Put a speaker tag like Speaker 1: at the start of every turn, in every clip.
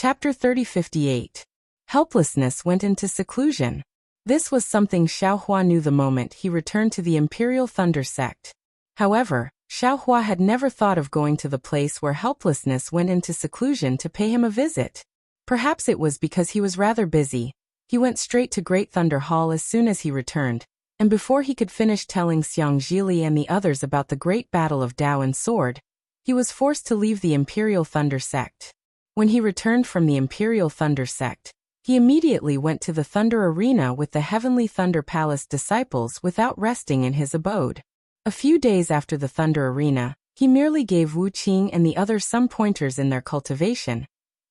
Speaker 1: Chapter 3058. Helplessness went into seclusion. This was something Xiaohua knew the moment he returned to the Imperial Thunder Sect. However, Xiaohua had never thought of going to the place where helplessness went into seclusion to pay him a visit. Perhaps it was because he was rather busy. He went straight to Great Thunder Hall as soon as he returned, and before he could finish telling Xiang Zhili and the others about the great battle of Dao and Sword, he was forced to leave the Imperial Thunder Sect. When he returned from the Imperial Thunder Sect, he immediately went to the Thunder Arena with the Heavenly Thunder Palace disciples without resting in his abode. A few days after the Thunder Arena, he merely gave Wu Qing and the others some pointers in their cultivation,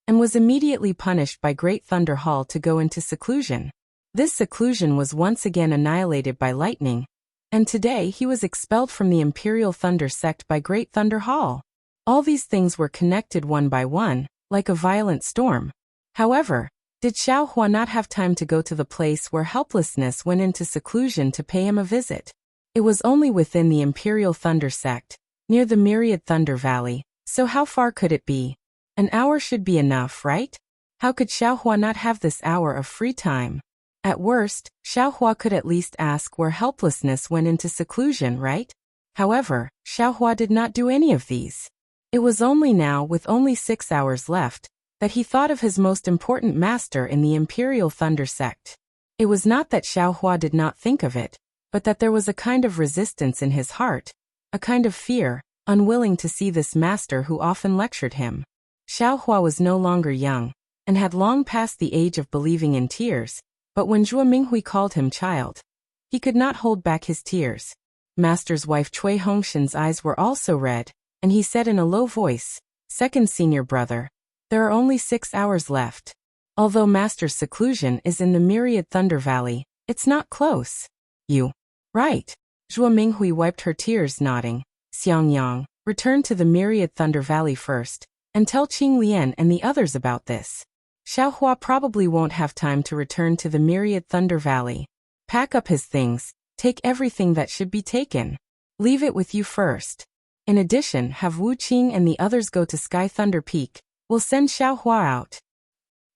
Speaker 1: and was immediately punished by Great Thunder Hall to go into seclusion. This seclusion was once again annihilated by lightning, and today he was expelled from the Imperial Thunder Sect by Great Thunder Hall. All these things were connected one by one, like a violent storm. However, did Xiaohua not have time to go to the place where helplessness went into seclusion to pay him a visit? It was only within the Imperial Thunder Sect, near the Myriad Thunder Valley, so how far could it be? An hour should be enough, right? How could Xiaohua not have this hour of free time? At worst, Xiaohua could at least ask where helplessness went into seclusion, right? However, Xiaohua did not do any of these. It was only now, with only 6 hours left, that he thought of his most important master in the Imperial Thunder Sect. It was not that Xiaohua did not think of it, but that there was a kind of resistance in his heart, a kind of fear, unwilling to see this master who often lectured him. Xiaohua was no longer young, and had long passed the age of believing in tears, but when Zhuo Minghui called him child, he could not hold back his tears. Master's wife Cui Hongshan's eyes were also red, and he said in a low voice, "Second senior brother, there are only 6 hours left. Although Master's seclusion is in the Myriad Thunder Valley, it's not close." "You." "Right." Zhuo Minghui wiped her tears, nodding. "Xiang Yang, return to the Myriad Thunder Valley first, and tell Qing Lian and the others about this. Xiaohua probably won't have time to return to the Myriad Thunder Valley. Pack up his things, take everything that should be taken. Leave it with you first. In addition, have Wu Qing and the others go to Sky Thunder Peak. We'll send Xiaohua out.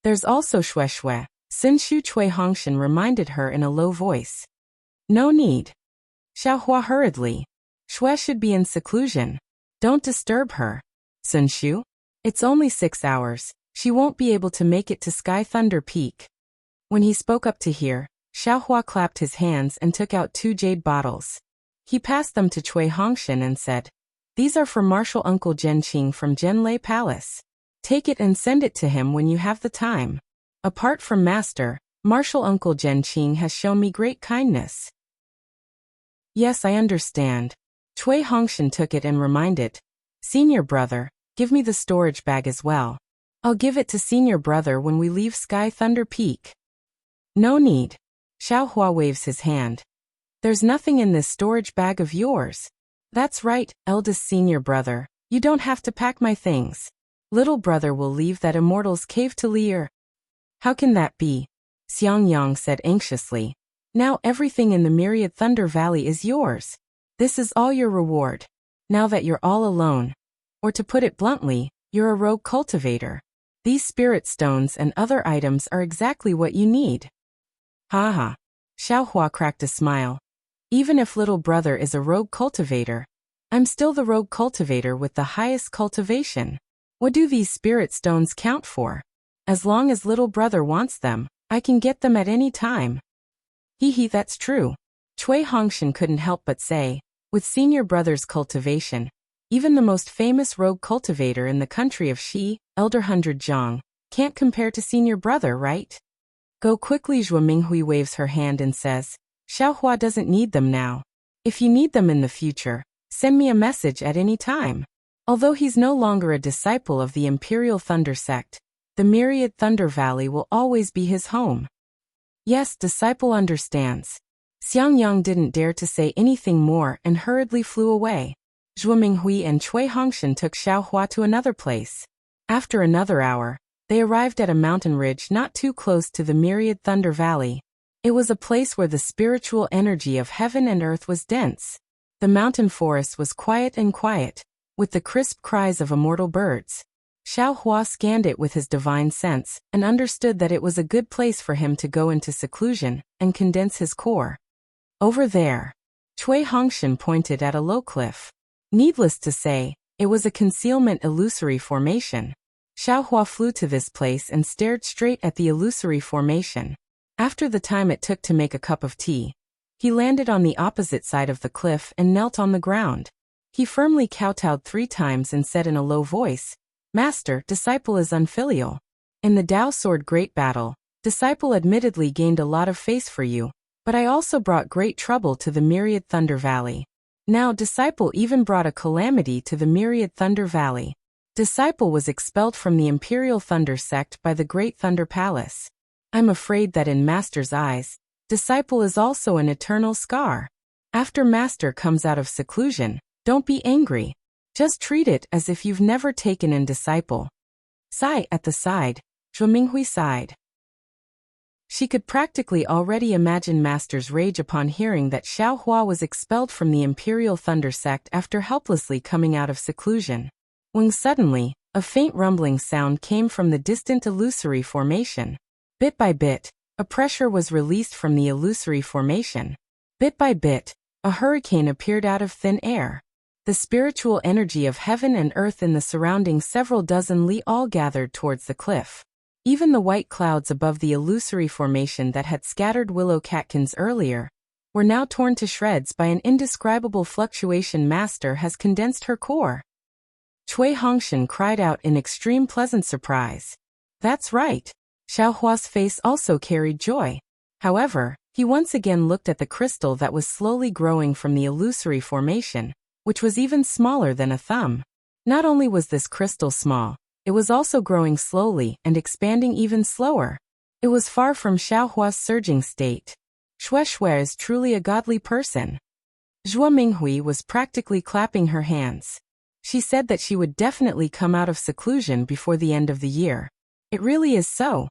Speaker 1: There's also Xue Xue," Sun Shu Cui Hongshan reminded her in a low voice. "No need." Xiaohua hurriedly. "Xue should be in seclusion. Don't disturb her." "Sun Shu? It's only 6 hours. She won't be able to make it to Sky Thunder Peak." When he spoke up to hear, Xiaohua clapped his hands and took out 2 jade bottles. He passed them to Cui Hongshan and said, "These are for Martial Uncle Zhenqing from Zhenlei Palace. Take it and send it to him when you have the time. Apart from Master, Martial Uncle Zhenqing has shown me great kindness." "Yes, I understand." Cui Hongshan took it and reminded, "Senior brother, give me the storage bag as well. I'll give it to senior brother when we leave Sky Thunder Peak." "No need." Xiaohua waves his hand. "There's nothing in this storage bag of yours." "That's right, eldest senior brother. You don't have to pack my things. Little brother will leave that immortal's cave to Lear." "How can that be?" Xiang Yang said anxiously. "Now everything in the Myriad Thunder Valley is yours. This is all your reward. Now that you're all alone. Or to put it bluntly, you're a rogue cultivator. These spirit stones and other items are exactly what you need." "Ha ha." Xiaohua cracked a smile. "Even if little brother is a rogue cultivator, I'm still the rogue cultivator with the highest cultivation. What do these spirit stones count for? As long as little brother wants them, I can get them at any time." "Hee, that's true." Cui Hongshan couldn't help but say, with senior brother's cultivation, even the most famous rogue cultivator in the country of Shi, Elder Hundred Zhang, can't compare to senior brother, right? "Go quickly." Zhuo Minghui waves her hand and says, "Xiaohua doesn't need them now. If you need them in the future, send me a message at any time." Although he's no longer a disciple of the Imperial Thunder Sect, the Myriad Thunder Valley will always be his home. "Yes, disciple understands." Xiang Yang didn't dare to say anything more and hurriedly flew away. Zhuo Minghui and Cui Hongshan took Xiaohua to another place. After another hour, they arrived at a mountain ridge not too close to the Myriad Thunder Valley. It was a place where the spiritual energy of heaven and earth was dense. The mountain forest was quiet, with the crisp cries of immortal birds. Xiao Hua scanned it with his divine sense and understood that it was a good place for him to go into seclusion and condense his core. Over there. Cui Hongshan pointed at a low cliff. Needless to say, it was a concealment illusory formation. Xiao Hua flew to this place and stared straight at the illusory formation. After the time it took to make a cup of tea, he landed on the opposite side of the cliff and knelt on the ground. He firmly kowtowed 3 times and said in a low voice, "Master, disciple is unfilial. In the Tao Sword Great Battle, disciple admittedly gained a lot of face for you, but I also brought great trouble to the Myriad Thunder Valley. Now disciple even brought a calamity to the Myriad Thunder Valley. Disciple was expelled from the Imperial Thunder Sect by the Great Thunder Palace. I'm afraid that in Master's eyes, disciple is also an eternal scar. After Master comes out of seclusion, don't be angry. Just treat it as if you've never taken in disciple." Sigh at the side, Zhuo Minghui sighed. She could practically already imagine Master's rage upon hearing that Xiao Hua was expelled from the Imperial Thunder Sect after helplessly coming out of seclusion. When suddenly, a faint rumbling sound came from the distant illusory formation. Bit by bit, a pressure was released from the illusory formation. Bit by bit, a hurricane appeared out of thin air. The spiritual energy of heaven and earth in the surrounding several dozen li all gathered towards the cliff. Even the white clouds above the illusory formation that had scattered willow catkins earlier were now torn to shreds by an indescribable fluctuation. Master has condensed her core. Cui Hongshan cried out in extreme pleasant surprise. That's right. Xiao Hua's face also carried joy. However, he once again looked at the crystal that was slowly growing from the illusory formation, which was even smaller than a thumb. Not only was this crystal small, it was also growing slowly and expanding even slower. It was far from Xiao Hua's surging state. Shui is truly a godly person. Zhuo Minghui was practically clapping her hands. She said that she would definitely come out of seclusion before the end of the year. It really is so.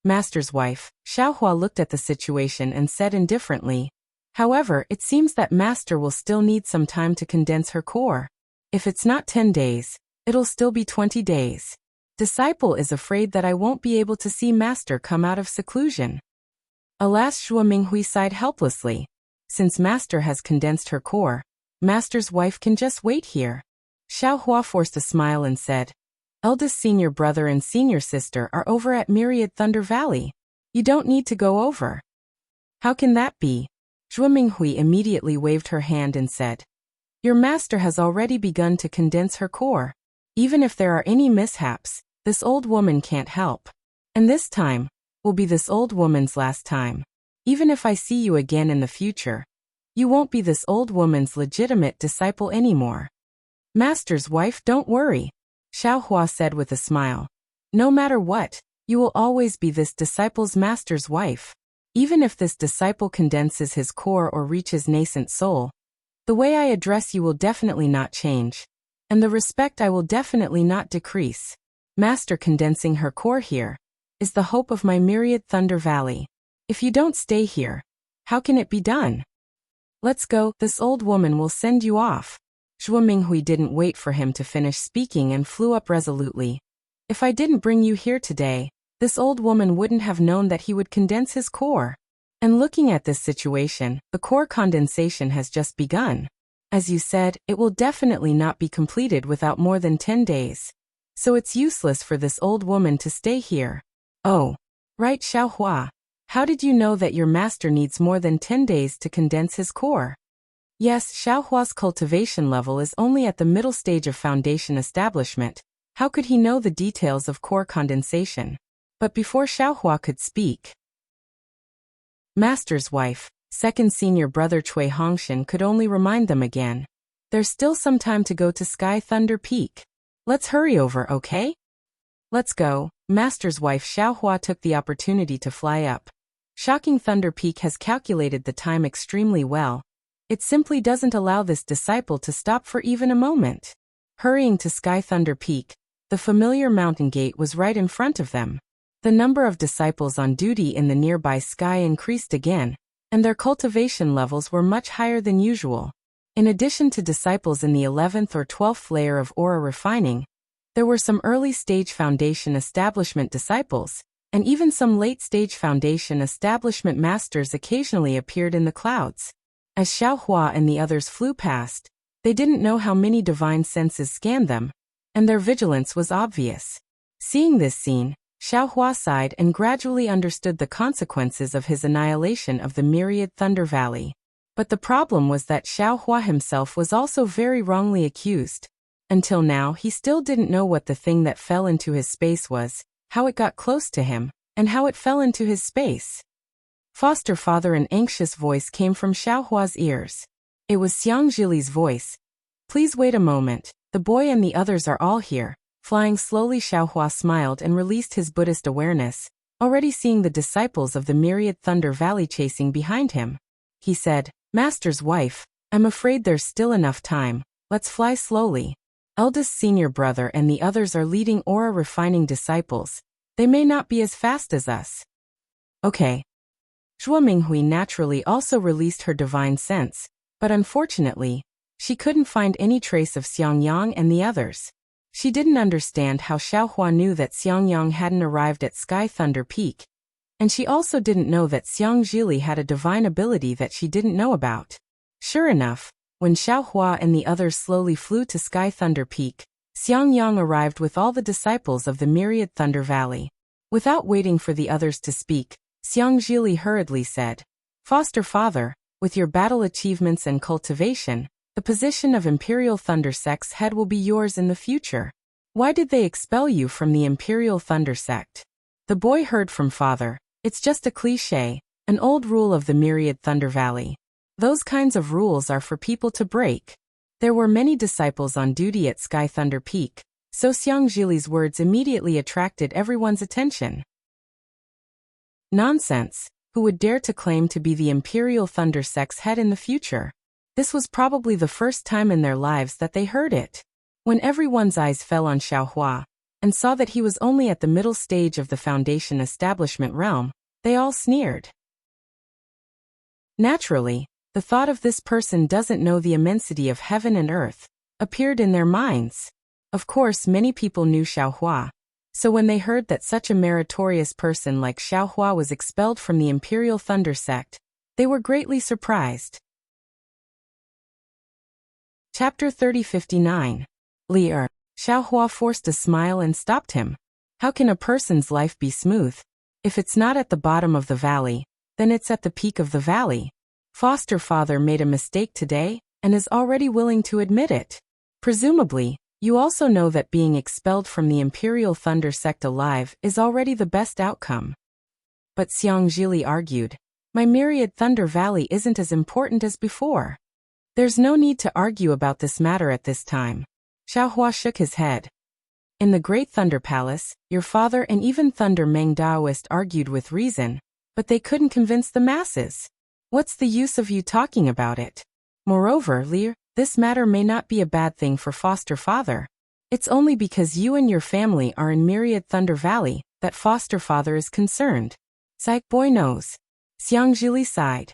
Speaker 1: Master's wife, Xiao Hua looked at the situation and said indifferently, "However, it seems that Master will still need some time to condense her core. If it's not 10 days, it'll still be 20 days. Disciple is afraid that I won't be able to see Master come out of seclusion." Alas, Zhuo Minghui sighed helplessly. Since Master has condensed her core, Master's wife can just wait here. Xiao Hua forced a smile and said, "Eldest senior brother and senior sister are over at Myriad Thunder Valley. You don't need to go over." "How can that be?" Zhuo Minghui immediately waved her hand and said, "Your master has already begun to condense her core. Even if there are any mishaps, this old woman can't help. And this time will be this old woman's last time. Even if I see you again in the future, you won't be this old woman's legitimate disciple anymore." "Master's wife, don't worry," Xiao Hua said with a smile. "No matter what, you will always be this disciple's master's wife. Even if this disciple condenses his core or reaches nascent soul, the way I address you will definitely not change, and the respect I will definitely not decrease. Master condensing her core here is the hope of my Myriad Thunder Valley. If you don't stay here, how can it be done? Let's go, this old woman will send you off." Zhuo Minghui didn't wait for him to finish speaking and flew up resolutely. "If I didn't bring you here today, this old woman wouldn't have known that he would condense his core. And looking at this situation, the core condensation has just begun. As you said, it will definitely not be completed without more than 10 days. So it's useless for this old woman to stay here." "Oh, right, Xiao Hua. How did you know that your master needs more than 10 days to condense his core?" Yes, Xiao Hua's cultivation level is only at the middle stage of foundation establishment. How could he know the details of core condensation? But before Xiao Hua could speak, Master's wife, second senior brother Cui Hongshan could only remind them again. "There's still some time to go to Sky Thunder Peak. Let's hurry over, okay?" "Let's go." Master's wife Xiao Hua took the opportunity to fly up. Shocking Thunder Peak has calculated the time extremely well. It simply doesn't allow this disciple to stop for even a moment. Hurrying to Sky Thunder Peak, the familiar mountain gate was right in front of them. The number of disciples on duty in the nearby sky increased again, and their cultivation levels were much higher than usual. In addition to disciples in the 11th or 12th layer of aura refining, There were some early-stage Foundation establishment disciples, and even some late-stage Foundation establishment masters occasionally appeared in the clouds. As Xiaohua and the others flew past, they didn't know how many divine senses scanned them, and their vigilance was obvious. Seeing this scene, Xiaohua sighed and gradually understood the consequences of his annihilation of the myriad Thunder Valley. But the problem was that Xiaohua himself was also very wrongly accused. Until now, he still didn't know what the thing that fell into his space was, how it got close to him, and how it fell into his space. Foster father, an anxious voice came from Xiaohua's ears. It was Xiang Zhili's voice. Please wait a moment, the boy and the others are all here. Flying slowly, Xiaohua smiled and released his Buddhist awareness, already seeing the disciples of the myriad Thunder Valley chasing behind him. He said, Master's wife, I'm afraid there's still enough time, let's fly slowly. Eldest senior brother and the others are leading aura refining disciples. They may not be as fast as us. Okay. Zhuo Minghui naturally also released her divine sense, but unfortunately, she couldn't find any trace of Xiangyang and the others. She didn't understand how Xiaohua knew that Xiangyang hadn't arrived at Sky Thunder Peak, and she also didn't know that Xiang Zhili had a divine ability that she didn't know about. Sure enough, when Xiaohua and the others slowly flew to Sky Thunder Peak, Xiangyang arrived with all the disciples of the myriad Thunder Valley. Without waiting for the others to speak, Xiang Zhili hurriedly said, Foster father, with your battle achievements and cultivation, the position of Imperial Thunder Sect's head will be yours in the future. Why did they expel you from the Imperial Thunder Sect? The boy heard from father, it's just a cliché, an old rule of the myriad Thunder Valley. Those kinds of rules are for people to break. There were many disciples on duty at Sky Thunder Peak, so Xiang Zhili's words immediately attracted everyone's attention. Nonsense! Who would dare to claim to be the Imperial Thunder Sect's head in the future? This was probably the first time in their lives that they heard it. When everyone's eyes fell on Xiaohua, and saw that he was only at the middle stage of the Foundation establishment realm, they all sneered. Naturally, the thought of this person doesn't know the immensity of heaven and earth appeared in their minds. Of course, many people knew Xiaohua, so when they heard that such a meritorious person like Xiaohua was expelled from the Imperial Thunder Sect, they were greatly surprised. Chapter 3059. Li'er. Xiaohua forced a smile and stopped him. How can a person's life be smooth? If it's not at the bottom of the valley, then it's at the peak of the valley. Foster father made a mistake today, and is already willing to admit it. Presumably, you also know that being expelled from the Imperial Thunder Sect alive is already the best outcome. But Xiang Zhili argued, my myriad Thunder Valley isn't as important as before. There's no need to argue about this matter at this time. Xiaohua shook his head. In the Great Thunder Palace, your father and even Thunder Meng Daoist argued with reason, but they couldn't convince the masses. What's the use of you talking about it? Moreover, Li'er, this matter may not be a bad thing for foster father. It's only because you and your family are in Myriad Thunder Valley that foster father is concerned. Psych boy knows. Xiang Zhili sighed.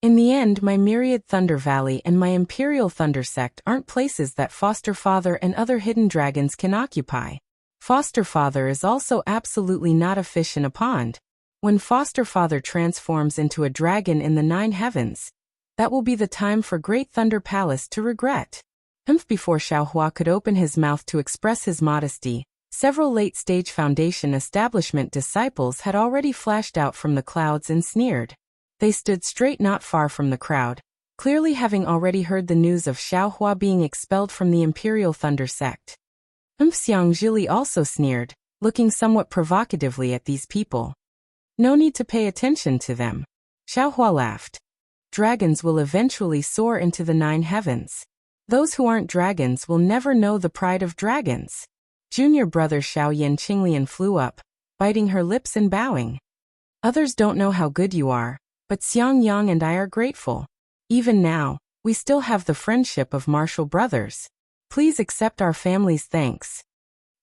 Speaker 1: In the end, my Myriad Thunder Valley and my Imperial Thunder Sect aren't places that foster father and other hidden dragons can occupy. Foster father is also absolutely not a fish in a pond. When foster father transforms into a dragon in the 9 heavens, that will be the time for Great Thunder Palace to regret. Before Xiaohua could open his mouth to express his modesty, several late-stage Foundation establishment disciples had already flashed out from the clouds and sneered. They stood straight not far from the crowd, clearly having already heard the news of Xiaohua being expelled from the Imperial Thunder Sect. Xiang Zhili also sneered, looking somewhat provocatively at these people. No need to pay attention to them. Xiaohua laughed. Dragons will eventually soar into the 9 heavens. Those who aren't dragons will never know the pride of dragons. Junior brother Xiaoyan Qinglian flew up, biting her lips and bowing. Others don't know how good you are, but Xiang Yang and I are grateful. Even now, we still have the friendship of martial brothers. Please accept our family's thanks.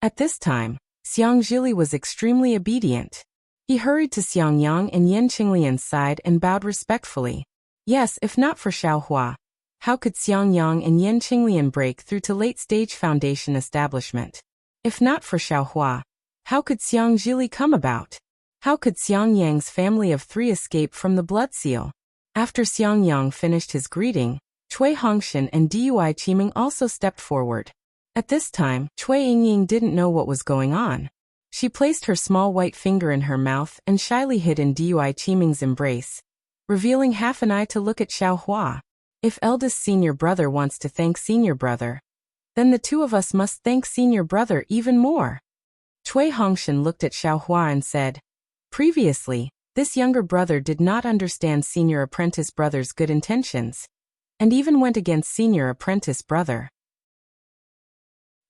Speaker 1: At this time, Xiang Zhili was extremely obedient. He hurried to Xiang Yang and Yan Qinglian's side and bowed respectfully. Yes, if not for Xiaohua, how could Xiang Yang and Yan Qinglian break through to late-stage Foundation establishment? If not for Xiaohua, how could Xiang Zhili come about? How could Xiang Yang's family of 3 escape from the blood seal? After Xiang Yang finished his greeting, Cui Hongshan and Dui Qiming also stepped forward. At this time, Cui Yingying didn't know what was going on. She placed her small white finger in her mouth and shyly hid in Dui Qiming's embrace, revealing half an eye to look at Xiaohua. If eldest senior brother wants to thank senior brother, then the 2 of us must thank senior brother even more. Cui Hongshan looked at Xiaohua and said, previously, this younger brother did not understand senior apprentice brother's good intentions, and even went against senior apprentice brother.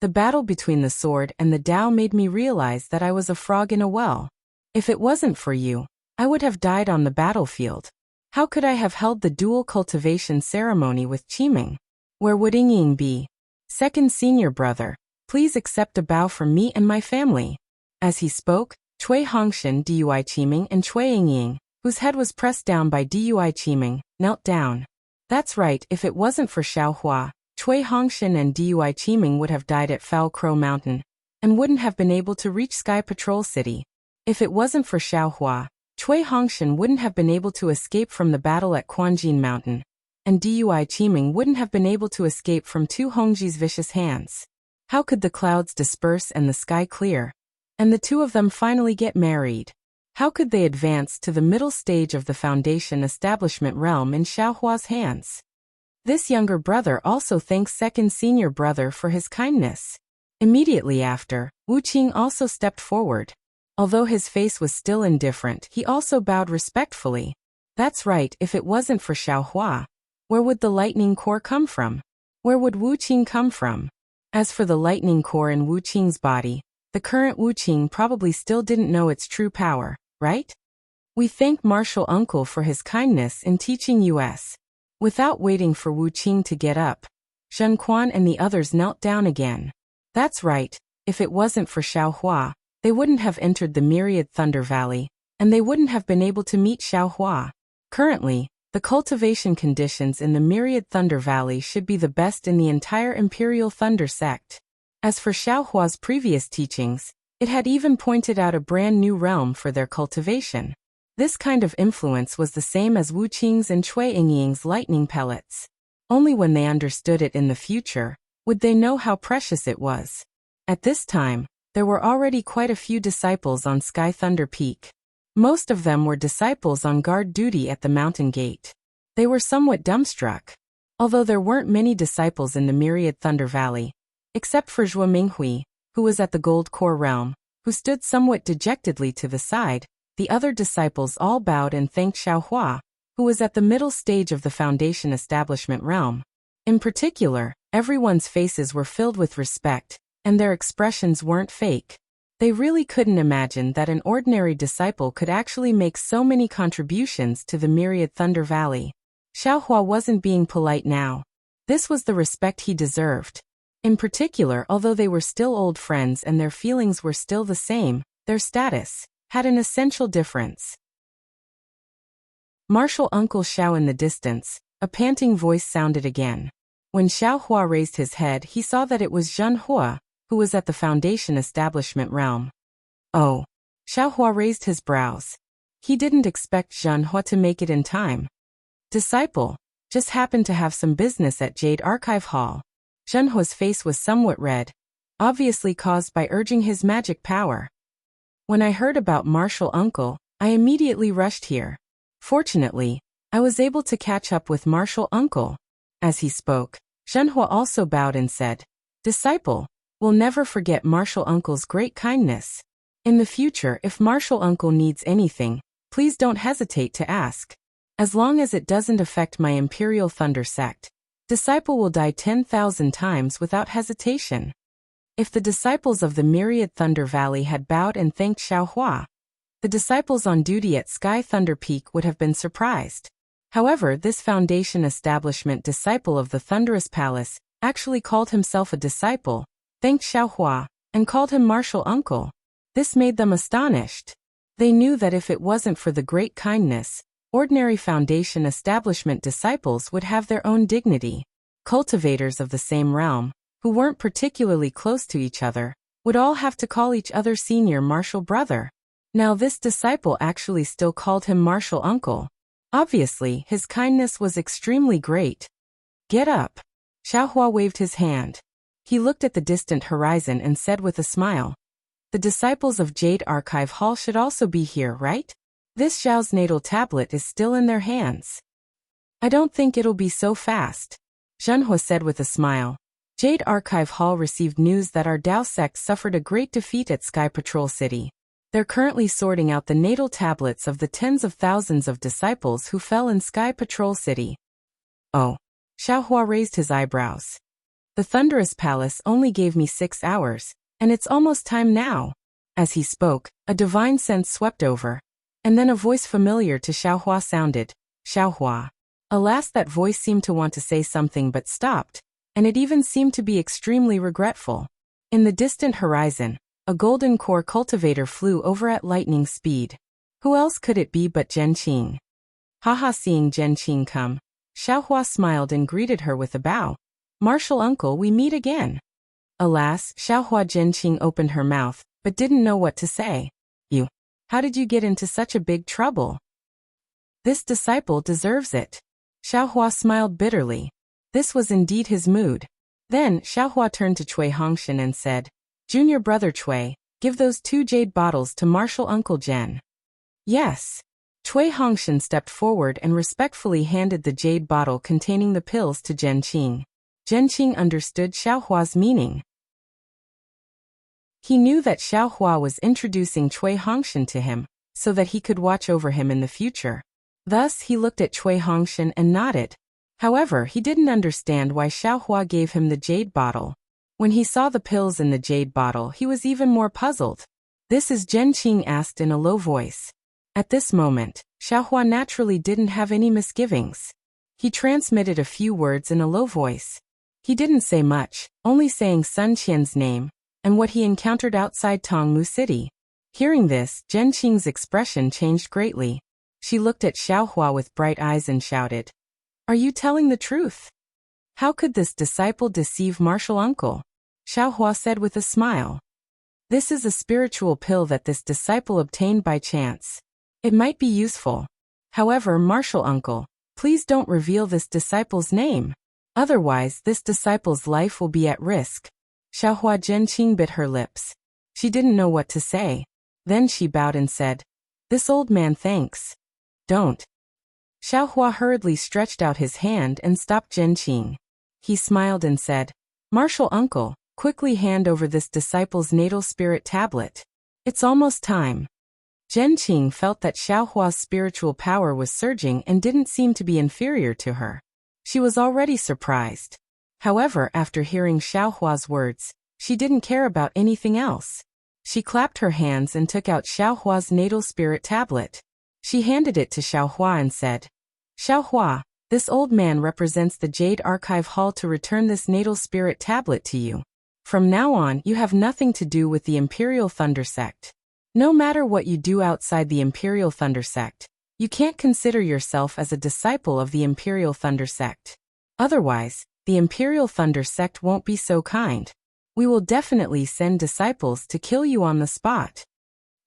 Speaker 1: The battle between the sword and the Tao made me realize that I was a frog in a well. If it wasn't for you, I would have died on the battlefield. How could I have held the dual cultivation ceremony with Qiming? Where would Yingying be? Second senior brother, please accept a bow from me and my family. As he spoke, Cui Hongshan, Dui Qiming and Cui Yingying, whose head was pressed down by Dui Qiming, knelt down. That's right, if it wasn't for Xiaohua, Cui Hongshan and Dui Qiming would have died at Foul Crow Mountain, and wouldn't have been able to reach Sky Patrol City. If it wasn't for Xiaohua, Cui Hongshan wouldn't have been able to escape from the battle at Quanjin Mountain, and Dui Qiming wouldn't have been able to escape from 2 Hongji's vicious hands. How could the clouds disperse and the sky clear, and the 2 of them finally get married? How could they advance to the middle stage of the Foundation establishment realm in Xiaohua's hands? This younger brother also thanks second senior brother for his kindness. Immediately after, Wu Qing also stepped forward. Although his face was still indifferent, he also bowed respectfully. That's right, if it wasn't for Xiaohua, where would the lightning core come from? Where would Wu Qing come from? As for the lightning core in Wu Qing's body, the current Wu Qing probably still didn't know its true power, right? We thank Martial Uncle for his kindness in teaching us. Without waiting for Wu Qing to get up, Zhen Quan and the others knelt down again. That's right, if it wasn't for Xiaohua, they wouldn't have entered the Myriad Thunder Valley, and they wouldn't have been able to meet Xiaohua. Currently, the cultivation conditions in the Myriad Thunder Valley should be the best in the entire Imperial Thunder sect. As for Xiaohua's previous teachings, it had even pointed out a brand new realm for their cultivation. This kind of influence was the same as Wu Qing's and Cui Yingying's lightning pellets. Only when they understood it in the future would they know how precious it was. At this time, there were already quite a few disciples on Sky Thunder Peak. Most of them were disciples on guard duty at the mountain gate. They were somewhat dumbstruck. Although there weren't many disciples in the Myriad Thunder Valley, except for Zhuo Minghui, who was at the Gold Core realm, who stood somewhat dejectedly to the side, the other disciples all bowed and thanked Xiaohua, who was at the middle stage of the Foundation establishment realm. In particular, everyone's faces were filled with respect, and their expressions weren't fake. They really couldn't imagine that an ordinary disciple could actually make so many contributions to the Myriad Thunder Valley. Xiaohua wasn't being polite now. This was the respect he deserved. In particular, although they were still old friends and their feelings were still the same, their status had an essential difference. Martial Uncle Xiao in the distance, a panting voice sounded again. When Xiaohua raised his head, he saw that it was Zhen Hua, who was at the Foundation establishment realm. Oh. Xiaohua raised his brows. He didn't expect Zhen Hua to make it in time. Disciple, just happened to have some business at Jade Archive Hall. Zhen Hua's face was somewhat red, obviously caused by urging his magic power. When I heard about Martial Uncle, I immediately rushed here. Fortunately, I was able to catch up with Martial Uncle. As he spoke, Zhen Hua also bowed and said, Disciple, we'll never forget Martial Uncle's great kindness. In the future, if Martial Uncle needs anything, please don't hesitate to ask. As long as it doesn't affect my Imperial Thunder sect, disciple will die 10,000 times without hesitation. If the disciples of the Myriad Thunder Valley had bowed and thanked Xiaohua, the disciples on duty at Sky Thunder Peak would have been surprised. However, this Foundation establishment disciple of the Thunderous Palace actually called himself a disciple, thanked Xiaohua, and called him Martial Uncle. This made them astonished. They knew that if it wasn't for the great kindness, ordinary Foundation establishment disciples would have their own dignity. Cultivators of the same realm, who weren't particularly close to each other, would all have to call each other senior martial brother. Now this disciple actually still called him martial uncle. Obviously, his kindness was extremely great. Get up. Xiaohua waved his hand. He looked at the distant horizon and said with a smile, the disciples of Jade Archive Hall should also be here, right? This Xiao's natal tablet is still in their hands. I don't think it'll be so fast, Zhenhua said with a smile. Jade Archive Hall received news that our Dao sect suffered a great defeat at Sky Patrol City. They're currently sorting out the natal tablets of the tens of thousands of disciples who fell in Sky Patrol City. Oh. Xiaohua raised his eyebrows. The Thunderous Palace only gave me 6 hours, and it's almost time now. As he spoke, a divine sense swept over, and then a voice familiar to Xiaohua sounded, Xiaohua. Alas, that voice seemed to want to say something but stopped, and it even seemed to be extremely regretful. In the distant horizon, a golden core cultivator flew over at lightning speed. Who else could it be but Zhenqing? Haha, seeing Zhenqing come, Xiaohua smiled and greeted her with a bow. Martial uncle, we meet again. Alas, Xiaohua Zhenqing opened her mouth, but didn't know what to say. You. How did you get into such a big trouble? This disciple deserves it. Xiaohua smiled bitterly. This was indeed his mood. Then, Xiaohua turned to Cui Hongshan and said, Junior brother Cui, give those 2 jade bottles to martial uncle Zhen. Yes. Cui Hongshan stepped forward and respectfully handed the jade bottle containing the pills to Zhenqing. Zhenqing understood Xiaohua's meaning. He knew that Xiaohua was introducing Cui Hongshan to him, so that he could watch over him in the future. Thus he looked at Cui Hongshan and nodded. However, he didn't understand why Xiaohua gave him the jade bottle. When he saw the pills in the jade bottle, he was even more puzzled. This is Zhenqing asked in a low voice. At this moment, Xiaohua naturally didn't have any misgivings. He transmitted a few words in a low voice. He didn't say much, only saying Sun Qian's name, and what he encountered outside Tongmu City. Hearing this, Zhenqing's expression changed greatly. She looked at Xiaohua with bright eyes and shouted, Are you telling the truth? How could this disciple deceive martial uncle? Xiaohua said with a smile. This is a spiritual pill that this disciple obtained by chance. It might be useful. However, martial uncle, please don't reveal this disciple's name. Otherwise, this disciple's life will be at risk. Xiaohua Zhenqing bit her lips. She didn't know what to say. Then she bowed and said, This old man thanks. Don't. Xiaohua hurriedly stretched out his hand and stopped Zhenqing. He smiled and said, Martial uncle, quickly hand over this disciple's natal spirit tablet. It's almost time. Zhenqing felt that Xiaohua's spiritual power was surging and didn't seem to be inferior to her. She was already surprised. However, after hearing Xiaohua's words, she didn't care about anything else. She clapped her hands and took out Xiaohua's natal spirit tablet. She handed it to Xiaohua and said, Xiaohua, this old man represents the Jade Archive Hall to return this natal spirit tablet to you. From now on, you have nothing to do with the Imperial Thunder Sect. No matter what you do outside the Imperial Thunder Sect, you can't consider yourself as a disciple of the Imperial Thunder Sect. Otherwise, the Imperial Thunder Sect won't be so kind. We will definitely send disciples to kill you on the spot.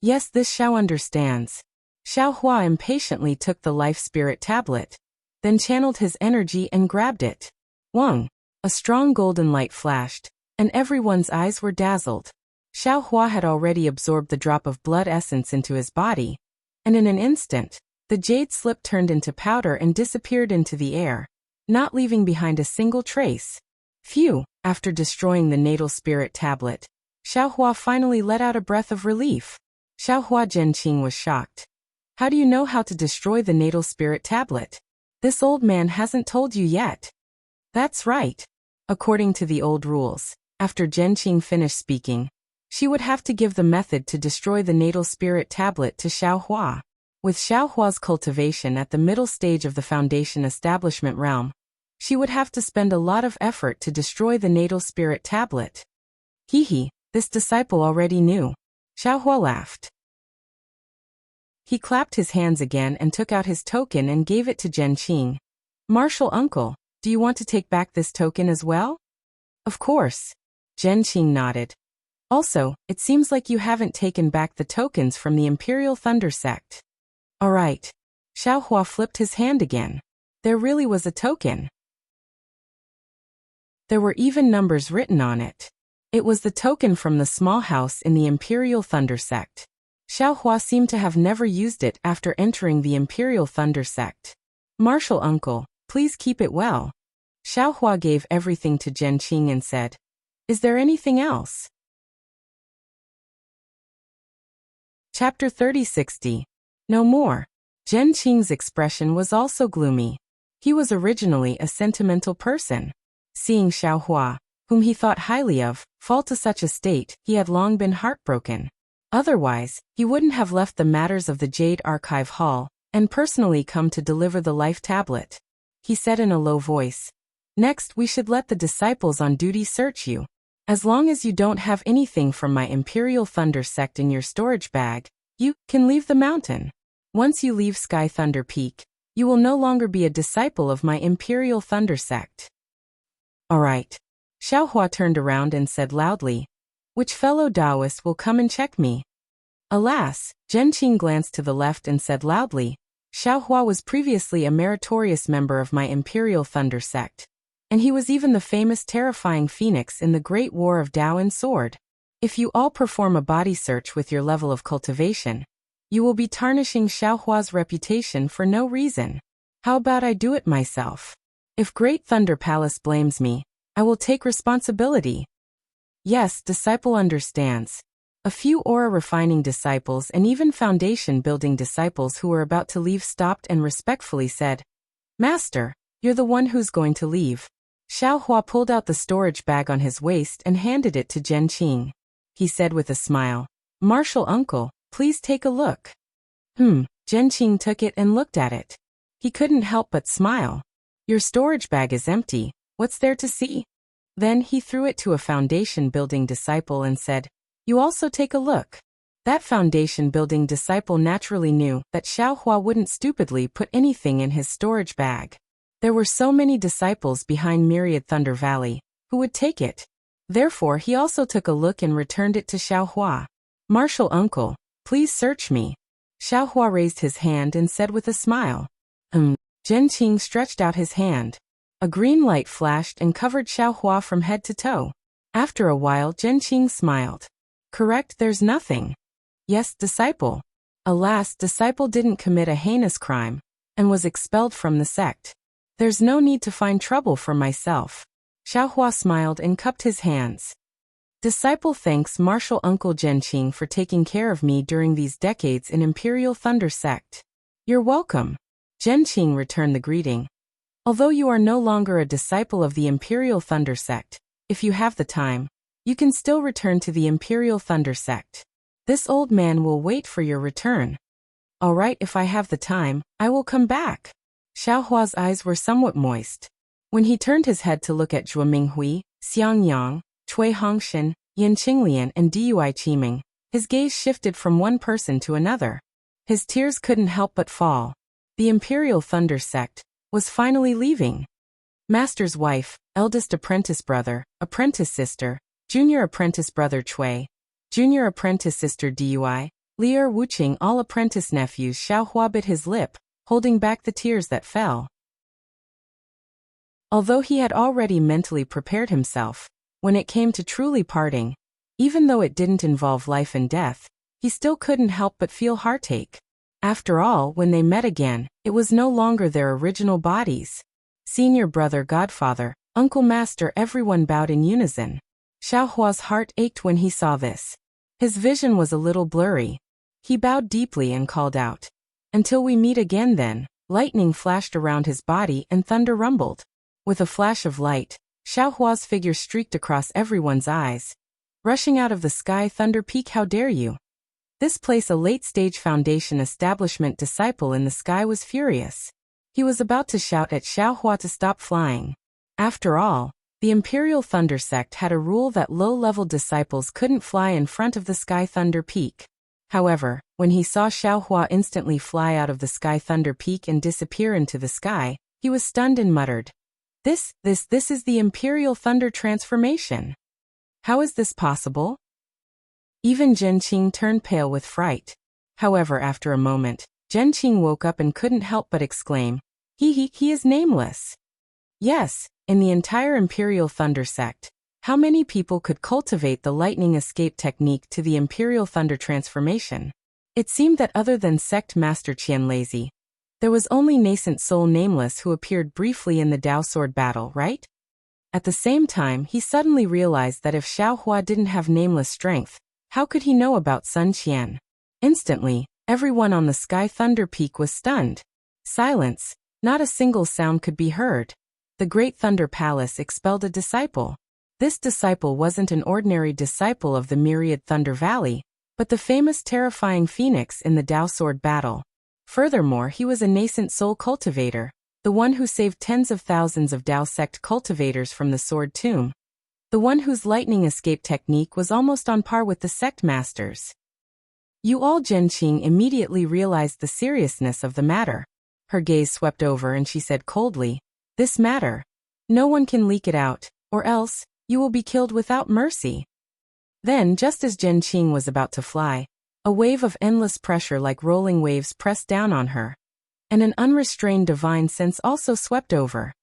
Speaker 1: Yes, this Xiao understands. Xiaohua impatiently took the life spirit tablet, then channeled his energy and grabbed it. Wang! A strong golden light flashed, and everyone's eyes were dazzled. Xiaohua had already absorbed the drop of blood essence into his body, and in an instant, the jade slip turned into powder and disappeared into the air, not leaving behind a single trace. Phew! After destroying the natal spirit tablet, Xiaohua finally let out a breath of relief. Xiaohua Zhenqing was shocked. How do you know how to destroy the natal spirit tablet? This old man hasn't told you yet. That's right. According to the old rules, after Zhenqing finished speaking, she would have to give the method to destroy the natal spirit tablet to Xiaohua. With Xiaohua's cultivation at the middle stage of the Foundation establishment realm, she would have to spend a lot of effort to destroy the natal spirit tablet. Hee, this disciple already knew. Xiaohua laughed. He clapped his hands again and took out his token and gave it to Zhenqing. Martial uncle, do you want to take back this token as well? Of course. Zhenqing nodded. Also, it seems like you haven't taken back the tokens from the Imperial Thunder Sect. Alright. Xiaohua flipped his hand again. There really was a token. There were even numbers written on it. It was the token from the small house in the Imperial Thunder Sect. Xiaohua seemed to have never used it after entering the Imperial Thunder Sect. Martial uncle, please keep it well. Xiaohua gave everything to Zhenqing and said, Is there anything else? Chapter 3060. No more. Zhenqing's expression was also gloomy. He was originally a sentimental person. Seeing Xiaohua, whom he thought highly of, fall to such a state, he had long been heartbroken. Otherwise, he wouldn't have left the matters of the Jade Archive Hall and personally come to deliver the life tablet. He said in a low voice, Next we should let the disciples on duty search you. As long as you don't have anything from my Imperial Thunder Sect in your storage bag, you can leave the mountain. Once you leave Sky Thunder Peak, you will no longer be a disciple of my Imperial Thunder Sect. Alright. Xiaohua turned around and said loudly, Which fellow Taoist will come and check me? Alas, Zhenqing glanced to the left and said loudly, Xiaohua was previously a meritorious member of my Imperial Thunder Sect. And he was even the famous terrifying phoenix in the Great War of Dao and Sword. If you all perform a body search with your level of cultivation, you will be tarnishing Xiaohua's reputation for no reason. How about I do it myself? If Great Thunder Palace blames me, I will take responsibility. Yes, disciple understands. A few aura refining disciples and even foundation building disciples who were about to leave stopped and respectfully said, Master, you're the one who's going to leave. Xiaohua pulled out the storage bag on his waist and handed it to Zhenqing. He said with a smile, Martial uncle, please take a look. Zhenqing took it and looked at it. He couldn't help but smile. Your storage bag is empty, what's there to see? Then he threw it to a foundation building disciple and said, You also take a look. That foundation building disciple naturally knew that Xiaohua wouldn't stupidly put anything in his storage bag. There were so many disciples behind Myriad Thunder Valley who would take it. Therefore he also took a look and returned it to Xiaohua. Martial uncle, please search me. Xiaohua raised his hand and said with a smile. Zhenqing stretched out his hand. A green light flashed and covered Xiaohua from head to toe. After a while Zhenqing smiled. Correct, there's nothing. Yes, disciple. Alas, disciple didn't commit a heinous crime and was expelled from the sect. There's no need to find trouble for myself. Xiaohua smiled and cupped his hands. Disciple thanks Martial Uncle Zhenqing for taking care of me during these decades in Imperial Thunder Sect. You're welcome. Zhenqing returned the greeting. Although you are no longer a disciple of the Imperial Thunder Sect, if you have the time, you can still return to the Imperial Thunder Sect. This old man will wait for your return. Alright, if I have the time, I will come back. Xiaohua's eyes were somewhat moist. When he turned his head to look at Zhuo Minghui, Xiang Yang, Cui Hongshan, Yin Qinglian and Dui Qiming, his gaze shifted from one person to another. His tears couldn't help but fall. The Imperial Thunder Sect was finally leaving. Master's wife, eldest apprentice brother, apprentice sister, junior apprentice brother Cui, junior apprentice sister Dui, Lier Wuqing, all apprentice nephews. Xiaohua bit his lip, holding back the tears that fell. Although he had already mentally prepared himself, when it came to truly parting, even though it didn't involve life and death, he still couldn't help but feel heartache. After all, when they met again, it was no longer their original bodies. Senior brother, godfather, uncle, master, everyone bowed in unison. Xiaohua's heart ached when he saw this. His vision was a little blurry. He bowed deeply and called out, Until we meet again then. Lightning flashed around his body and thunder rumbled. With a flash of light, Xiaohua's figure streaked across everyone's eyes. Rushing out of the sky, Thunder Peak, how dare you? This place, a late-stage foundation establishment disciple in the sky, was furious. He was about to shout at Xiaohua to stop flying. After all, the Imperial Thunder Sect had a rule that low-level disciples couldn't fly in front of the Sky Thunder Peak. However, when he saw Xiaohua instantly fly out of the Sky Thunder Peak and disappear into the sky, he was stunned and muttered, This is the Imperial Thunder transformation. How is this possible? Even Zhenqing turned pale with fright. However, after a moment, Zhenqing woke up and couldn't help but exclaim, he is nameless. Yes, in the entire Imperial Thunder sect, how many people could cultivate the lightning escape technique to the Imperial Thunder transformation? It seemed that other than Sect Master Qian Lazy, there was only Nascent Soul Nameless who appeared briefly in the Dao Sword battle, right? At the same time, he suddenly realized that if Xiaohua didn't have nameless strength, how could he know about Sun Qian? Instantly, everyone on the Sky Thunder Peak was stunned. Silence. Not a single sound could be heard. The Great Thunder Palace expelled a disciple. This disciple wasn't an ordinary disciple of the Myriad Thunder Valley, but the famous terrifying Phoenix in the Dao Sword battle. Furthermore, he was a nascent soul cultivator, the one who saved tens of thousands of Dao sect cultivators from the Sword Tomb. The one whose lightning escape technique was almost on par with the sect masters. You all, Zhenqing immediately realized the seriousness of the matter. Her gaze swept over and she said coldly, "This matter. No one can leak it out, or else, you will be killed without mercy." Then, just as Zhenqing was about to fly, a wave of endless pressure like rolling waves pressed down on her, and an unrestrained divine sense also swept over.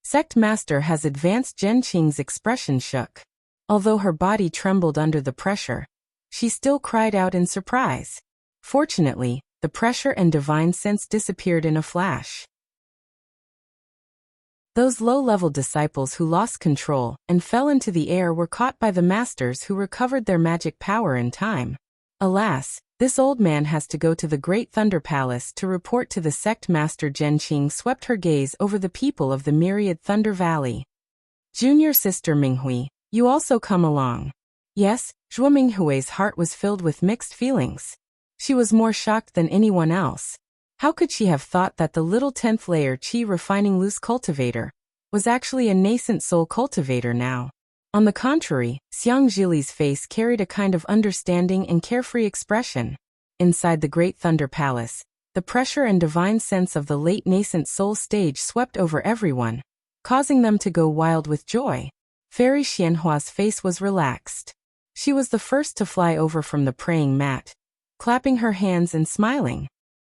Speaker 1: Sect Master has advanced. Zhenqing's expression shook. Although her body trembled under the pressure, she still cried out in surprise. Fortunately, the pressure and divine sense disappeared in a flash. Those low-level disciples who lost control and fell into the air were caught by the masters who recovered their magic power in time. Alas, this old man has to go to the Great Thunder Palace to report to the sect master. Zhenqing swept her gaze over the people of the Myriad Thunder Valley. Junior sister Minghui, you also come along. Yes, Zhuo Minghui's heart was filled with mixed feelings. She was more shocked than anyone else. How could she have thought that the little 10th layer Qi refining loose cultivator was actually a nascent soul cultivator now? On the contrary, Xiang Zhili's face carried a kind of understanding and carefree expression. Inside the Great Thunder Palace, the pressure and divine sense of the late nascent soul stage swept over everyone, causing them to go wild with joy. Fairy Xianhua's face was relaxed. She was the first to fly over from the praying mat, clapping her hands and smiling.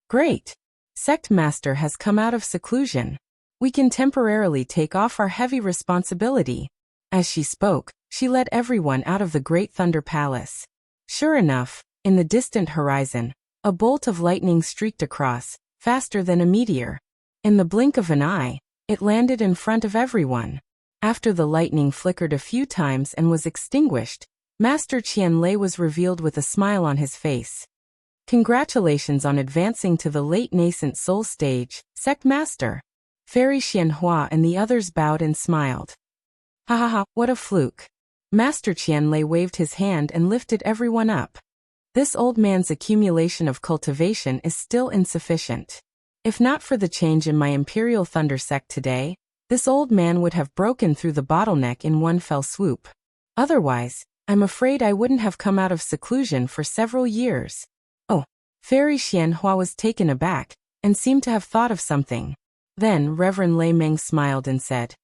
Speaker 1: Great! Sect Master has come out of seclusion. We can temporarily take off our heavy responsibility. As she spoke, she led everyone out of the Great Thunder Palace. Sure enough, in the distant horizon, a bolt of lightning streaked across, faster than a meteor. In the blink of an eye, it landed in front of everyone. After the lightning flickered a few times and was extinguished, Master Qian Lei was revealed with a smile on his face. Congratulations on advancing to the late nascent soul stage, Sect Master. Fairy Xianhua and the others bowed and smiled. Ha ha ha, what a fluke. Master Qian Lei waved his hand and lifted everyone up. This old man's accumulation of cultivation is still insufficient. If not for the change in my Imperial Thunder sect today, this old man would have broken through the bottleneck in one fell swoop. Otherwise, I'm afraid I wouldn't have come out of seclusion for several years. Oh, Fairy Xianhua was taken aback, and seemed to have thought of something. Then Reverend Lei Meng smiled and said,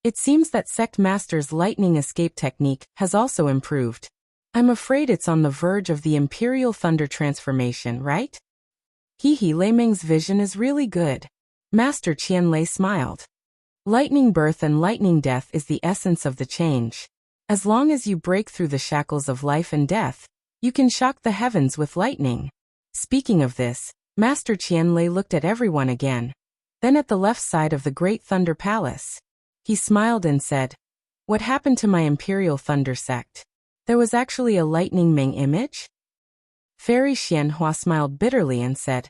Speaker 1: "It seems that Sect Master's lightning escape technique has also improved. I'm afraid it's on the verge of the Imperial Thunder transformation, right?" Lei Meng's vision is really good. Master Qian Lei smiled. Lightning birth and lightning death is the essence of the change. As long as you break through the shackles of life and death, you can shock the heavens with lightning. Speaking of this, Master Qian Lei looked at everyone again, then at the left side of the Great Thunder Palace. He smiled and said, "What happened to my Imperial Thunder sect? There was actually a Lightning Ming image?" Fairy Xianhua smiled bitterly and said,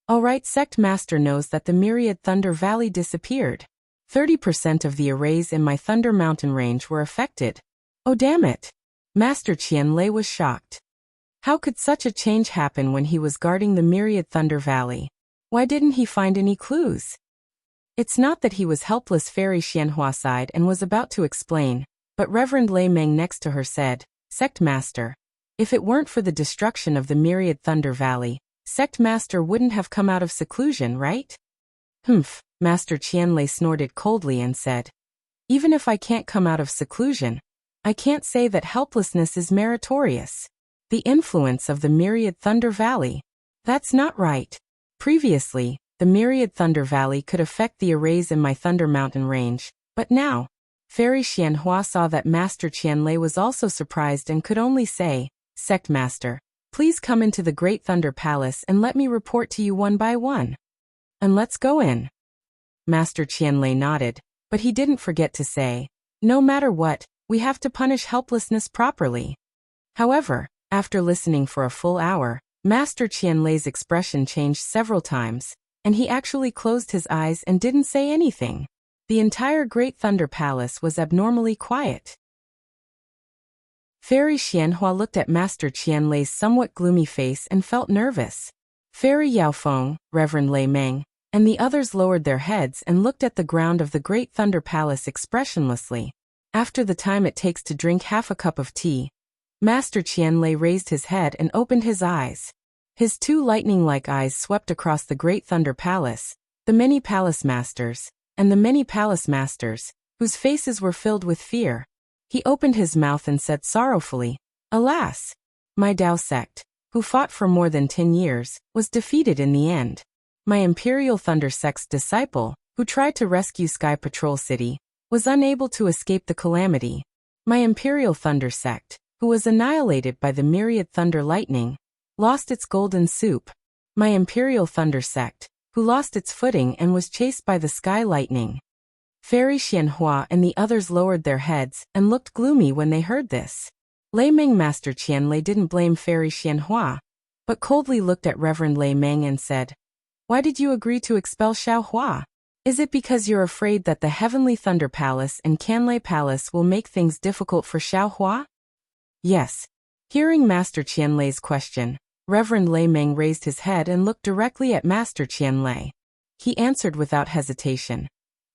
Speaker 1: "All right, Sect Master knows that the Myriad Thunder Valley disappeared. 30% of the arrays in my Thunder Mountain range were affected. Oh damn it!" Master Qian Lei was shocked. How could such a change happen when he was guarding the Myriad Thunder Valley? Why didn't he find any clues? It's not that he was helpless. Fairy Xianhua sighed and was about to explain, but Reverend Lei Meng next to her said, "Sect Master, if it weren't for the destruction of the Myriad Thunder Valley, Sect Master wouldn't have come out of seclusion, right?" "Humph," Master Qian Lei snorted coldly and said, "Even if I can't come out of seclusion, I can't say that helplessness is meritorious. The influence of the Myriad Thunder Valley. That's not right. Previously, the Myriad Thunder Valley could affect the arrays in my Thunder Mountain range, but now, Fairy Xianhua saw that Master Qianlei was also surprised and could only say, Sect Master, please come into the Great Thunder Palace and let me report to you one by one. And let's go in. Master Qianlei nodded, but he didn't forget to say, no matter what, we have to punish helplessness properly. However, after listening for a full hour, Master Qianlei's expression changed several times, and he actually closed his eyes and didn't say anything. The entire Great Thunder Palace was abnormally quiet. Fairy Xianhua looked at Master Qianlei's somewhat gloomy face and felt nervous. Fairy Yaofeng, Reverend Lei Meng, and the others lowered their heads and looked at the ground of the Great Thunder Palace expressionlessly. After the time it takes to drink half a cup of tea, Master Qianlei raised his head and opened his eyes. His two lightning-like eyes swept across the Great Thunder Palace, the many palace masters, and the many palace masters, whose faces were filled with fear. He opened his mouth and said sorrowfully, Alas! My Dao sect, who fought for more than 10 years, was defeated in the end. My Imperial Thunder sect's disciple, who tried to rescue Sky Patrol City, was unable to escape the calamity. My Imperial Thunder sect, who was annihilated by the Myriad Thunder Lightning, lost its golden soup. My Imperial Thunder sect, who lost its footing and was chased by the Sky Lightning. Fairy Xianhua and the others lowered their heads and looked gloomy when they heard this. Lei Meng Master Qianlei didn't blame Fairy Xianhua, but coldly looked at Reverend Lei Meng and said, Why did you agree to expel Xiaohua? Is it because you're afraid that the Heavenly Thunder Palace and Qianlei Palace will make things difficult for Xiaohua? Yes. Hearing Master Qianlei's question, Reverend Lei Meng raised his head and looked directly at Master Qianlei. He answered without hesitation.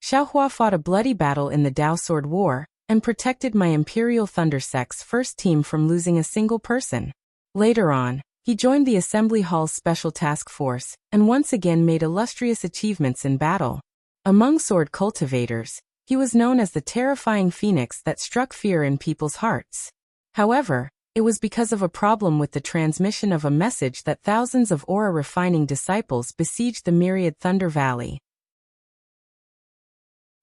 Speaker 1: Xiaohua fought a bloody battle in the Dao Sword War, and protected my Imperial Thunder sect's first team from losing a single person. Later on, he joined the Assembly Hall's Special Task Force, and once again made illustrious achievements in battle. Among sword cultivators, he was known as the terrifying phoenix that struck fear in people's hearts. However, it was because of a problem with the transmission of a message that thousands of aura-refining disciples besieged the Myriad Thunder Valley.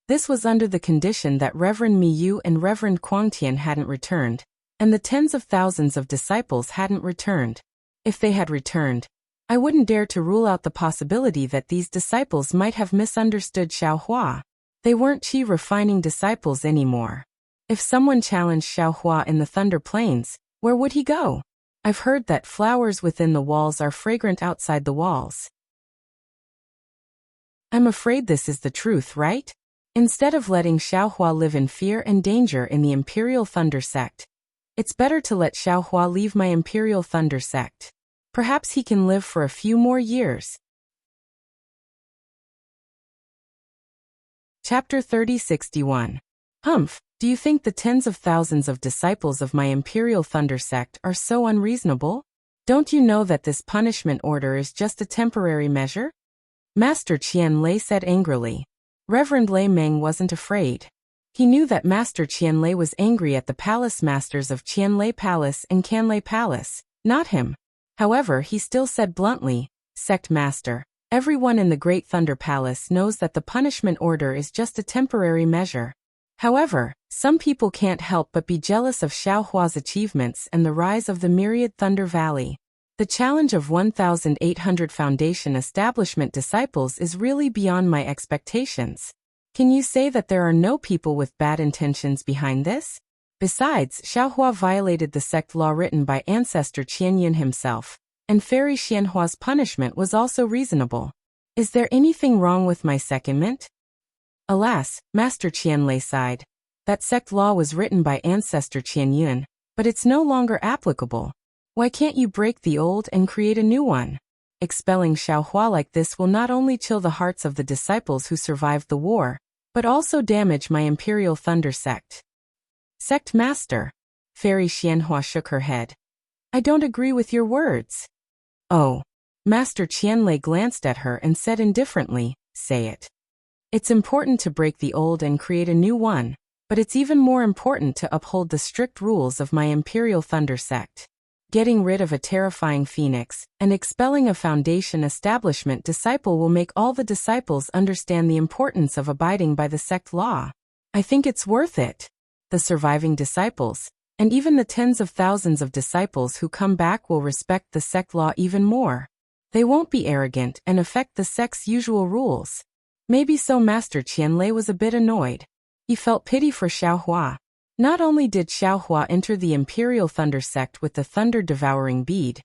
Speaker 1: This was under the condition that Reverend Miyu and Reverend Quangtian hadn't returned, and the tens of thousands of disciples hadn't returned. If they had returned, I wouldn't dare to rule out the possibility that these disciples might have misunderstood Xiaohua. They weren't qi-refining disciples anymore. If someone challenged Xiaohua in the Thunder Plains, where would he go? I've heard that flowers within the walls are fragrant outside the walls. I'm afraid this is the truth, right? Instead of letting Xiaohua live in fear and danger in the Imperial Thunder sect, it's better to let Xiaohua leave my Imperial Thunder sect. Perhaps he can live for a few more years. Chapter 3061. Humph, do you think the tens of thousands of disciples of my Imperial Thunder sect are so unreasonable? Don't you know that this punishment order is just a temporary measure? Master Qianlei said angrily. Reverend Lei Meng wasn't afraid. He knew that Master Qianlei was angry at the palace masters of Qianlei Palace and Qianlei Palace, not him. However, he still said bluntly, Sect Master, everyone in the Great Thunder Palace knows that the punishment order is just a temporary measure. However, some people can't help but be jealous of Xiaohua's achievements and the rise of the Myriad Thunder Valley. The challenge of 1,800 Foundation Establishment disciples is really beyond my expectations. Can you say that there are no people with bad intentions behind this? Besides, Xiaohua violated the sect law written by Ancestor Qianyin himself, and Fairy Xianhua's punishment was also reasonable. Is there anything wrong with my secondment? Alas, Master Qianlei sighed. That sect law was written by Ancestor Qianyin, but it's no longer applicable. Why can't you break the old and create a new one? Expelling Xiaohua like this will not only chill the hearts of the disciples who survived the war, but also damage my Imperial Thunder sect. Sect Master. Fairy Xianhua shook her head. I don't agree with your words. Oh. Master Qianlei glanced at her and said indifferently, Say it. It's important to break the old and create a new one, but it's even more important to uphold the strict rules of my Imperial Thunder sect. Getting rid of a terrifying phoenix and expelling a foundation establishment disciple will make all the disciples understand the importance of abiding by the sect law. I think it's worth it. The surviving disciples, and even the tens of thousands of disciples who come back, will respect the sect law even more. They won't be arrogant and affect the sect's usual rules. Maybe so. Master Qianlei was a bit annoyed. He felt pity for Xiaohua. Not only did Xiaohua enter the Imperial Thunder sect with the thunder-devouring bead,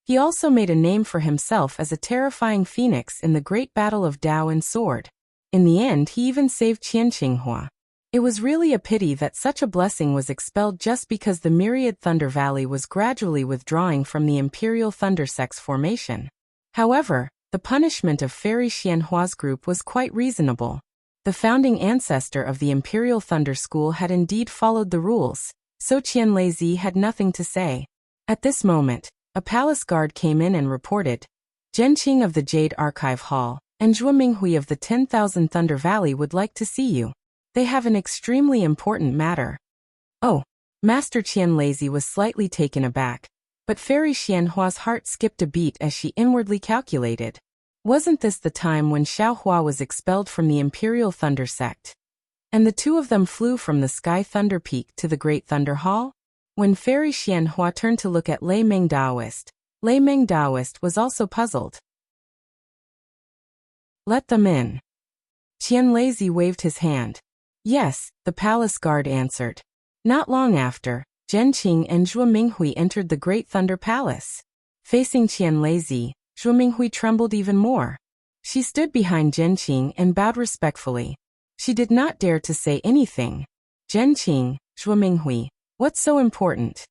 Speaker 1: he also made a name for himself as a terrifying phoenix in the great battle of Dao and Sword. In the end, he even saved Qianqinghua. It was really a pity that such a blessing was expelled just because the myriad Thunder Valley was gradually withdrawing from the Imperial Thunder sect's formation. However, the punishment of Fairy Xianhua's group was quite reasonable. The founding ancestor of the Imperial Thunder School had indeed followed the rules, so Qianlei had nothing to say. At this moment, a palace guard came in and reported, "Zhenqing of the Jade Archive Hall and Zhuo Minghui of the 10,000 Thunder Valley would like to see you. They have an extremely important matter." Oh, Master Qianlei was slightly taken aback, but Fairy Xianhua's heart skipped a beat as she inwardly calculated. Wasn't this the time when Xiaohua was expelled from the Imperial Thunder sect? And the two of them flew from the Sky Thunder Peak to the Great Thunder Hall? When Fairy Xianhua turned to look at Lei Meng Daoist was also puzzled. "Let them in." Qianlei waved his hand. "Yes," the palace guard answered. Not long after, Zhenqing and Zhuo Minghui entered the Great Thunder Palace. Facing Qianlei, Zhuo Minghui trembled even more. She stood behind Zhenqing and bowed respectfully. She did not dare to say anything. "Zhenqing, Zhuo Minghui, what's so important?"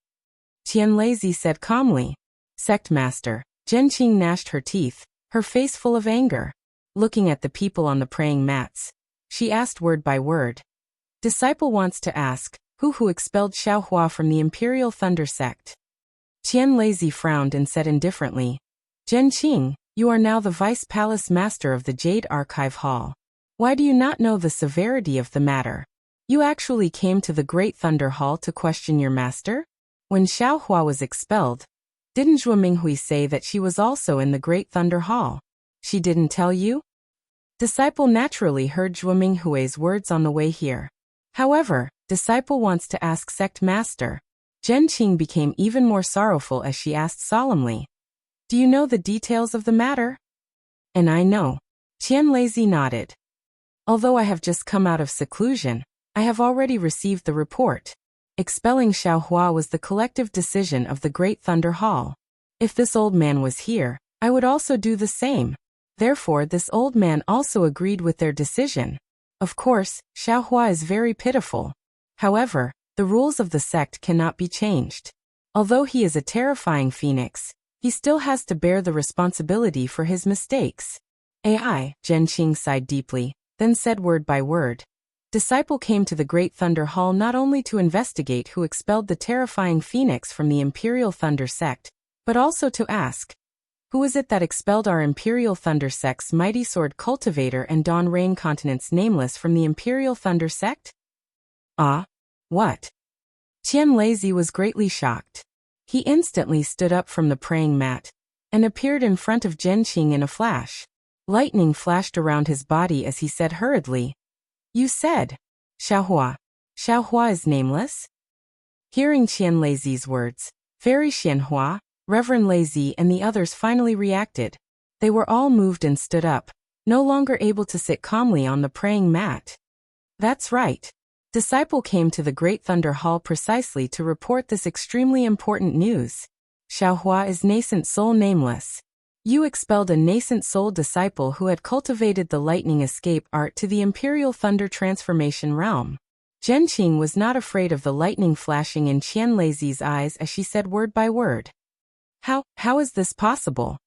Speaker 1: Qianlei said calmly. "Sect Master." Zhenqing gnashed her teeth, her face full of anger. Looking at the people on the praying mats, she asked word by word. "Disciple wants to ask, who expelled Xiaohua from the Imperial Thunder sect?" Qianlei frowned and said indifferently, "Zhenqing, you are now the Vice Palace Master of the Jade Archive Hall. Why do you not know the severity of the matter? You actually came to the Great Thunder Hall to question your master? When Xiaohua was expelled, didn't Zhuo Minghui say that she was also in the Great Thunder Hall? She didn't tell you?" Disciple naturally heard Zhuo Minghui's words on the way here. However, Disciple wants to ask Sect Master. Zhenqing became even more sorrowful as she asked solemnly, "Do you know the details of the matter?" "And I know." Qianlei nodded. "Although I have just come out of seclusion, I have already received the report. Expelling Xiaohua was the collective decision of the Great Thunder Hall. If this old man was here, I would also do the same. Therefore, this old man also agreed with their decision. Of course, Xiaohua is very pitiful. However, the rules of the sect cannot be changed. Although he is a terrifying phoenix, he still has to bear the responsibility for his mistakes." Zhenqing sighed deeply, then said word by word. Disciple came to the Great Thunder Hall not only to investigate who expelled the terrifying phoenix from the Imperial Thunder sect, but also to ask, who is it that expelled our Imperial Thunder sect's mighty sword Cultivator and Dawn Rain Continent's Nameless from the Imperial Thunder sect? Ah? What? Qianlei was greatly shocked. He instantly stood up from the praying mat and appeared in front of Zhenqing in a flash. Lightning flashed around his body as he said hurriedly, "You said, Xiaohua. Xiaohua is nameless?" Hearing Qianlei's words, Fairy Xianhua, Reverend Lei and the others finally reacted. They were all moved and stood up, no longer able to sit calmly on the praying mat. That's right. Disciple came to the Great Thunder Hall precisely to report this extremely important news. Xiaohua is nascent soul nameless. You expelled a nascent soul disciple who had cultivated the lightning escape art to the Imperial Thunder transformation realm. Zhenqing was not afraid of the lightning flashing in Qianlei's eyes as she said word by word. How is this possible?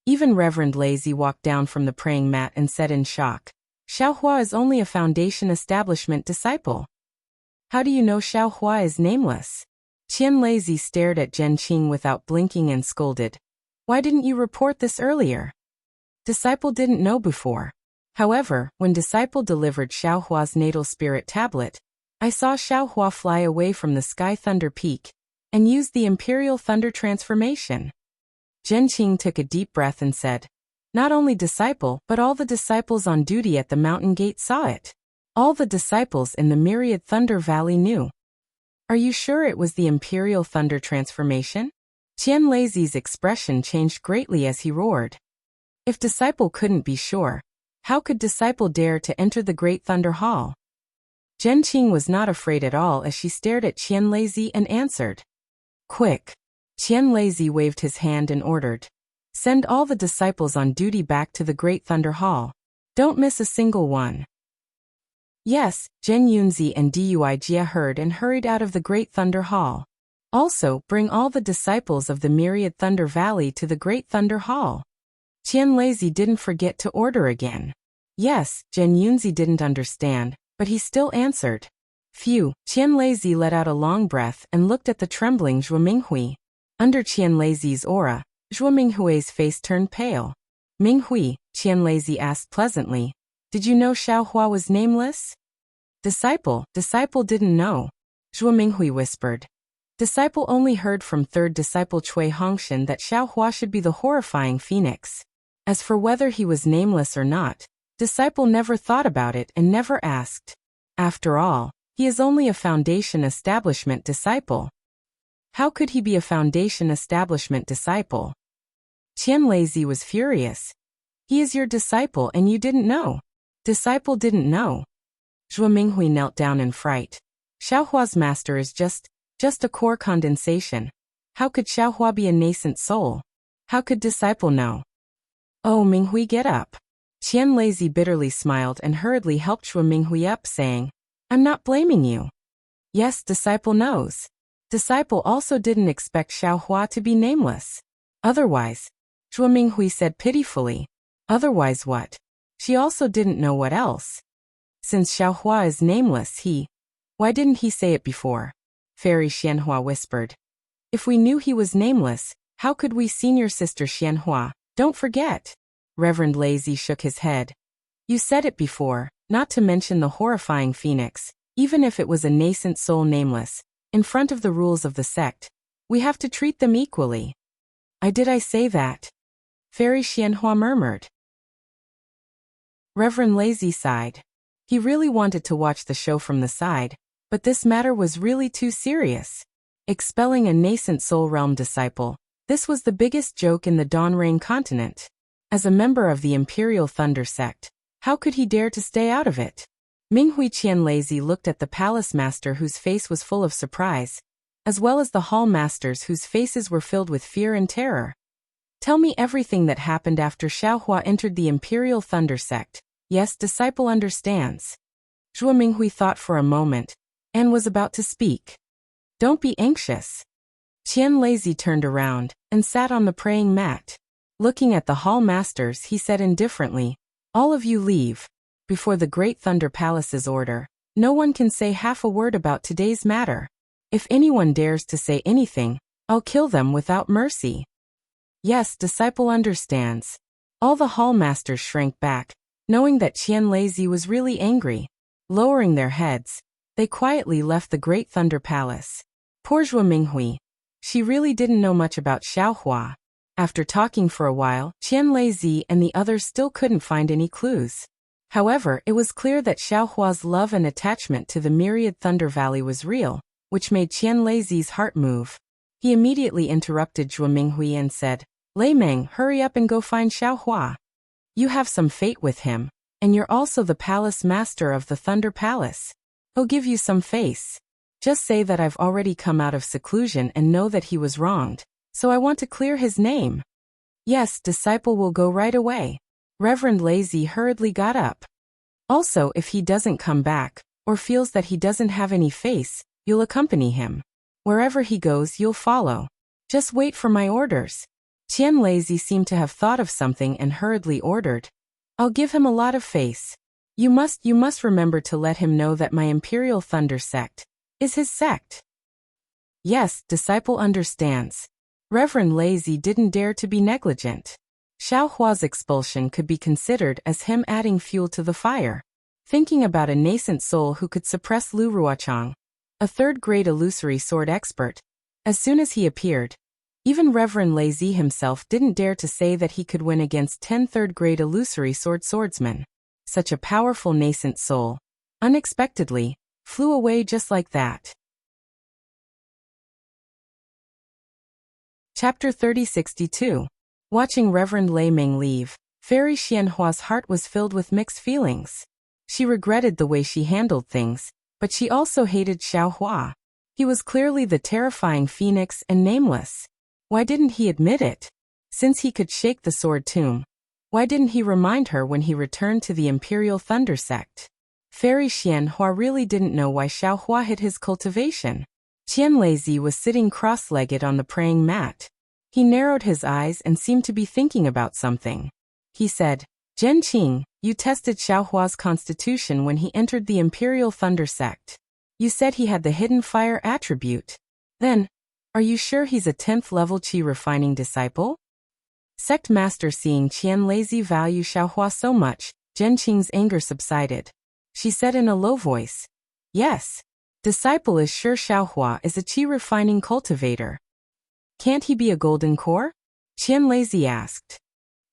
Speaker 1: Even Reverend Lei walked down from the praying mat and said in shock, Xiaohua is only a foundation establishment disciple. How do you know Xiaohua is nameless? Qianlei stared at Zhenqing without blinking and scolded. Why didn't you report this earlier? Disciple didn't know before. However, when Disciple delivered Xiaohua's natal spirit tablet, I saw Xiaohua fly away from the Sky Thunder Peak and used the Imperial Thunder transformation. Zhenqing took a deep breath and said, "Not only disciple, but all the disciples on duty at the mountain gate saw it. All the disciples in the Myriad Thunder Valley knew." "Are you sure it was the Imperial Thunder transformation?" Qian Leizi's expression changed greatly as he roared. If disciple couldn't be sure, how could disciple dare to enter the Great Thunder Hall? Zhenqing was not afraid at all as she stared at Qian Leizi and answered. "Quick!" Qian Leizi waved his hand and ordered. "Send all the disciples on duty back to the Great Thunder Hall. Don't miss a single one." "Yes," Zhen Yunzi and Dui Jia heard and hurried out of the Great Thunder Hall. "Also, bring all the disciples of the Myriad Thunder Valley to the Great Thunder Hall." Qian Leizi didn't forget to order again. Yes, Zhen Yunzi didn't understand, but he still answered. Phew, Qian Leizi let out a long breath and looked at the trembling Zhuo Minghui. Under Qian Leizi's aura, Zhuo Minghui's face turned pale. "Minghui," Qian Leizi asked pleasantly, "did you know Xiaohua was nameless?" Disciple didn't know," Zhuo Minghui whispered. Disciple only heard from third disciple Cui Hongshan that Xiaohua should be the horrifying phoenix. As for whether he was nameless or not, disciple never thought about it and never asked. After all, he is only a Foundation Establishment disciple. How could he be a Foundation Establishment disciple? Qian Leizi was furious. "He is your disciple and you didn't know." Disciple didn't know. Zhuo Minghui knelt down in fright. Xiaohua's master is just a core condensation. How could Xiaohua be a nascent soul? How could disciple know? "Oh, Minghui, get up." Qian Leizi bitterly smiled and hurriedly helped Zhuo Minghui up, saying, "I'm not blaming you." Yes, disciple knows. Disciple also didn't expect Xiaohua to be nameless. Otherwise, Zhuo Minghui said pitifully. Otherwise what? She also didn't know what else. Since Xiaohua is nameless, why didn't he say it before? Fairy Xianhua whispered. "If we knew he was nameless, how could we senior sister Xianhua? Don't forget." Reverend Leizi shook his head. "You said it before, not to mention the horrifying phoenix, even if it was a nascent soul nameless, in front of the rules of the sect. We have to treat them equally." Did I say that?" Fairy Xianhua murmured. Reverend Leizi sighed. He really wanted to watch the show from the side, but this matter was really too serious. Expelling a nascent soul realm disciple, this was the biggest joke in the Dawnrain continent. As a member of the Imperial Thunder sect, how could he dare to stay out of it? Minghui Qian Leizi looked at the palace master whose face was full of surprise, as well as the hall masters whose faces were filled with fear and terror. "Tell me everything that happened after Xiaohua entered the Imperial Thunder sect." Yes, disciple understands. Zhuo Minghui thought for a moment, and was about to speak. "Don't be anxious." Qian Leizi turned around, and sat on the praying mat. Looking at the hall masters, he said indifferently, "All of you leave. Before the Great Thunder Palace's order, no one can say half a word about today's matter. If anyone dares to say anything, I'll kill them without mercy." Yes, disciple understands. All the hall masters shrank back, knowing that Qian Leizi was really angry. Lowering their heads, they quietly left the Great Thunder Palace. Poor Zhuo Minghui. She really didn't know much about Xiaohua. After talking for a while, Qian Leizi and the others still couldn't find any clues. However, it was clear that Xiaohua's love and attachment to the Myriad Thunder Valley was real, which made Qian Leizi's heart move. He immediately interrupted Zhuo Minghui and said, "Lei Meng, hurry up and go find Xiaohua. You have some fate with him, and you're also the palace master of the Thunder Palace. He'll give you some face. Just say that I've already come out of seclusion and know that he was wronged, so I want to clear his name." Yes, disciple will go right away. Reverend Leizi hurriedly got up. Also, if he doesn't come back, or feels that he doesn't have any face, you'll accompany him. Wherever he goes, you'll follow. Just wait for my orders. Qian Leizi seemed to have thought of something and hurriedly ordered, "I'll give him a lot of face. You must remember to let him know that my Imperial Thunder sect is his sect." Yes, disciple understands. Reverend Leizi didn't dare to be negligent. Xiaohua's expulsion could be considered as him adding fuel to the fire. Thinking about a nascent soul who could suppress Lu Ruochang, a third-grade illusory sword expert, As soon as he appeared, even Reverend Lazy himself didn't dare to say that he could win against 10 third-grade illusory swordsmen. Such a powerful nascent soul, unexpectedly, flew away just like that. Chapter 3062. Watching Reverend Lei Ming leave, Fairy Xianhua's heart was filled with mixed feelings. She regretted the way she handled things, but she also hated Xiaohua. He was clearly the terrifying phoenix and nameless. Why didn't he admit it? Since he could shake the sword tomb, why didn't he remind her when he returned to the Imperial Thunder Sect? Fairy Xianhua really didn't know why Xiaohua hid his cultivation. Qianlezi was sitting cross-legged on the praying mat. He narrowed his eyes and seemed to be thinking about something. He said, "Zhenqing, you tested Xiaohua's constitution when he entered the Imperial Thunder Sect. You said he had the hidden fire attribute. Then, are you sure he's a 10th level qi refining disciple?" Sect Master, seeing Qianlezi value Xiaohua so much, Zhenqing's anger subsided. She said in a low voice, "Yes. Disciple is sure Xiaohua is a qi refining cultivator. Can't he be a golden core?" Qianlezi asked.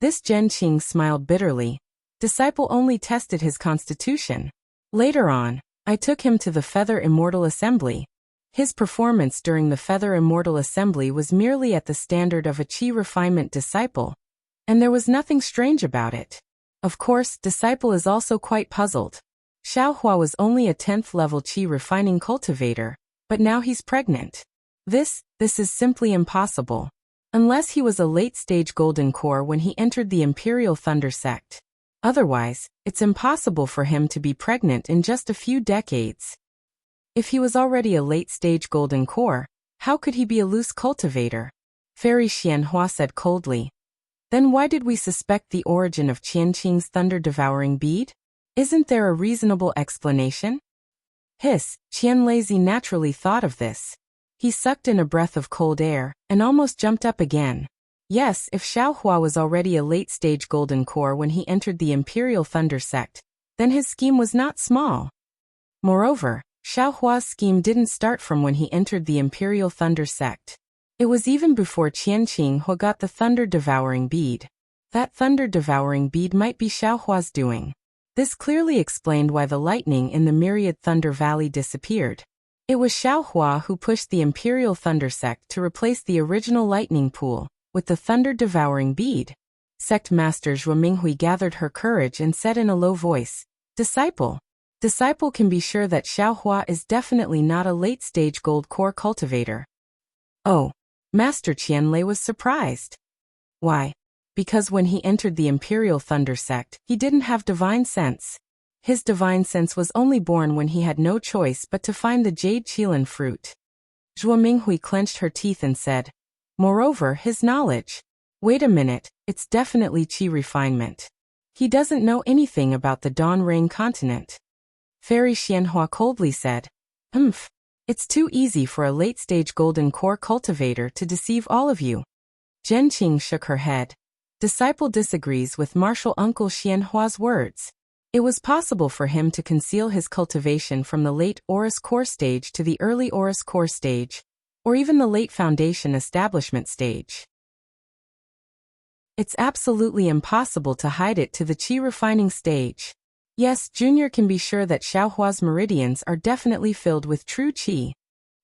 Speaker 1: This Zhenqing smiled bitterly. Disciple only tested his constitution. Later on, I took him to the Feather Immortal Assembly. His performance during the Feather Immortal Assembly was merely at the standard of a qi refinement disciple, and there was nothing strange about it. Of course, disciple is also quite puzzled. Xiaohua was only a 10th level qi refining cultivator, but now he's pregnant. This is simply impossible. Unless he was a late-stage golden core when he entered the Imperial Thunder Sect. Otherwise, it's impossible for him to be pregnant in just a few decades. If he was already a late-stage golden core, how could he be a loose cultivator? Fairy Xianhua said coldly. Then why did we suspect the origin of Qianqing's thunder-devouring bead? Isn't there a reasonable explanation? Hiss, Qianlezi naturally thought of this. He sucked in a breath of cold air, and almost jumped up again. Yes, if Xiaohua was already a late-stage golden core when he entered the Imperial Thunder Sect, then his scheme was not small. Moreover, Xiaohua's scheme didn't start from when he entered the Imperial Thunder Sect. It was even before Qianqing got the thunder-devouring bead. That thunder-devouring bead might be Xiaohua's doing. This clearly explained why the lightning in the Myriad Thunder Valley disappeared. It was Xiaohua who pushed the Imperial Thunder Sect to replace the original lightning pool with the thunder-devouring bead. Sect Master Zhuo Minghui gathered her courage and said in a low voice, "Disciple. Disciple can be sure that Xiaohua is definitely not a late-stage gold core cultivator." Oh, Master Qianlei was surprised. Why? Because when he entered the Imperial Thunder Sect, he didn't have divine sense. His divine sense was only born when he had no choice but to find the jade qilin fruit. Zhuo Minghui clenched her teeth and said, "Moreover, his knowledge. Wait a minute, it's definitely qi refinement. He doesn't know anything about the Dawn Rain continent." Fairy Xianhua coldly said, It's too easy for a late-stage golden core cultivator to deceive all of you." Zhenqing shook her head. Disciple disagrees with Martial Uncle Xianhua's words. It was possible for him to conceal his cultivation from the late Aurus core stage to the early Aurus core stage, or even the late Foundation establishment stage. It's absolutely impossible to hide it to the qi refining stage. Yes, Junior can be sure that Xiaohua's meridians are definitely filled with true qi.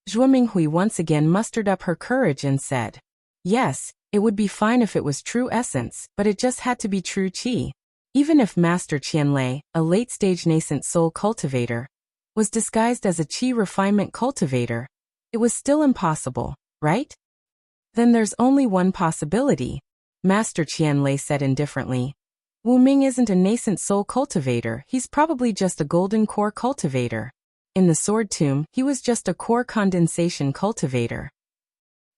Speaker 1: Zhuo Minghui once again mustered up her courage and said, "Yes, it would be fine if it was true essence, but it just had to be true qi." Even if Master Qianlei, a late-stage nascent soul cultivator, was disguised as a qi refinement cultivator, it was still impossible, right? Then there's only one possibility, Master Qianlei said indifferently. Wu Ming isn't a nascent soul cultivator, he's probably just a golden core cultivator. In the Sword Tomb, he was just a core condensation cultivator.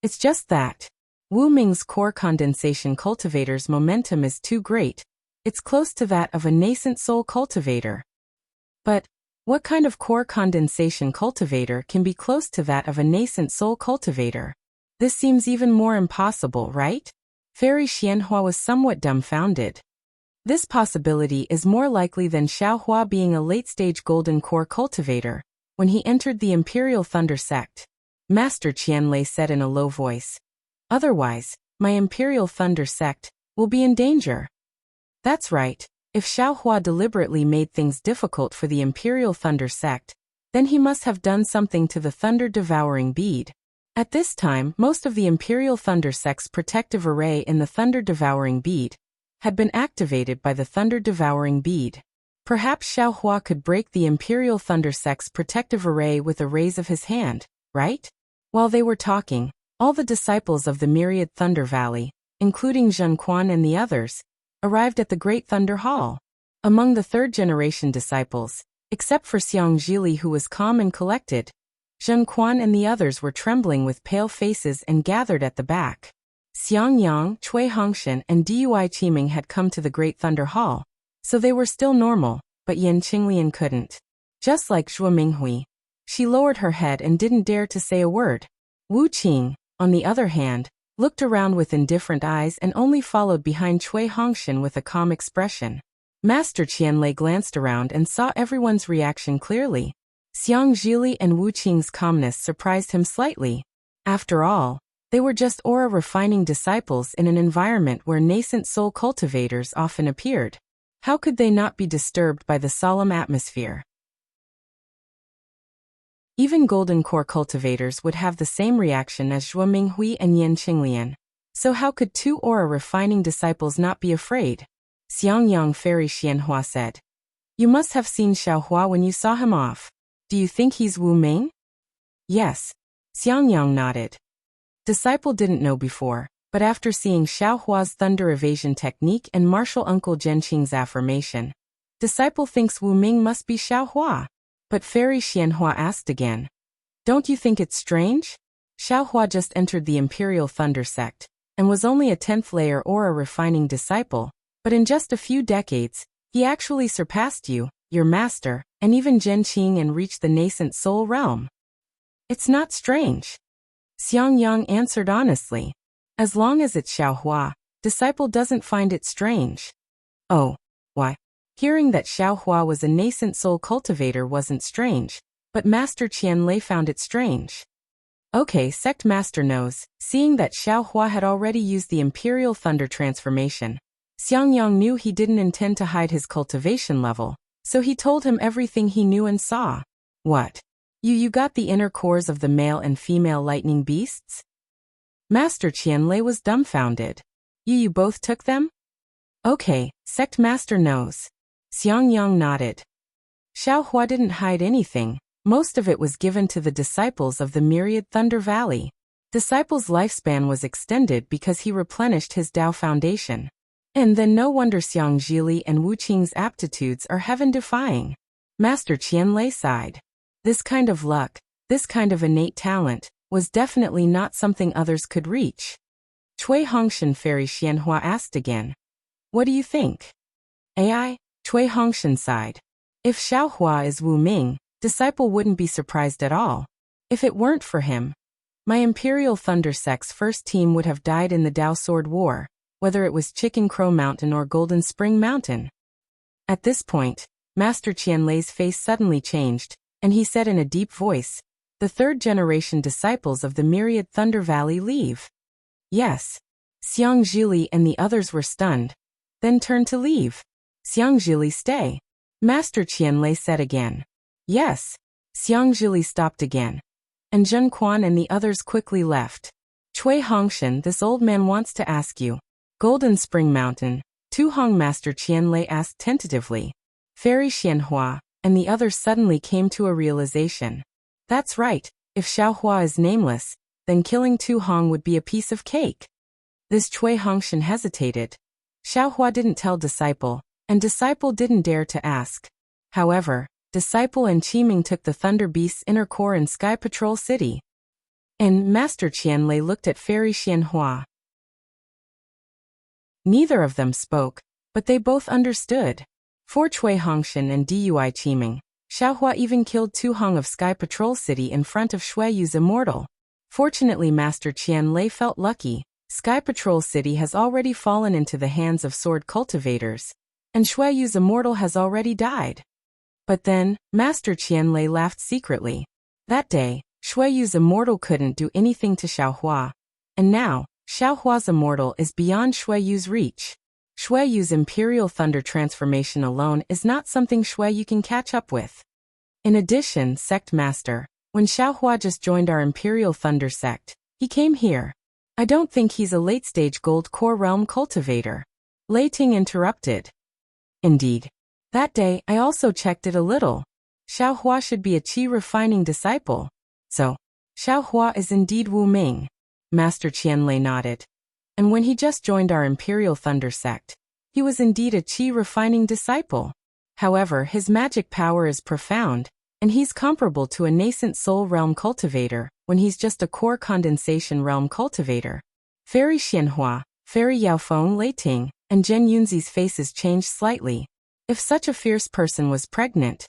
Speaker 1: It's just that Wu Ming's core condensation cultivator's momentum is too great. It's close to that of a nascent soul cultivator. But what kind of core condensation cultivator can be close to that of a nascent soul cultivator? This seems even more impossible, right? Fairy Xianhua was somewhat dumbfounded. This possibility is more likely than Xiaohua being a late-stage golden core cultivator when he entered the Imperial Thunder Sect. Master Qianlei said in a low voice. Otherwise, my Imperial Thunder sect will be in danger. That's right. If Xiaohua deliberately made things difficult for the Imperial Thunder sect, then he must have done something to the Thunder-devouring bead. At this time, most of the Imperial Thunder sect's protective array in the Thunder-devouring bead had been activated by the Thunder-devouring bead. Perhaps Xiaohua could break the Imperial Thunder sect's protective array with a raise of his hand, right? While they were talking, all the disciples of the Myriad Thunder Valley, including Zhen Quan and the others, arrived at the Great Thunder Hall. Among the third-generation disciples, except for Xiang Zhili, who was calm and collected, Zhen Quan and the others were trembling with pale faces and gathered at the back. Xiang Yang, Cui Hongshan, and Dui Qiming had come to the Great Thunder Hall, so they were still normal, but Yan Qinglian couldn't. Just like Zhuo Minghui, she lowered her head and didn't dare to say a word. Wu Qing, on the other hand, looked around with indifferent eyes and only followed behind Cui Hongshan with a calm expression. Master Qianlei glanced around and saw everyone's reaction clearly. Xiang Zhili and Wu Qing's calmness surprised him slightly. After all, they were just aura-refining disciples in an environment where nascent soul cultivators often appeared. How could they not be disturbed by the solemn atmosphere? Even golden core cultivators would have the same reaction as Zhuo Minghui and Yan Qinglian. So how could two aura-refining disciples not be afraid? Xiangyang Fairy Xianhua said. You must have seen Xiaohua when you saw him off. Do you think he's Wu Ming? Yes. Xiangyang nodded. Disciple didn't know before, but after seeing Xiaohua's thunder evasion technique and martial uncle Zhenqing's affirmation, disciple thinks Wu Ming must be Xiaohua. But Fairy Xianhua asked again. Don't you think it's strange? Xiaohua just entered the Imperial Thunder sect, and was only a 10th layer aura-refining disciple, but in just a few decades, he actually surpassed you, your master, and even Zhenqing and reached the nascent soul realm. It's not strange. Xiangyang answered honestly. As long as it's Xiaohua, disciple doesn't find it strange. Oh, why? Hearing that Xiaohua was a nascent soul cultivator wasn't strange, but Master Qianlei found it strange. Okay, Sect Master knows. Seeing that Xiaohua had already used the Imperial Thunder transformation, Xiangyang knew he didn't intend to hide his cultivation level, so he told him everything he knew and saw. What? You got the inner cores of the male and female lightning beasts? Master Qianlei was dumbfounded. You both took them? Okay, Sect Master knows. Xiangyang nodded. Xiaohua didn't hide anything. Most of it was given to the disciples of the Myriad Thunder Valley. Disciple's lifespan was extended because he replenished his Dao foundation. And then no wonder Xiang Zhili and Wu Qing's aptitudes are heaven-defying. Master Qianlei sighed. This kind of luck, this kind of innate talent, was definitely not something others could reach. Cui Hongshan Fairy Xianhua asked again. What do you think? AI? Cui Hongshan sighed. If Xiaohua is Wu Ming, disciple wouldn't be surprised at all. If it weren't for him, my Imperial Thunder sect's first team would have died in the Dao Sword War, whether it was Chicken Crow Mountain or Golden Spring Mountain. At this point, Master Qianlei's face suddenly changed, and he said in a deep voice, the third-generation disciples of the Myriad Thunder Valley leave. Yes. Xiang Zhili and the others were stunned, then turned to leave. Xiang Zhili stay. Master Qianlei said again. Yes. Xiang Zhili stopped again. And Zhen Quan and the others quickly left. Cui Hongshan, this old man wants to ask you. Golden Spring Mountain, Tu Hong Master Qianlei asked tentatively. Fairy Xianhua, and the others suddenly came to a realization. That's right, if Xiaohua is nameless, then killing Tu Hong would be a piece of cake. This Cui Hongshan hesitated. Xiaohua didn't tell Disciple, and Disciple didn't dare to ask. However, Disciple and Qiming took the Thunder Beast's inner core in Sky Patrol City. And Master Qianlei looked at Fairy Xianhua. Neither of them spoke, but they both understood. For Cui Hongshan and Dui Qiming, Xiaohua even killed Tu Hong of Sky Patrol City in front of Shui Yu's immortal. Fortunately, Master Qianlei felt lucky. Sky Patrol City has already fallen into the hands of sword cultivators, and Shui Yu's immortal has already died. But then, Master Qianlei laughed secretly. That day, Shui Yu's immortal couldn't do anything to Xiaohua. And now, Xiaohua's immortal is beyond Shui Yu's reach. Shui Yu's Imperial Thunder transformation alone is not something Shui Yu can catch up with. In addition, Sect Master, when Xiaohua just joined our Imperial Thunder sect, he came here. I don't think he's a late-stage Gold Core Realm cultivator. Lei Ting interrupted. Indeed. That day, I also checked it a little. Xiaohua should be a qi refining disciple. So, Xiaohua is indeed Wu Ming. Master Qianlei nodded. And when he just joined our Imperial Thunder sect, he was indeed a qi refining disciple. However, his magic power is profound, and he's comparable to a nascent soul realm cultivator when he's just a core condensation realm cultivator. Fairy Xianhua, Fairy Yaofeng Lei Ting, and Zhen Yunzi's faces changed slightly. If such a fierce person was pregnant,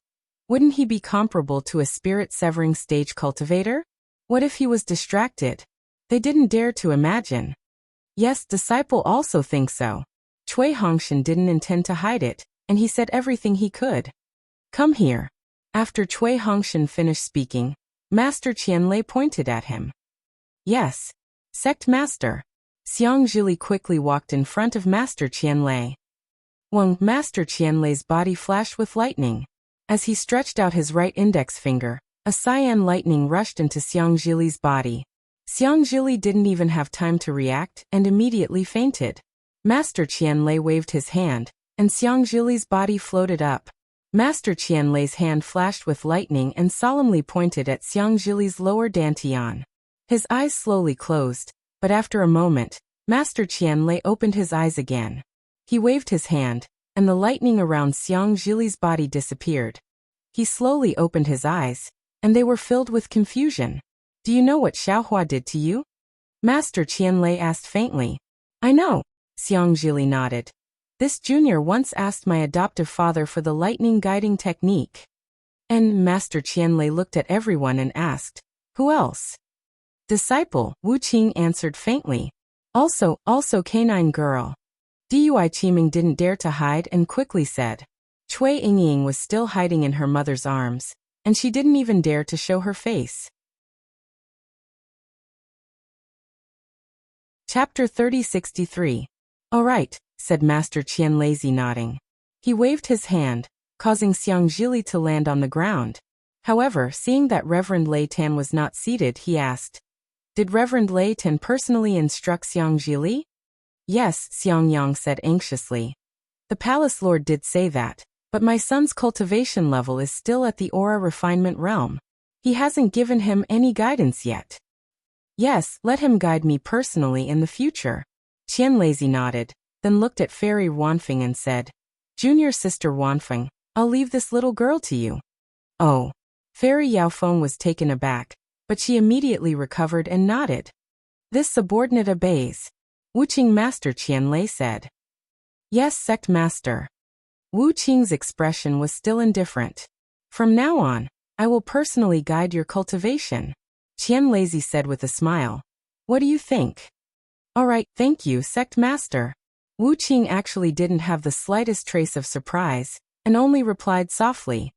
Speaker 1: wouldn't he be comparable to a spirit-severing stage cultivator? What if he was distracted? They didn't dare to imagine. Yes, disciple also thinks so. Cui Hongshan didn't intend to hide it, and he said everything he could. Come here. After Cui Hongshan finished speaking, Master Qianlei pointed at him. Yes. Sect Master. Xiang Zhili quickly walked in front of Master Qianlei. Master Qianlei's body flashed with lightning. As he stretched out his right index finger, a cyan lightning rushed into Xiang Zhili's body. Xiang Zhili didn't even have time to react and immediately fainted. Master Qianlei waved his hand, and Xiang Zhili's body floated up. Master Qianlei's hand flashed with lightning and solemnly pointed at Xiang Zhili's lower dantian. His eyes slowly closed, but after a moment, Master Qianlei opened his eyes again. He waved his hand, and the lightning around Xiang Zhili's body disappeared. He slowly opened his eyes, and they were filled with confusion. Do you know what Xiaohua did to you? Master Qianlei asked faintly. I know. Xiang Zhili nodded. This junior once asked my adoptive father for the lightning guiding technique. And Master Qianlei looked at everyone and asked, who else? Disciple, Wu Qing answered faintly. Also canine girl. Dui Qiming didn't dare to hide and quickly said. Cui Yingying was still hiding in her mother's arms, and she didn't even dare to show her face. Chapter 3063. All right, said Master Qianlei nodding. He waved his hand, causing Xiang Zhili to land on the ground. However, seeing that Reverend Lei Tan was not seated, he asked, did Reverend Lei Tan personally instruct Xiang Zhili? Yes, Xiang Yang said anxiously. The Palace Lord did say that, but my son's cultivation level is still at the aura refinement realm. He hasn't given him any guidance yet. Yes, let him guide me personally in the future. Qianlei nodded, then looked at Fairy Wanfeng and said, Junior Sister Wanfeng, I'll leave this little girl to you. Oh. Fairy Yaofeng was taken aback, but she immediately recovered and nodded. This subordinate obeys. Wu Qing Master Qianlei said. Yes, Sect Master. Wu Qing's expression was still indifferent. From now on, I will personally guide your cultivation. Qianlei said with a smile. What do you think? All right, thank you, Sect Master. Wu Qing actually didn't have the slightest trace of surprise, and only replied softly.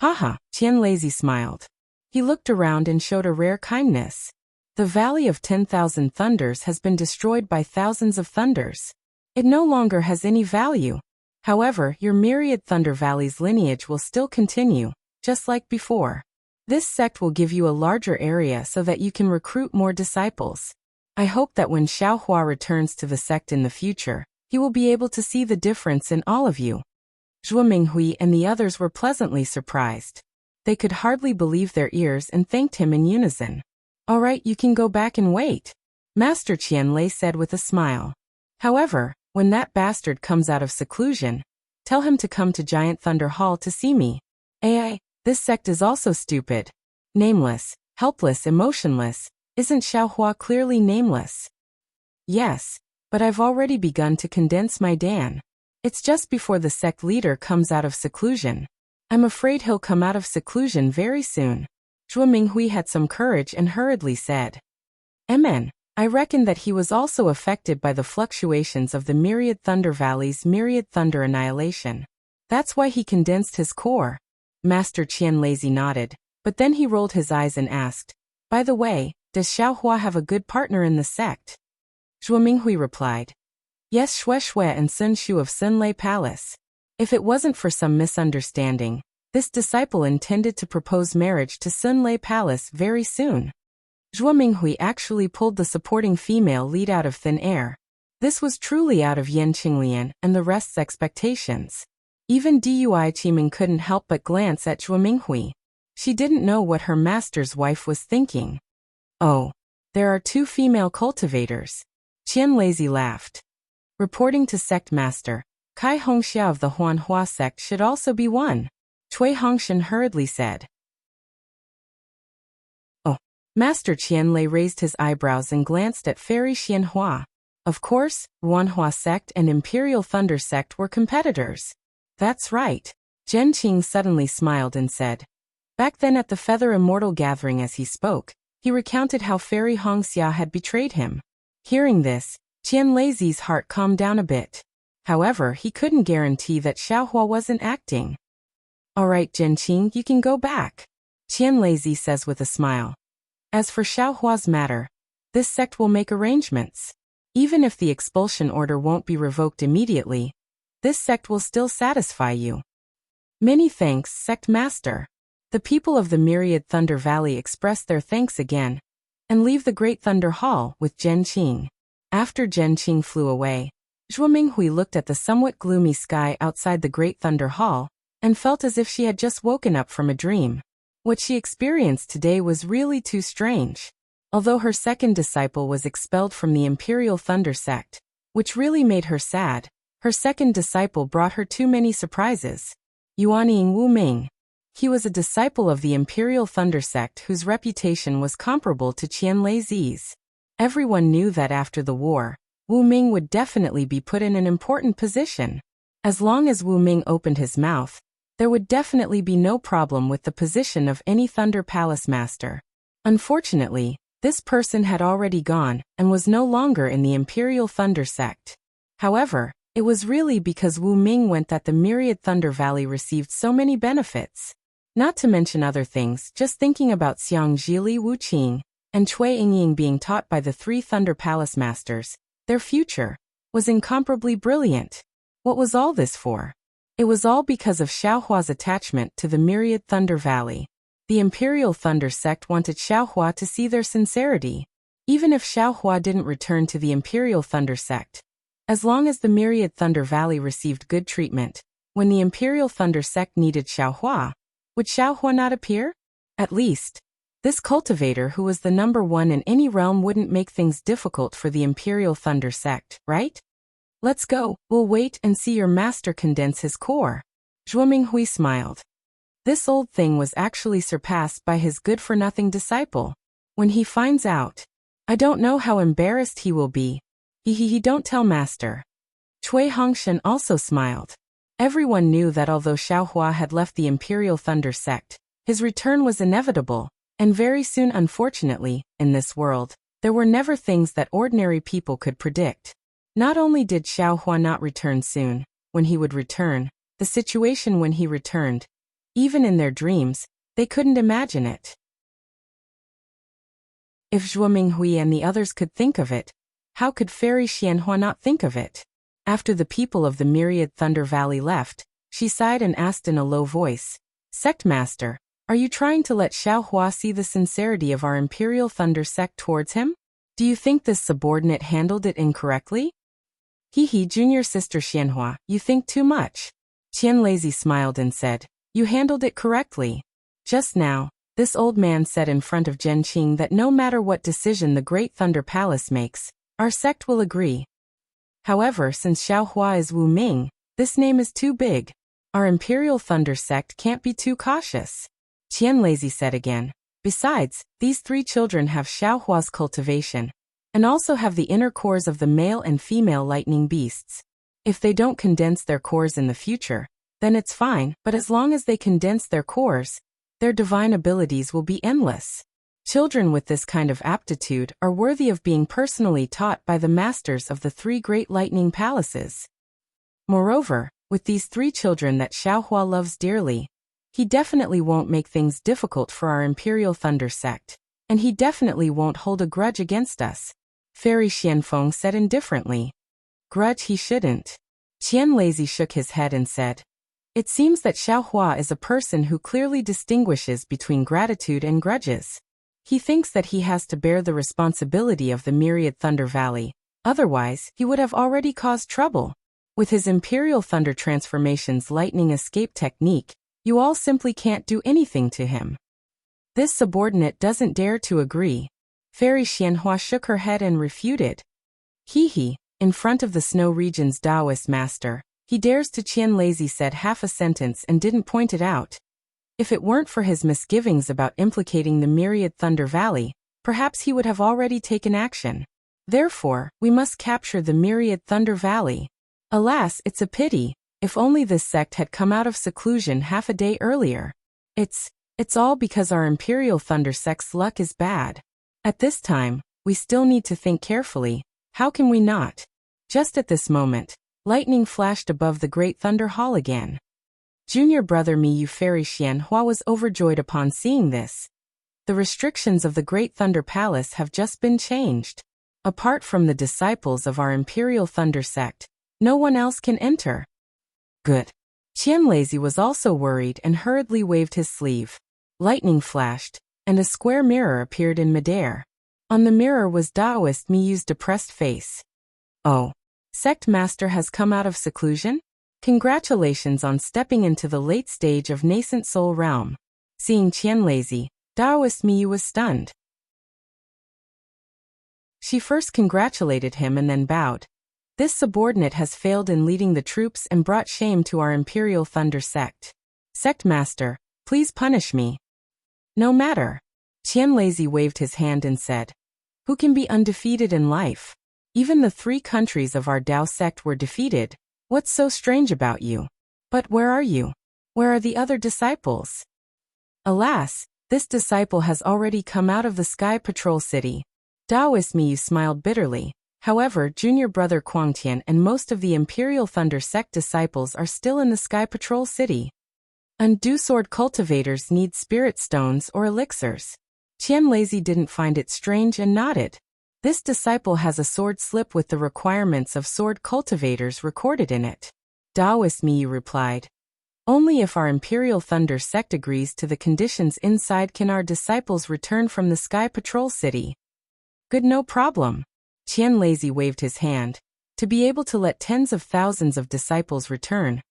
Speaker 1: Haha, Qianlei smiled. He looked around and showed a rare kindness. The Valley of 10,000 Thunders has been destroyed by thousands of thunders. It no longer has any value. However, your myriad Thunder Valley's lineage will still continue, just like before. This sect will give you a larger area so that you can recruit more disciples. I hope that when Xiaohua returns to the sect in the future, he will be able to see the difference in all of you. Zhuo Minghui and the others were pleasantly surprised. They could hardly believe their ears and thanked him in unison. All right, you can go back and wait, Master Qianlei said with a smile. However, when that bastard comes out of seclusion, tell him to come to Giant Thunder Hall to see me. AI, this sect is also stupid. Nameless, helpless, emotionless. Isn't Xiaohua clearly nameless? Yes, but I've already begun to condense my Dan. It's just before the sect leader comes out of seclusion. I'm afraid he'll come out of seclusion very soon. Zhuo Minghui had some courage and hurriedly said. Amen. I reckon that he was also affected by the fluctuations of the myriad Thunder Valley's myriad thunder annihilation. That's why he condensed his core. Master Qianlei nodded, but then he rolled his eyes and asked, By the way, does Xiaohua have a good partner in the sect? Zhuo Minghui replied. Yes, Xue Xue and Sun Shu of Sunlei Palace. If it wasn't for some misunderstanding, this disciple intended to propose marriage to Sunlei Palace very soon. Zhuo Minghui actually pulled the supporting female lead out of thin air. This was truly out of Yan Qinglian and the rest's expectations. Even Dui Qiming couldn't help but glance at Zhuo Minghui. She didn't know what her master's wife was thinking. Oh, there are 2 female cultivators. Qian Lazy laughed. Reporting to sect master, Kai Hongxia of the Huanhua sect should also be one. Cui Hongshan hurriedly said. Oh. Master Qianlei raised his eyebrows and glanced at Fairy Xianhua. Of course, Huanhua sect and Imperial Thunder sect were competitors. That's right. Zhen Qing suddenly smiled and said. Back then at the Feather Immortal gathering as he spoke, he recounted how Fairy Hongxia had betrayed him. Hearing this, Qian Lazy's heart calmed down a bit. However, he couldn't guarantee that Xiaohua wasn't acting. All right, Zhen Qing, you can go back, Qian Lazy says with a smile. As for Xiaohua's matter, this sect will make arrangements. Even if the expulsion order won't be revoked immediately, this sect will still satisfy you. Many thanks, sect master. The people of the Myriad Thunder Valley express their thanks again, and leave the Great Thunder Hall with Zhen Qing. After Zhen Qing flew away, Zhuo Minghui looked at the somewhat gloomy sky outside the Great Thunder Hall, and felt as if she had just woken up from a dream. What she experienced today was really too strange. Although her second disciple was expelled from the Imperial Thunder sect, which really made her sad, her second disciple brought her too many surprises. Yuanying Wu Ming. He was a disciple of the Imperial Thunder sect whose reputation was comparable to Qian Lazy's. Everyone knew that after the war, Wu Ming would definitely be put in an important position. As long as Wu Ming opened his mouth, there would definitely be no problem with the position of any Thunder Palace master. Unfortunately, this person had already gone and was no longer in the Imperial Thunder sect. However, it was really because Wu Ming went that the Myriad Thunder Valley received so many benefits. Not to mention other things, just thinking about Xiang Zhili Wu Qing and Cui Yingying being taught by the 3 Thunder Palace masters, their future was incomparably brilliant. What was all this for? It was all because of Xiaohua's attachment to the Myriad Thunder Valley. The Imperial Thunder sect wanted Xiaohua to see their sincerity. Even if Xiaohua didn't return to the Imperial Thunder sect, as long as the Myriad Thunder Valley received good treatment, when the Imperial Thunder sect needed Xiaohua, would Xiaohua not appear? At least, this cultivator who was the number 1 in any realm wouldn't make things difficult for the Imperial Thunder sect, right? Let's go, we'll wait and see your master condense his core. Zhuo Minghui smiled. This old thing was actually surpassed by his good-for-nothing disciple. When he finds out, I don't know how embarrassed he will be. He don't tell master. Cui Hongshan also smiled. Everyone knew that although Xiaohua had left the Imperial Thunder sect, his return was inevitable, and very soon unfortunately, in this world, there were never things that ordinary people could predict. Not only did Xiaohua not return soon, when he would return, the situation when he returned, even in their dreams, they couldn't imagine it. If Zhuo Minghui and the others could think of it, how could Fairy Xianhua not think of it? After the people of the Myriad Thunder Valley left, she sighed and asked in a low voice, Sect Master, are you trying to let Xiaohua see the sincerity of our Imperial Thunder sect towards him? Do you think this subordinate handled it incorrectly? Junior sister Xianhua, you think too much. Qian Lazy smiled and said, you handled it correctly. Just now, this old man said in front of Zhen Qing that no matter what decision the Great Thunder Palace makes, our sect will agree. However, since Xiaohua is Wu Ming, this name is too big. Our Imperial Thunder sect can't be too cautious. Qian Lazy said again. Besides, these 3 children have Xiaohua's cultivation, and also have the inner cores of the male and female lightning beasts. If they don't condense their cores in the future, then it's fine, but as long as they condense their cores, their divine abilities will be endless. Children with this kind of aptitude are worthy of being personally taught by the masters of the 3 great lightning palaces. Moreover, with these 3 children that Xiaohua loves dearly, he definitely won't make things difficult for our Imperial Thunder sect. And he definitely won't hold a grudge against us. Fairy Xianfeng said indifferently. Grudge he shouldn't. Qianlazi shook his head and said, it seems that Xiaohua is a person who clearly distinguishes between gratitude and grudges. He thinks that he has to bear the responsibility of the myriad Thunder Valley, otherwise he would have already caused trouble. With his Imperial Thunder Transformation's lightning escape technique, you all simply can't do anything to him. This subordinate doesn't dare to agree. Fairy Xianhua shook her head and refuted. He, in front of the Snow Region's Taoist master, he dares to. Qianlazi said half a sentence and didn't point it out. If it weren't for his misgivings about implicating the myriad Thunder Valley, perhaps he would have already taken action. Therefore, we must capture the myriad Thunder Valley. Alas, it's a pity. If only this sect had come out of seclusion half a day earlier. It's all because our Imperial Thunder sect's luck is bad. At this time, we still need to think carefully. How can we not? Just at this moment, lightning flashed above the Great Thunder Hall again. Junior brother Miyu Fairy Xianhua was overjoyed upon seeing this. The restrictions of the Great Thunder Palace have just been changed. Apart from the disciples of our Imperial Thunder sect, no one else can enter. Good. Qianlazi was also worried and hurriedly waved his sleeve. Lightning flashed, and a square mirror appeared in midair. On the mirror was Taoist Miyu's depressed face. Oh, Sect Master has come out of seclusion? Congratulations on stepping into the late stage of nascent soul realm. Seeing Qianlazi, Taoist Miyu was stunned. She first congratulated him and then bowed. This subordinate has failed in leading the troops and brought shame to our Imperial Thunder sect. Sect Master, please punish me. No matter. Qianlazi waved his hand and said, who can be undefeated in life? Even the 3 countries of our Dao sect were defeated. What's so strange about you? But where are you? Where are the other disciples? Alas, this disciple has already come out of the Sky Patrol City. Taoist Miyu smiled bitterly. However, junior brother Quangtian and most of the Imperial Thunder sect disciples are still in the Sky Patrol City. Undue sword cultivators need spirit stones or elixirs. Qianlazi didn't find it strange and nodded. This disciple has a sword slip with the requirements of sword cultivators recorded in it. Taoist Miyu replied. Only if our Imperial Thunder sect agrees to the conditions inside can our disciples return from the Sky Patrol City. Good, no problem. Qianlazi waved his hand. To be able to let tens of thousands of disciples return,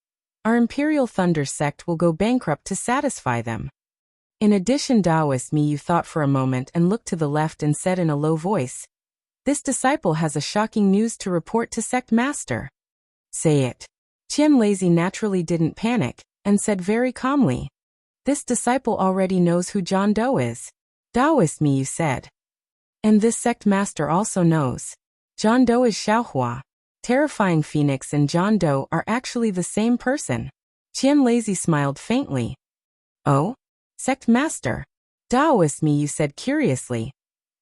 Speaker 1: our Imperial Thunder sect will go bankrupt to satisfy them. In addition, Taoist Miyu thought for a moment and looked to the left and said in a low voice, this disciple has a shocking news to report to Sect Master. Say it. Qianlazi naturally didn't panic, and said very calmly. This disciple already knows who John Doe is. Taoist Miyu said. And this Sect Master also knows. John Doe is Xiaohua. Terrifying Phoenix and John Doe are actually the same person. Qianlazi smiled faintly. Oh? Sect Master? Taoist Miyu said curiously.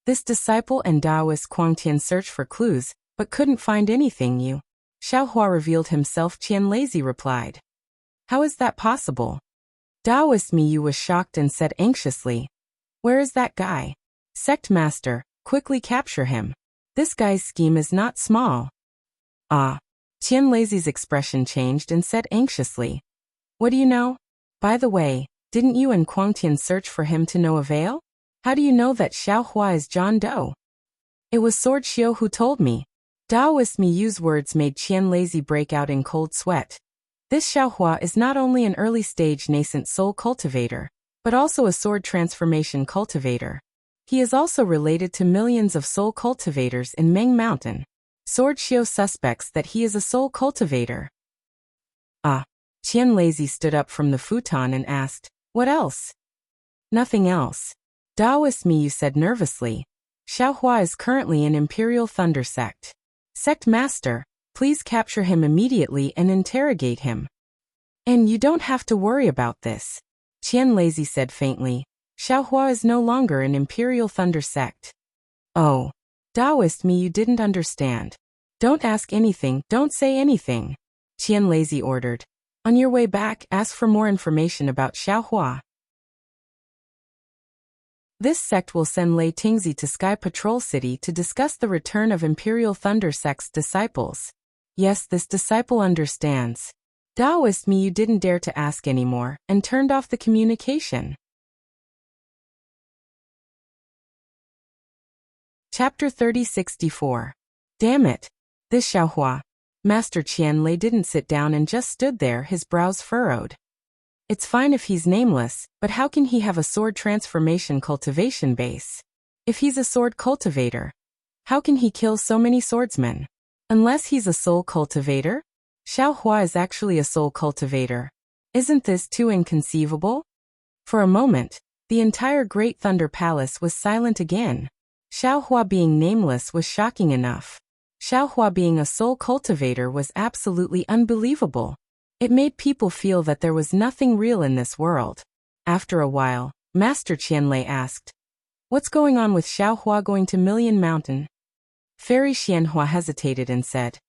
Speaker 1: This disciple and Taoist Quangtian searched for clues, but couldn't find anything. You. Xiaohua revealed himself, Qianlazi replied. How is that possible? Taoist Miyu was shocked and said anxiously. Where is that guy? Sect Master, quickly capture him. This guy's scheme is not small. Ah. Qianlazi's expression changed and said anxiously. What do you know? By the way, didn't you and Quangtian search for him to no avail? How do you know that Xiaohua is John Doe? It was Sword Xiao who told me. Taoist Miyu's words made Qianlazi break out in cold sweat. This Xiaohua is not only an early-stage nascent soul cultivator, but also a sword transformation cultivator. He is also related to millions of soul cultivators in Meng Mountain. Sword Xiao suspects that he is a soul cultivator. Ah. Qianlazi stood up from the futon and asked, what else? Nothing else. Taoist Miyu said nervously. Xiaohua is currently in Imperial Thunder sect. Sect Master, please capture him immediately and interrogate him. And you don't have to worry about this. Qianlazi said faintly. Xiaohua is no longer in Imperial Thunder sect. Oh. Taoist Miyu didn't understand. Don't ask anything, don't say anything. Qianlazi ordered. On your way back, ask for more information about Xiaohua. This sect will send Lei Tingzi to Sky Patrol City to discuss the return of Imperial Thunder Sect's disciples. Yes, this disciple understands. Daoist me, you didn't dare to ask anymore, and turned off the communication. Chapter 3064. Damn it. This Xiaohua. Master Qianlei didn't sit down and just stood there, his brows furrowed. It's fine if he's nameless, but how can he have a sword transformation cultivation base? If he's a sword cultivator, how can he kill so many swordsmen? Unless he's a soul cultivator? Xiaohua is actually a soul cultivator. Isn't this too inconceivable? For a moment, the entire Great Thunder Palace was silent again. Xiaohua being nameless was shocking enough. Xiaohua being a soul cultivator was absolutely unbelievable. It made people feel that there was nothing real in this world. After a while, Master Qianlei asked, "What's going on with Xiaohua going to Million Mountain?" Fairy Xianhua hesitated and said,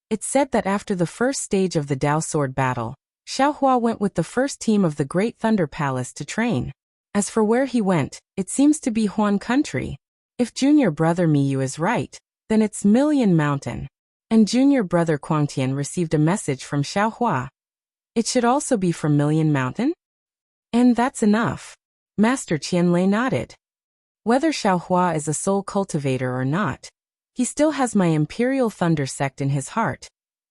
Speaker 1: "It's said that after the first stage of the Dao Sword battle, Xiaohua went with the first team of the Great Thunder Palace to train. As for where he went, it seems to be Huan Country. If junior brother Miyu is right, then it's Million Mountain. And junior brother Quangtian received a message from Xiaohua. It should also be from Million Mountain? And that's enough." Master Qianlei nodded. "Whether Xiaohua is a soul cultivator or not, he still has my Imperial Thunder Sect in his heart.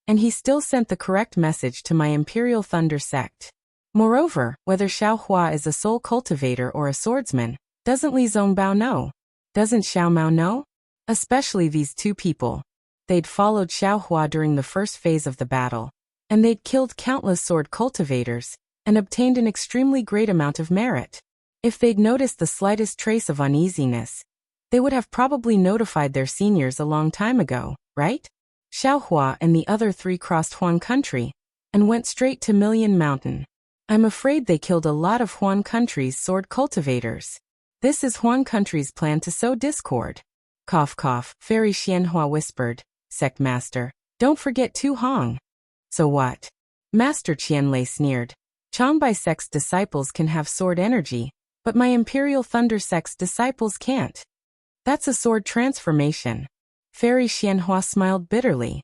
Speaker 1: And he still sent the correct message to my Imperial Thunder Sect. Moreover, whether Xiaohua is a soul cultivator or a swordsman, doesn't Li Zongbao know? Doesn't Xiao Mao know? Especially these two people. They'd followed Xiaohua during the first phase of the battle, and they'd killed countless sword cultivators, and obtained an extremely great amount of merit. If they'd noticed the slightest trace of uneasiness, they would have probably notified their seniors a long time ago, right? Xiaohua and the other three crossed Huan Country, and went straight to Million Mountain. I'm afraid they killed a lot of Huan Country's sword cultivators. This is Huan Country's plan to sow discord." Cough cough, Fairy Xianhua whispered, "Sect Master, don't forget Tu Hong." "So what?" Master Qianlei sneered. "Changbai Sect's disciples can have sword energy, but my Imperial Thunder Sect's disciples can't. That's a sword transformation." Fairy Xianhua smiled bitterly.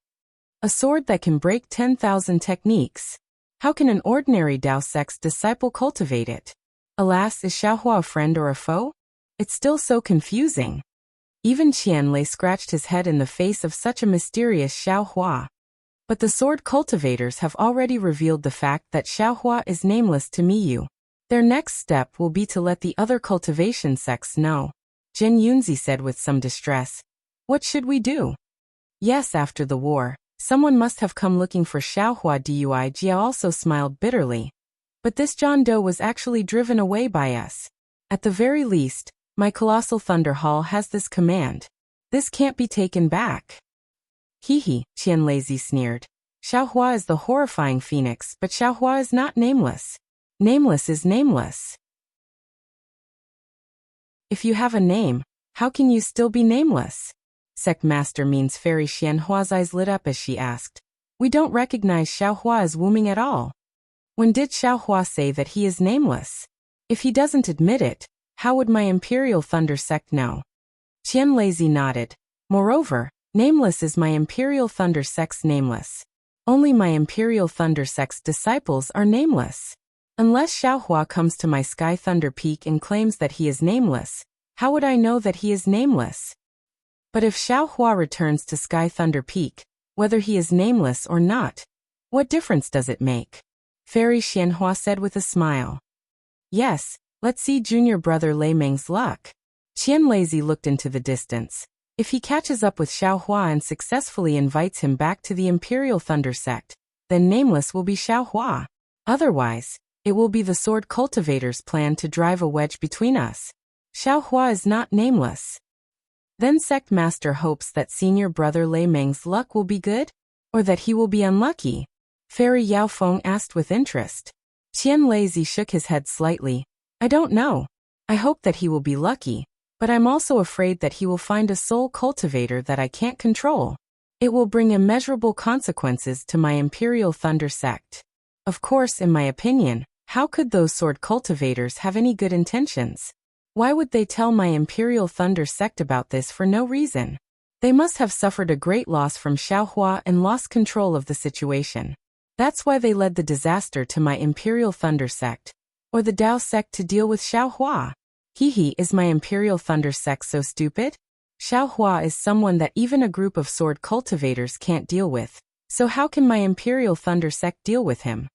Speaker 1: "A sword that can break 10,000 techniques. How can an ordinary Dao Sect's disciple cultivate it? Alas, is Xiaohua a friend or a foe? It's still so confusing." Even Qianlei scratched his head in the face of such a mysterious Xiaohua. But the sword cultivators have already revealed the fact that Xiaohua is nameless to Miyu. Their next step will be to let the other cultivation sects know. Jin Yunzi said with some distress, "What should we do?" Yes, after the war, someone must have come looking for Xiaohua. Dui Jia also smiled bitterly. "But this John Doe was actually driven away by us. At the very least, my Colossal Thunder Hall has this command. This can't be taken back." "Hee," Qianlei sneered. "Xiaohua is the horrifying phoenix, but Xiaohua is not nameless. Nameless is nameless. If you have a name, how can you still be nameless?" Sect Master means Fairy Xianhua's eyes lit up as she asked. "We don't recognize Xiaohua as Wuming at all. When did Xiaohua say that he is nameless? If he doesn't admit it, how would my Imperial Thunder Sect know?" Qianlei nodded. "Moreover, nameless is my Imperial Thunder Sect's nameless. Only my Imperial Thunder Sect's disciples are nameless. Unless Xiaohua comes to my Sky Thunder Peak and claims that he is nameless, how would I know that he is nameless? But if Xiaohua returns to Sky Thunder Peak, whether he is nameless or not, what difference does it make?" Fairy Xianhua said with a smile. "Yes, let's see junior brother Lei Meng's luck." Qianlei looked into the distance. If he catches up with Xiaohua and successfully invites him back to the Imperial Thunder Sect, then nameless will be Xiaohua. Otherwise, it will be the sword cultivator's plan to drive a wedge between us. Xiaohua is not nameless. Then Sect Master hopes that senior brother Lei Meng's luck will be good? Or that he will be unlucky? Fairy Yao Feng asked with interest. Qianlei shook his head slightly. "I don't know. I hope that he will be lucky, but I'm also afraid that he will find a soul cultivator that I can't control. It will bring immeasurable consequences to my Imperial Thunder Sect. Of course, in my opinion, how could those sword cultivators have any good intentions? Why would they tell my Imperial Thunder sect about this for no reason? They must have suffered a great loss from Xiaohua and lost control of the situation. That's why they led the disaster to my Imperial Thunder sect, or the Dao sect to deal with Xiaohua. Is my Imperial Thunder sect so stupid? Xiaohua is someone that even a group of sword cultivators can't deal with, so how can my Imperial Thunder sect deal with him?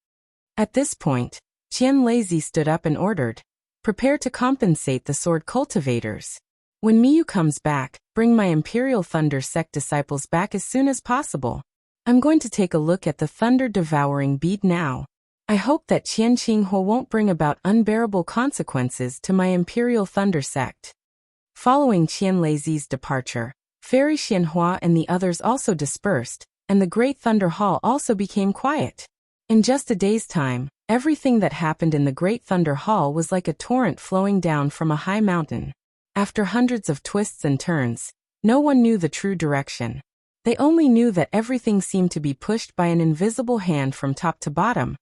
Speaker 1: At this point, Qian Lazy stood up and ordered, "Prepare to compensate the sword cultivators. When Miyu comes back, bring my Imperial Thunder sect disciples back as soon as possible. I'm going to take a look at the thunder-devouring bead now. I hope that Qian Qinghe won't bring about unbearable consequences to my Imperial Thunder sect." Following Qian Lazy's departure, Fairy Xianhua and the others also dispersed, and the Great Thunder Hall also became quiet. In just a day's time, everything that happened in the Great Thunder Hall was like a torrent flowing down from a high mountain. After hundreds of twists and turns, no one knew the true direction. They only knew that everything seemed to be pushed by an invisible hand from top to bottom,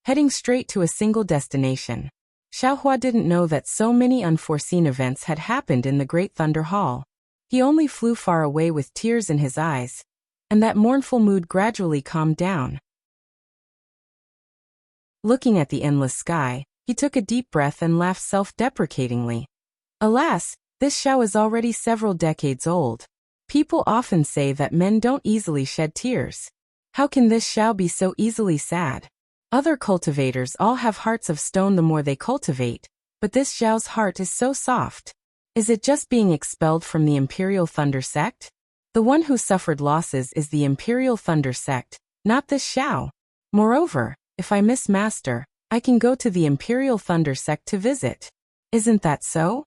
Speaker 1: heading straight to a single destination. Xiaohua didn't know that so many unforeseen events had happened in the Great Thunder Hall. He only flew far away with tears in his eyes, and that mournful mood gradually calmed down. Looking at the endless sky, he took a deep breath and laughed self-deprecatingly. Alas, this Xiao is already several decades old. People often say that men don't easily shed tears. How can this Xiao be so easily sad? Other cultivators all have hearts of stone the more they cultivate, but this Xiao's heart is so soft. Is it just being expelled from the Imperial Thunder sect? The one who suffered losses is the Imperial Thunder sect, not this Xiao. Moreover, if I miss Master, I can go to the Imperial Thunder sect to visit. Isn't that so?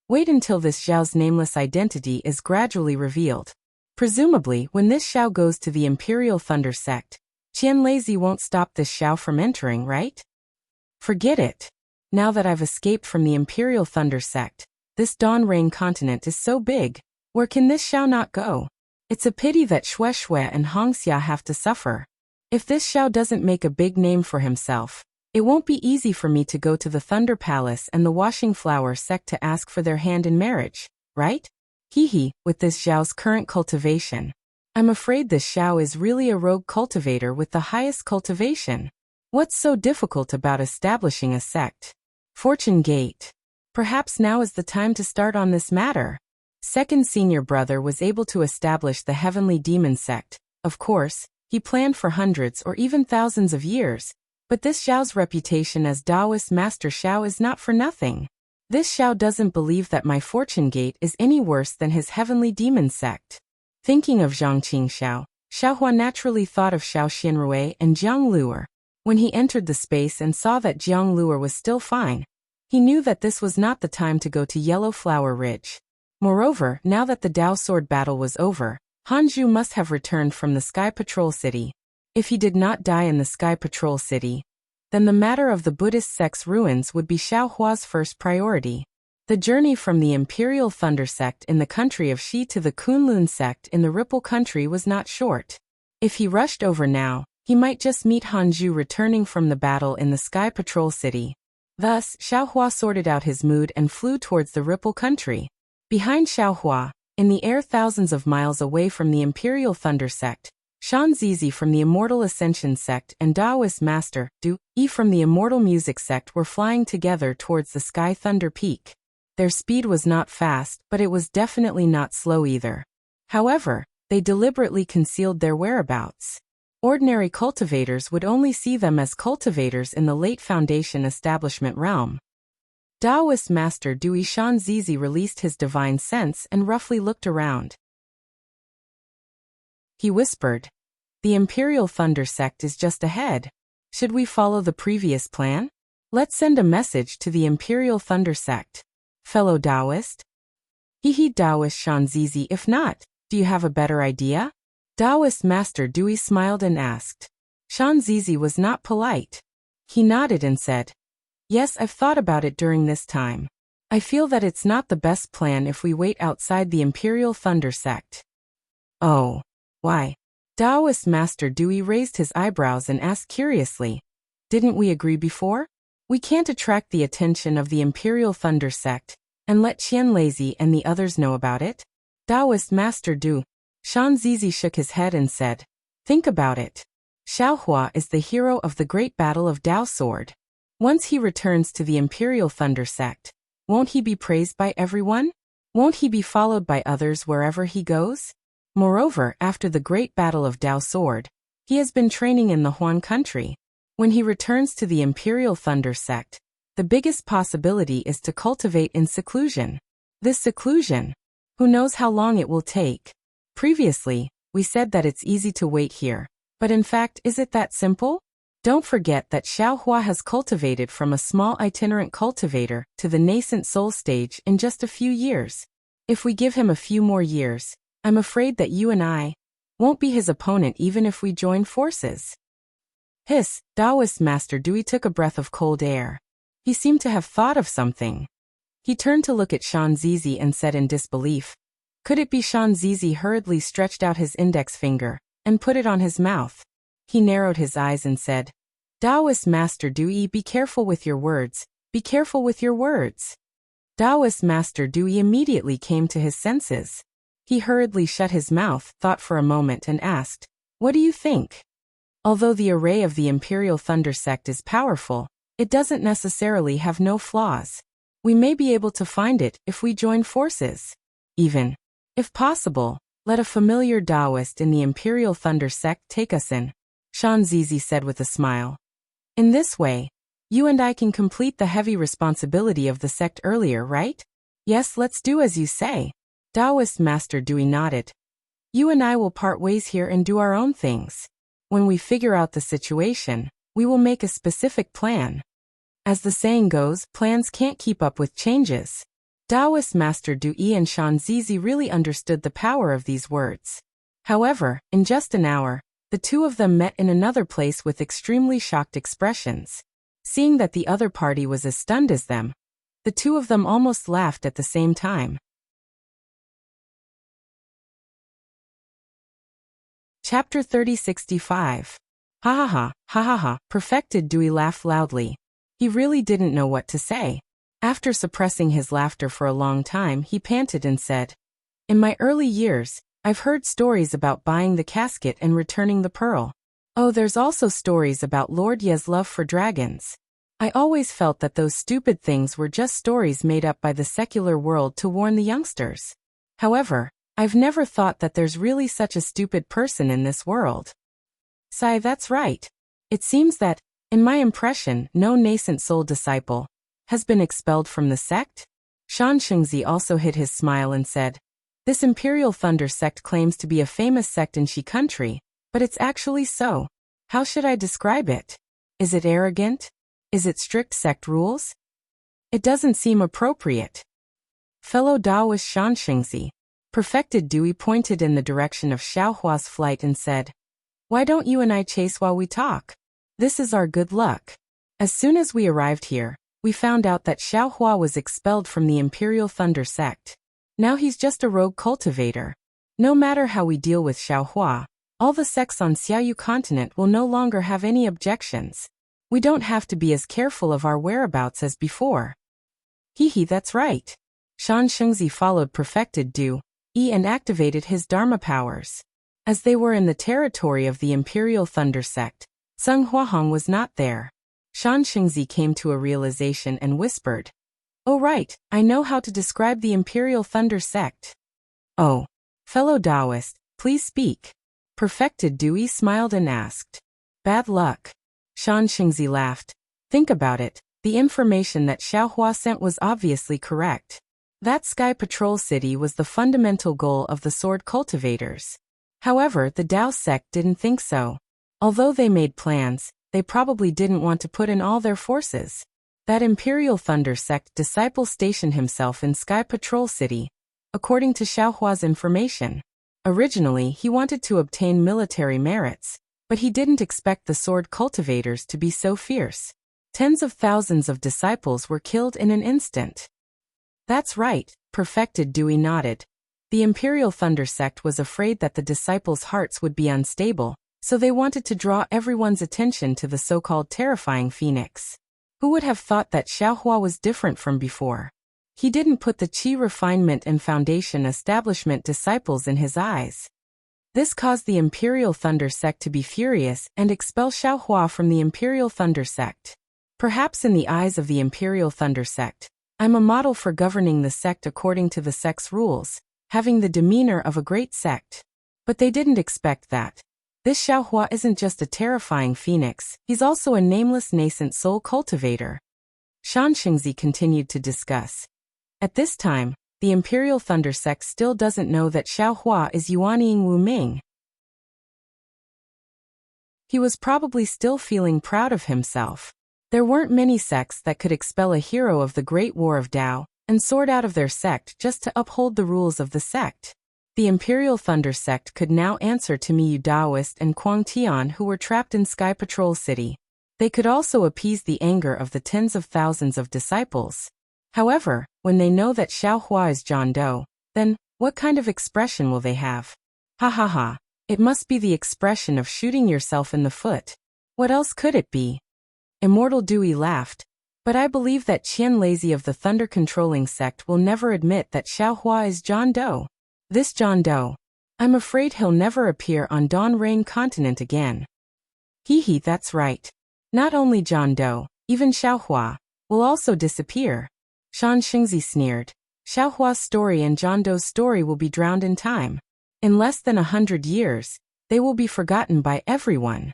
Speaker 1: Wait until this Xiao's nameless identity is gradually revealed. Presumably, when this Xiao goes to the Imperial Thunder sect, Qian Lazy won't stop this Xiao from entering, right? Forget it. Now that I've escaped from the Imperial Thunder sect, this Dawn Rain continent is so big, where can this Xiao not go? It's a pity that Shui and Hongxia have to suffer. If this Xiao doesn't make a big name for himself, it won't be easy for me to go to the Thunder Palace and the Washing Flower sect to ask for their hand in marriage, right? With this Xiao's current cultivation, I'm afraid this Xiao is really a rogue cultivator with the highest cultivation. What's so difficult about establishing a sect? Fortune Gate. Perhaps now is the time to start on this matter. Second senior brother was able to establish the Heavenly Demon sect. Of course, he planned for hundreds or even thousands of years, but this Xiao's reputation as Taoist Master Xiao is not for nothing. This Xiao doesn't believe that my Fortune Gate is any worse than his Heavenly Demon sect. Thinking of Zhangqing Xiao, Xiaohua naturally thought of Xiao Xianrui and Jiang Luer. When he entered the space and saw that Jiang Luer was still fine, he knew that this was not the time to go to Yellow Flower Ridge. Moreover, now that the Dao sword battle was over, Hanzhu must have returned from the Sky Patrol City. If he did not die in the Sky Patrol City, then the matter of the Buddhist sect's ruins would be Xiaohua's first priority. The journey from the Imperial Thunder sect in the country of Shi to the Kunlun sect in the Ripple country was not short. If he rushed over now, he might just meet Hanzhu returning from the battle in the Sky Patrol City. Thus, Xiaohua sorted out his mood and flew towards the Ripple country. Behind Xiaohua, in the air thousands of miles away from the Imperial Thunder sect, Shan Zizi from the Immortal Ascension sect and Taoist Master Du Yi from the Immortal Music sect were flying together towards the Sky Thunder Peak. Their speed was not fast, but it was definitely not slow either. However, they deliberately concealed their whereabouts. Ordinary cultivators would only see them as cultivators in the late Foundation establishment realm. Taoist Master Du Yi Shan Zizi released his divine sense and roughly looked around. He whispered, "The Imperial Thunder sect is just ahead. Should we follow the previous plan? Let's send a message to the Imperial Thunder sect. Fellow Taoist?" Taoist Shan Zizi. "If not, do you have a better idea?" Taoist Master Du Yi smiled and asked. Shan Zizi was not polite. He nodded and said, "Yes, I've thought about it during this time. I feel that it's not the best plan if we wait outside the Imperial Thunder sect." "Oh, why?" Taoist Master Du Yi raised his eyebrows and asked curiously, "Didn't we agree before?" We can't attract the attention of the Imperial Thunder Sect and let Qian Lazy and the others know about it? Taoist Master Du. Shan Zizi shook his head and said, think about it. Xiaohua is the hero of the Great Battle of Dao Sword. Once he returns to the Imperial Thunder Sect, won't he be praised by everyone? Won't he be followed by others wherever he goes? Moreover, after the Great Battle of Dao Sword, he has been training in the Huan country. When he returns to the Imperial Thunder Sect, the biggest possibility is to cultivate in seclusion. This seclusion, who knows how long it will take? Previously, we said that it's easy to wait here, but in fact, is it that simple? Don't forget that Xiaohua has cultivated from a small itinerant cultivator to the nascent soul stage in just a few years. If we give him a few more years, I'm afraid that you and I won't be his opponent even if we join forces. Hiss, Taoist Master Dui took a breath of cold air. He seemed to have thought of something. He turned to look at Shan Zizi and said in disbelief, could it be? Shan Zizi hurriedly stretched out his index finger and put it on his mouth. He narrowed his eyes and said, Taoist Master Dui, be careful with your words, be careful with your words. Taoist Master Dui immediately came to his senses. He hurriedly shut his mouth, thought for a moment and asked, what do you think? Although the array of the Imperial Thunder Sect is powerful, it doesn't necessarily have no flaws. We may be able to find it if we join forces. Even, if possible, let a familiar Taoist in the Imperial Thunder Sect take us in, Shan Zizi said with a smile. In this way, you and I can complete the heavy responsibility of the sect earlier, right? Yes, let's do as you say. Taoist Master Dui nodded. You and I will part ways here and do our own things. When we figure out the situation, we will make a specific plan. As the saying goes, plans can't keep up with changes. Taoist Master Dui and Shan Zizi really understood the power of these words. However, in just an hour, the two of them met in another place with extremely shocked expressions. Seeing that the other party was as stunned as them, the two of them almost laughed at the same time. Chapter 3065. Ha ha ha, ha ha ha, Perfected Dui laughed loudly. He really didn't know what to say. After suppressing his laughter for a long time, he panted and said, in my early years, I've heard stories about buying the casket and returning the pearl. Oh, there's also stories about Lord Ye's love for dragons. I always felt that those stupid things were just stories made up by the secular world to warn the youngsters. However, I've never thought that there's really such a stupid person in this world. Sai, that's right. It seems that, in my impression, no nascent soul disciple has been expelled from the sect? Shan Shengzi also hid his smile and said, this Imperial Thunder Sect claims to be a famous sect in Shi country, but it's actually so. How should I describe it? Is it arrogant? Is it strict sect rules? It doesn't seem appropriate. Fellow Taoist Shan Shengzi, Perfected Dui pointed in the direction of Xiaohua's flight and said, why don't you and I chase while we talk? This is our good luck. As soon as we arrived here, we found out that Xiaohua was expelled from the Imperial Thunder Sect. Now he's just a rogue cultivator. No matter how we deal with Xiaohua, all the sects on Xiaoyu continent will no longer have any objections. We don't have to be as careful of our whereabouts as before. Hee, that's right. Shan Shengzi followed Perfected Dui and activated his Dharma powers. As they were in the territory of the Imperial Thunder Sect, Seng Huahong was not there. Shan Shengzi came to a realization and whispered, oh right, I know how to describe the Imperial Thunder Sect. Oh, fellow Taoist, please speak. Perfected Dui smiled and asked. Bad luck. Shan Shengzi laughed. Think about it, the information that Xiaohua sent was obviously correct. That Sky Patrol City was the fundamental goal of the sword cultivators. However, the Dao sect didn't think so. Although they made plans, they probably didn't want to put in all their forces. That Imperial Thunder Sect disciple stationed himself in Sky Patrol City, according to Xiaohua's information. Originally, he wanted to obtain military merits, but he didn't expect the sword cultivators to be so fierce. Tens of thousands of disciples were killed in an instant. That's right, Perfected Dui nodded. The Imperial Thunder Sect was afraid that the disciples' hearts would be unstable, so they wanted to draw everyone's attention to the so-called terrifying phoenix. Who would have thought that Xiaohua was different from before? He didn't put the Qi refinement and foundation establishment disciples in his eyes. This caused the Imperial Thunder Sect to be furious and expel Xiaohua from the Imperial Thunder Sect. Perhaps in the eyes of the Imperial Thunder Sect, I'm a model for governing the sect according to the sect's rules, having the demeanor of a great sect. But they didn't expect that. This Xiaohua isn't just a terrifying phoenix, he's also a nameless nascent soul cultivator. Shan Xingzi continued to discuss. At this time, the Imperial Thunder Sect still doesn't know that Xiaohua is Yuanying Wu Ming. He was probably still feeling proud of himself. There weren't many sects that could expel a hero of the Great War of Dao and sword out of their sect just to uphold the rules of the sect. The Imperial Thunder Sect could now answer to Miyu Daoist and Kuang Tian, who were trapped in Sky Patrol City. They could also appease the anger of the tens of thousands of disciples. However, when they know that Xiaohua is John Doe, then, what kind of expression will they have? Ha ha ha, it must be the expression of shooting yourself in the foot. What else could it be? Immortal Dewey laughed. But I believe that Qian Lazy of the Thunder-controlling sect will never admit that Xiaohua is John Doe. This John Doe. I'm afraid he'll never appear on Dawn Rain Continent again. Hee, that's right. Not only John Doe, even Xiaohua, will also disappear. Shan Xingzi sneered. Xiaohua's story and John Doe's story will be drowned in time. In less than 100 years, they will be forgotten by everyone.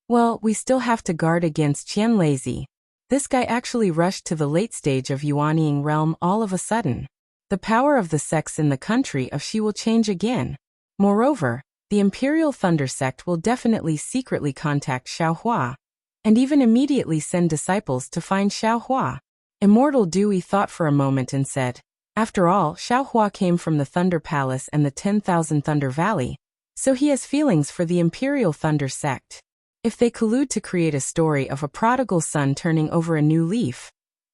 Speaker 1: Well, we still have to guard against Qian Lazy. This guy actually rushed to the late stage of Yuanying realm all of a sudden. The power of the sects in the country of Xi will change again. Moreover, the Imperial Thunder Sect will definitely secretly contact Xiaohua, and even immediately send disciples to find Xiaohua. Immortal Dewey thought for a moment and said, after all, Xiaohua came from the Thunder Palace and the 10,000 Thunder Valley, so he has feelings for the Imperial Thunder Sect. If they collude to create a story of a prodigal son turning over a new leaf,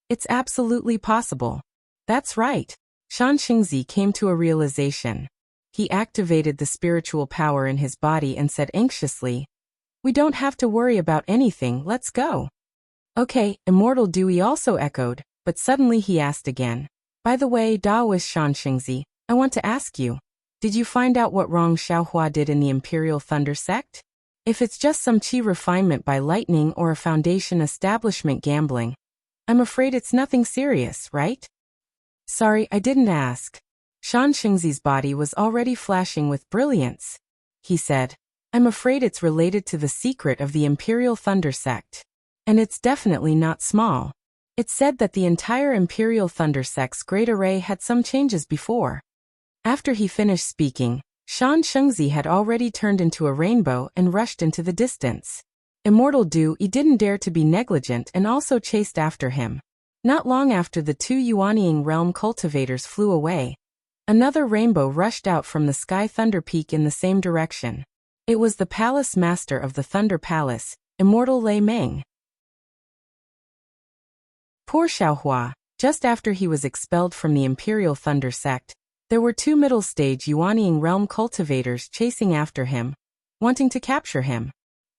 Speaker 1: it's absolutely possible. That's right. Shan Xingzi came to a realization. He activated the spiritual power in his body and said anxiously, we don't have to worry about anything, let's go. Okay, Immortal Dewey also echoed, but suddenly he asked again. By the way, Daoist Shan Xingzi, I want to ask you, did you find out what wrong Xiaohua did in the Imperial Thunder Sect? If it's just some Qi refinement by lightning or a foundation establishment gambling, I'm afraid it's nothing serious, right? Sorry, I didn't ask. Shan Xingzi's body was already flashing with brilliance. He said, I'm afraid it's related to the secret of the Imperial Thunder Sect. And it's definitely not small. It's said that the entire Imperial Thunder Sect's great array had some changes before. After he finished speaking, Shan Xingzi had already turned into a rainbow and rushed into the distance. Immortal Dewey didn't dare to be negligent and also chased after him. Not long after the two Yuanying realm cultivators flew away, another rainbow rushed out from the Sky Thunder Peak in the same direction. It was the Palace Master of the Thunder Palace, Immortal Lei Meng. Poor Xiaohua, just after he was expelled from the Imperial Thunder Sect, there were two middle-stage Yuanying realm cultivators chasing after him, wanting to capture him.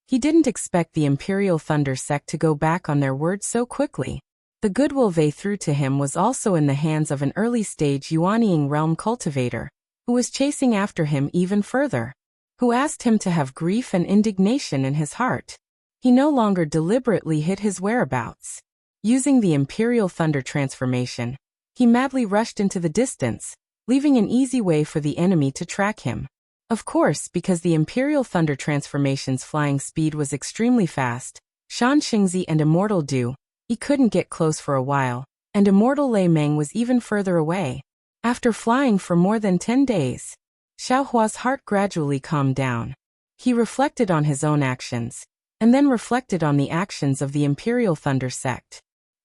Speaker 1: He didn't expect the Imperial Thunder Sect to go back on their word so quickly. The goodwill they threw to him was also in the hands of an early-stage Yuanying realm cultivator, who was chasing after him even further, who asked him to have grief and indignation in his heart. He no longer deliberately hid his whereabouts. Using the Imperial Thunder transformation, he madly rushed into the distance, leaving an easy way for the enemy to track him. Of course, because the Imperial Thunder transformation's flying speed was extremely fast, Shan Xingzi and Immortal Dewey couldn't get close for a while, and Immortal Lei Meng was even further away. After flying for more than 10 days, Xiaohua's heart gradually calmed down. He reflected on his own actions, and then reflected on the actions of the Imperial Thunder Sect.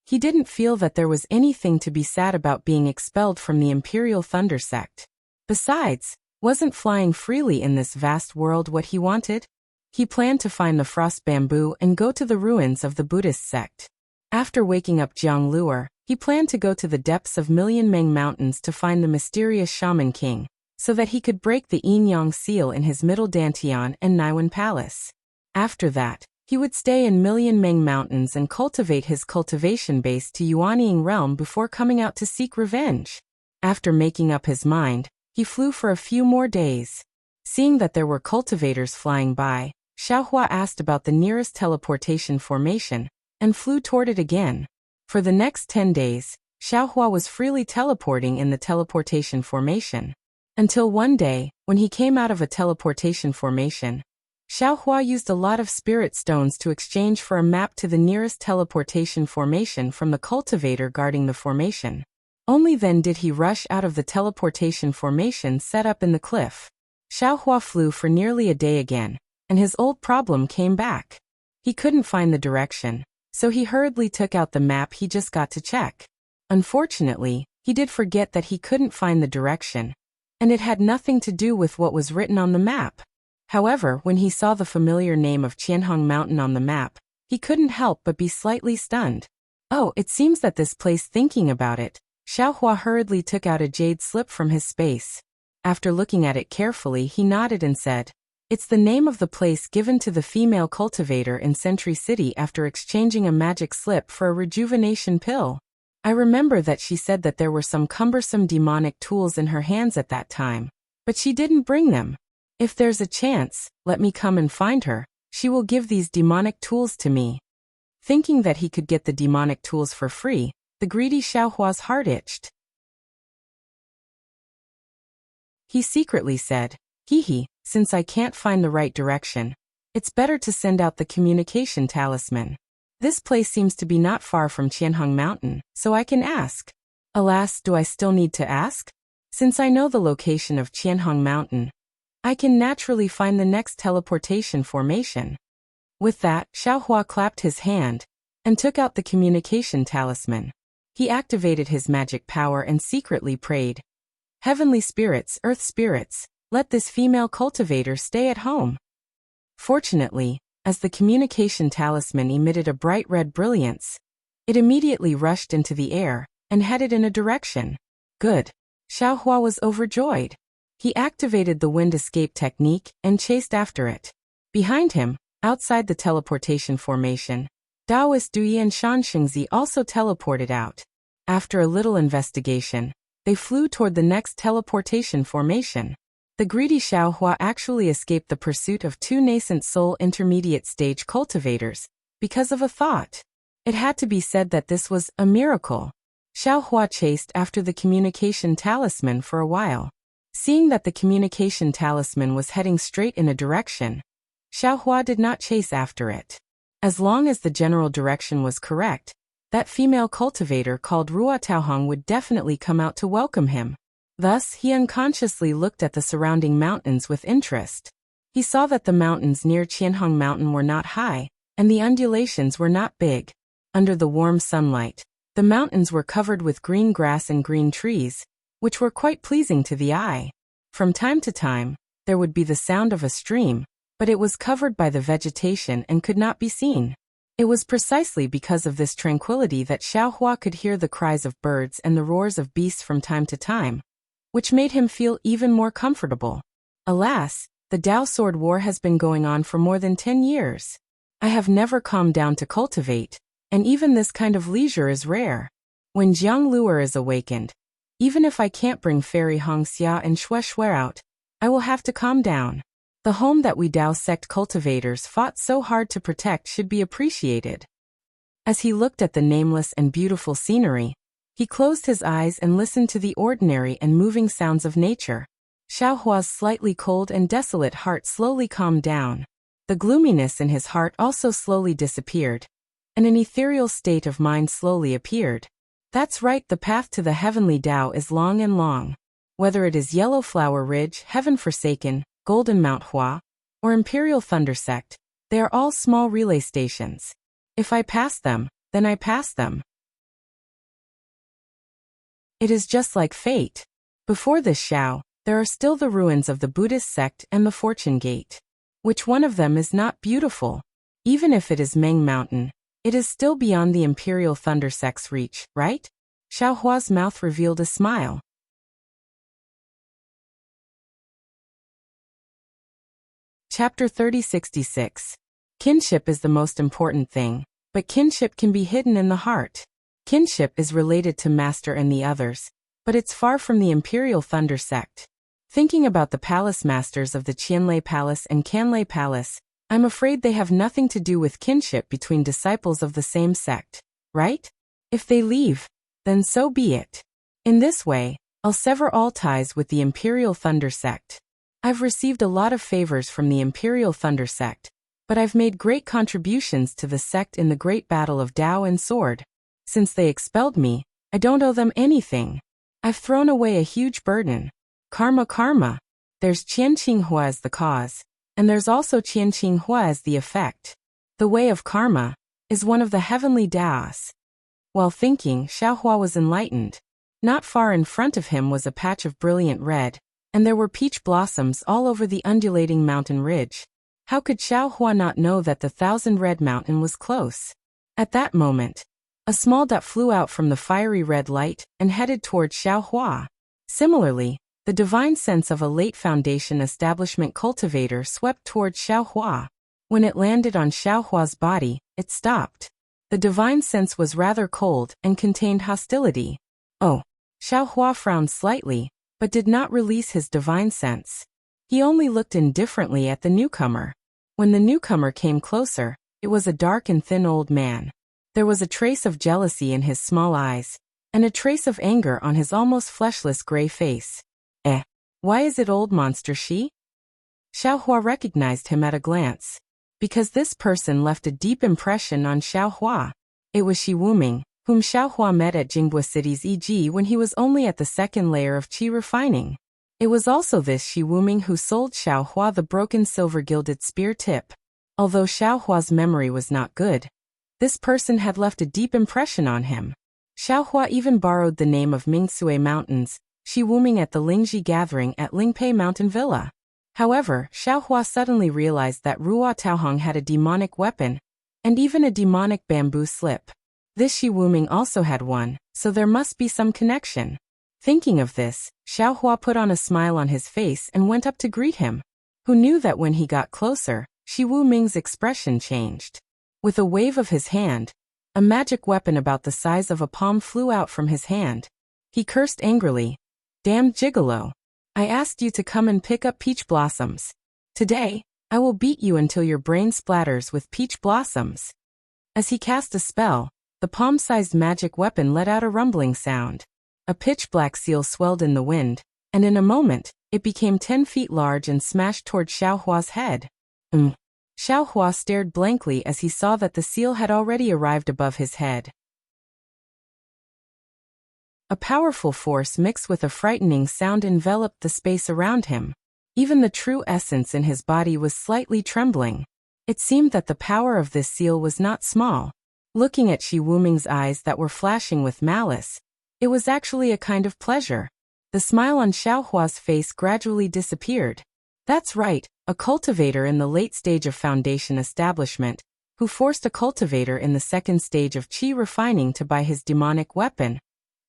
Speaker 1: He didn't feel that there was anything to be sad about being expelled from the Imperial Thunder Sect. Besides, wasn't flying freely in this vast world what he wanted? He planned to find the frost bamboo and go to the ruins of the Buddhist sect. After waking up Jiang Luer, he planned to go to the depths of Million Meng Mountains to find the mysterious Shaman King, so that he could break the Yin Yang seal in his Middle Dantian and Naiwan Palace. After that, He would stay in Million Meng Mountains and cultivate his cultivation base to Yuanying realm before coming out to seek revenge. After making up his mind, he flew for a few more days. Seeing that there were cultivators flying by, Xiaohua asked about the nearest teleportation formation and flew toward it again. For the next 10 days, Xiaohua was freely teleporting in the teleportation formation. Until one day, when he came out of a teleportation formation, Xiaohua used a lot of spirit stones to exchange for a map to the nearest teleportation formation from the cultivator guarding the formation. Only then did he rush out of the teleportation formation set up in the cliff. Xiaohua flew for nearly a day again, and his old problem came back. He couldn't find the direction, so he hurriedly took out the map he just got to check. Unfortunately, he did forget that he couldn't find the direction, and it had nothing to do with what was written on the map. However, when he saw the familiar name of Qianhong Mountain on the map, he couldn't help but be slightly stunned. Oh, it seems that this place. Thinking about it, Xiaohua hurriedly took out a jade slip from his space. After looking at it carefully, he nodded and said, "It's the name of the place given to the female cultivator in Sentry City after exchanging a magic slip for a rejuvenation pill. I remember that she said that there were some cumbersome demonic tools in her hands at that time, but she didn't bring them. If there's a chance, let me come and find her. She will give these demonic tools to me." Thinking that he could get the demonic tools for free, the greedy Xiaohua's heart itched. He secretly said, "Hee, since I can't find the right direction, it's better to send out the communication talisman. This place seems to be not far from Qianhong Mountain, so I can ask." Alas, do I still need to ask? Since I know the location of Qianhong Mountain, I can naturally find the next teleportation formation. With that, Xiaohua clapped his hand and took out the communication talisman. He activated his magic power and secretly prayed, "Heavenly spirits, earth spirits, let this female cultivator stay at home." Fortunately, as the communication talisman emitted a bright red brilliance, it immediately rushed into the air and headed in a direction. Good. Xiaohua was overjoyed. He activated the wind escape technique and chased after it. Behind him, outside the teleportation formation, Taoist Duyi and Shanxingzi also teleported out. After a little investigation, they flew toward the next teleportation formation. The greedy Xiaohua actually escaped the pursuit of two nascent soul intermediate stage cultivators because of a thought. It had to be said that this was a miracle. Xiaohua chased after the communication talisman for a while. Seeing that the communication talisman was heading straight in a direction, Xiaohua did not chase after it. As long as the general direction was correct, that female cultivator called Ruotaohong would definitely come out to welcome him. Thus, he unconsciously looked at the surrounding mountains with interest. He saw that the mountains near Qianhong Mountain were not high, and the undulations were not big. Under the warm sunlight, the mountains were covered with green grass and green trees, which were quite pleasing to the eye. From time to time, there would be the sound of a stream, but it was covered by the vegetation and could not be seen. It was precisely because of this tranquility that Xiaohua could hear the cries of birds and the roars of beasts from time to time, which made him feel even more comfortable. Alas, the Dao Sword War has been going on for more than 10 years. I have never calmed down to cultivate, and even this kind of leisure is rare. When Jiang Luer is awakened, even if I can't bring Fairy Hongxia and Xue out, I will have to calm down. The home that we Dao sect cultivators fought so hard to protect should be appreciated. As he looked at the nameless and beautiful scenery, he closed his eyes and listened to the ordinary and moving sounds of nature. Xiaohua's slightly cold and desolate heart slowly calmed down. The gloominess in his heart also slowly disappeared, and an ethereal state of mind slowly appeared. That's right, the path to the heavenly Dao is long and long. Whether it is Yellow Flower Ridge, Heaven Forsaken, Golden Mount Hua, or Imperial Thunder Sect, they are all small relay stations. If I pass them, then I pass them. It is just like fate. Before this Xiao, there are still the ruins of the Buddhist sect and the Fortune Gate. Which one of them is not beautiful? Even if it is Meng Mountain, it is still beyond the Imperial Thunder Sect's reach, right? Xiaohua's mouth revealed a smile. Chapter 3066. Kinship is the most important thing, but kinship can be hidden in the heart. Kinship is related to Master and the others, but it's far from the Imperial Thunder sect. Thinking about the palace masters of the Qianlei Palace and Canlei Palace, I'm afraid they have nothing to do with kinship between disciples of the same sect, right? If they leave, then so be it. In this way, I'll sever all ties with the Imperial Thunder sect. I've received a lot of favors from the Imperial Thunder sect, but I've made great contributions to the sect in the great battle of Dao and Sword. Since they expelled me, I don't owe them anything. I've thrown away a huge burden. Karma. There's Qianqinghua as the cause, and there's also Qianqinghua as the effect. The way of karma is one of the heavenly Daos. While thinking, Xiaohua was enlightened. Not far in front of him was a patch of brilliant red, and there were peach blossoms all over the undulating mountain ridge. How could Xiaohua not know that the Thousand Red Mountain was close? At that moment, a small dot flew out from the fiery red light and headed toward Xiaohua. Similarly, the divine sense of a late Foundation establishment cultivator swept toward Xiaohua. When it landed on Xiaohua's body, it stopped. The divine sense was rather cold and contained hostility. Oh, Xiaohua frowned slightly, but did not release his divine sense. He only looked indifferently at the newcomer. When the newcomer came closer, it was a dark and thin old man. There was a trace of jealousy in his small eyes, and a trace of anger on his almost fleshless gray face. Why is it old monster she? Xiaohua recognized him at a glance. Because this person left a deep impression on Xiaohua. It was Shi Wuming, whom Xiaohua met at Jinghua City's EG when he was only at the second layer of qi refining. It was also this Shi Wuming who sold Xiaohua the broken silver-gilded spear tip. Although Xiaohua's memory was not good, this person had left a deep impression on him. Xiaohua even borrowed the name of Mingsui Mountains, Shi Wuming at the Lingji gathering at Lingpei Mountain Villa. However, Xiaohua suddenly realized that Ruo Taohong had a demonic weapon, and even a demonic bamboo slip. This Shi Wuming also had one, so there must be some connection. Thinking of this, Xiaohua put on a smile on his face and went up to greet him. Who knew that when he got closer, Shi Wuming's expression changed. With a wave of his hand, a magic weapon about the size of a palm flew out from his hand. He cursed angrily. Damned gigolo. I asked you to come and pick up peach blossoms. Today, I will beat you until your brain splatters with peach blossoms. As he cast a spell, the palm-sized magic weapon let out a rumbling sound. A pitch-black seal swelled in the wind, and in a moment, it became 10 feet large and smashed toward Xiaohua's head. Xiaohua stared blankly as he saw that the seal had already arrived above his head. A powerful force mixed with a frightening sound enveloped the space around him. Even the true essence in his body was slightly trembling. It seemed that the power of this seal was not small. Looking at Shi Wuming's eyes that were flashing with malice, it was actually a kind of pleasure. The smile on Xiaohua's face gradually disappeared. That's right, a cultivator in the late stage of Foundation establishment, who forced a cultivator in the second stage of qi refining to buy his demonic weapon.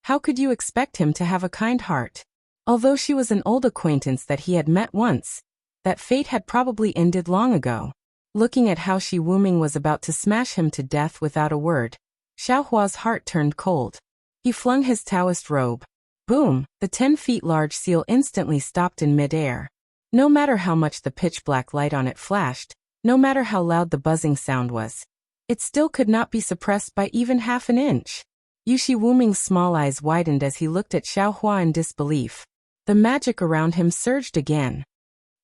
Speaker 1: How could you expect him to have a kind heart? Although she was an old acquaintance that he had met once, that fate had probably ended long ago. Looking at how Shi Wuming was about to smash him to death without a word, Xiaohua's heart turned cold. He flung his Taoist robe. Boom! The 10 feet large seal instantly stopped in midair. No matter how much the pitch-black light on it flashed, no matter how loud the buzzing sound was, it still could not be suppressed by even half an inch. Shi Wuming's small eyes widened as he looked at Xiaohua in disbelief. The magic around him surged again.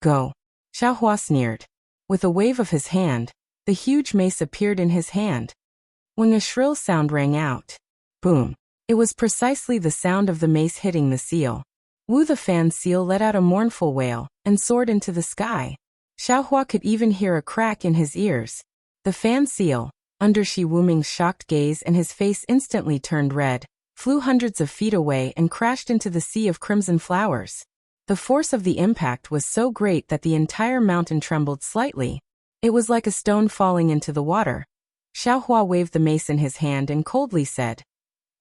Speaker 1: Go! Xiaohua sneered. With a wave of his hand, the huge mace appeared in his hand. When a shrill sound rang out. Boom! It was precisely the sound of the mace hitting the seal. Wu the fan seal let out a mournful wail and soared into the sky. Xiaohua could even hear a crack in his ears. The fan seal, under Shi Wuming's shocked gaze and his face instantly turned red, flew hundreds of feet away and crashed into the sea of crimson flowers. The force of the impact was so great that the entire mountain trembled slightly. It was like a stone falling into the water. Xiaohua waved the mace in his hand and coldly said,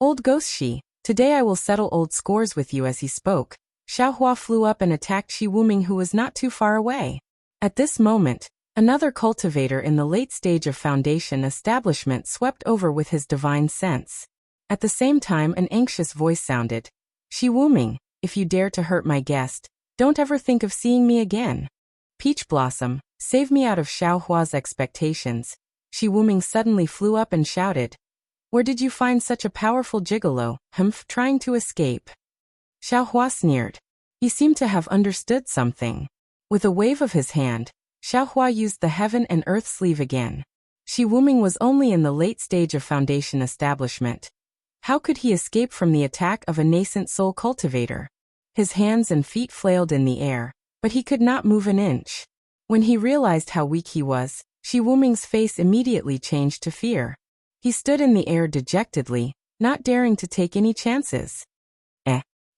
Speaker 1: Old Ghost Shi, today I will settle old scores with you. As he spoke, Xiaohua flew up and attacked Shi Wuming, who was not too far away. At this moment, Another cultivator in the late stage of foundation establishment swept over with his divine sense. At the same time, an anxious voice sounded. Shi Wuming, if you dare to hurt my guest, don't ever think of seeing me again. Peach Blossom, save me out of Xiao Hua's expectations. Shi Wuming suddenly flew up and shouted. Where did you find such a powerful gigolo, trying to escape? Xiao Hua sneered. He seemed to have understood something. With a wave of his hand, Xiao Hua used the heaven and earth sleeve again. Shi Wuming was only in the late stage of foundation establishment. How could he escape from the attack of a nascent soul cultivator? His hands and feet flailed in the air, but he could not move an inch. When he realized how weak he was, Shi Wuming's face immediately changed to fear. He stood in the air dejectedly, not daring to take any chances.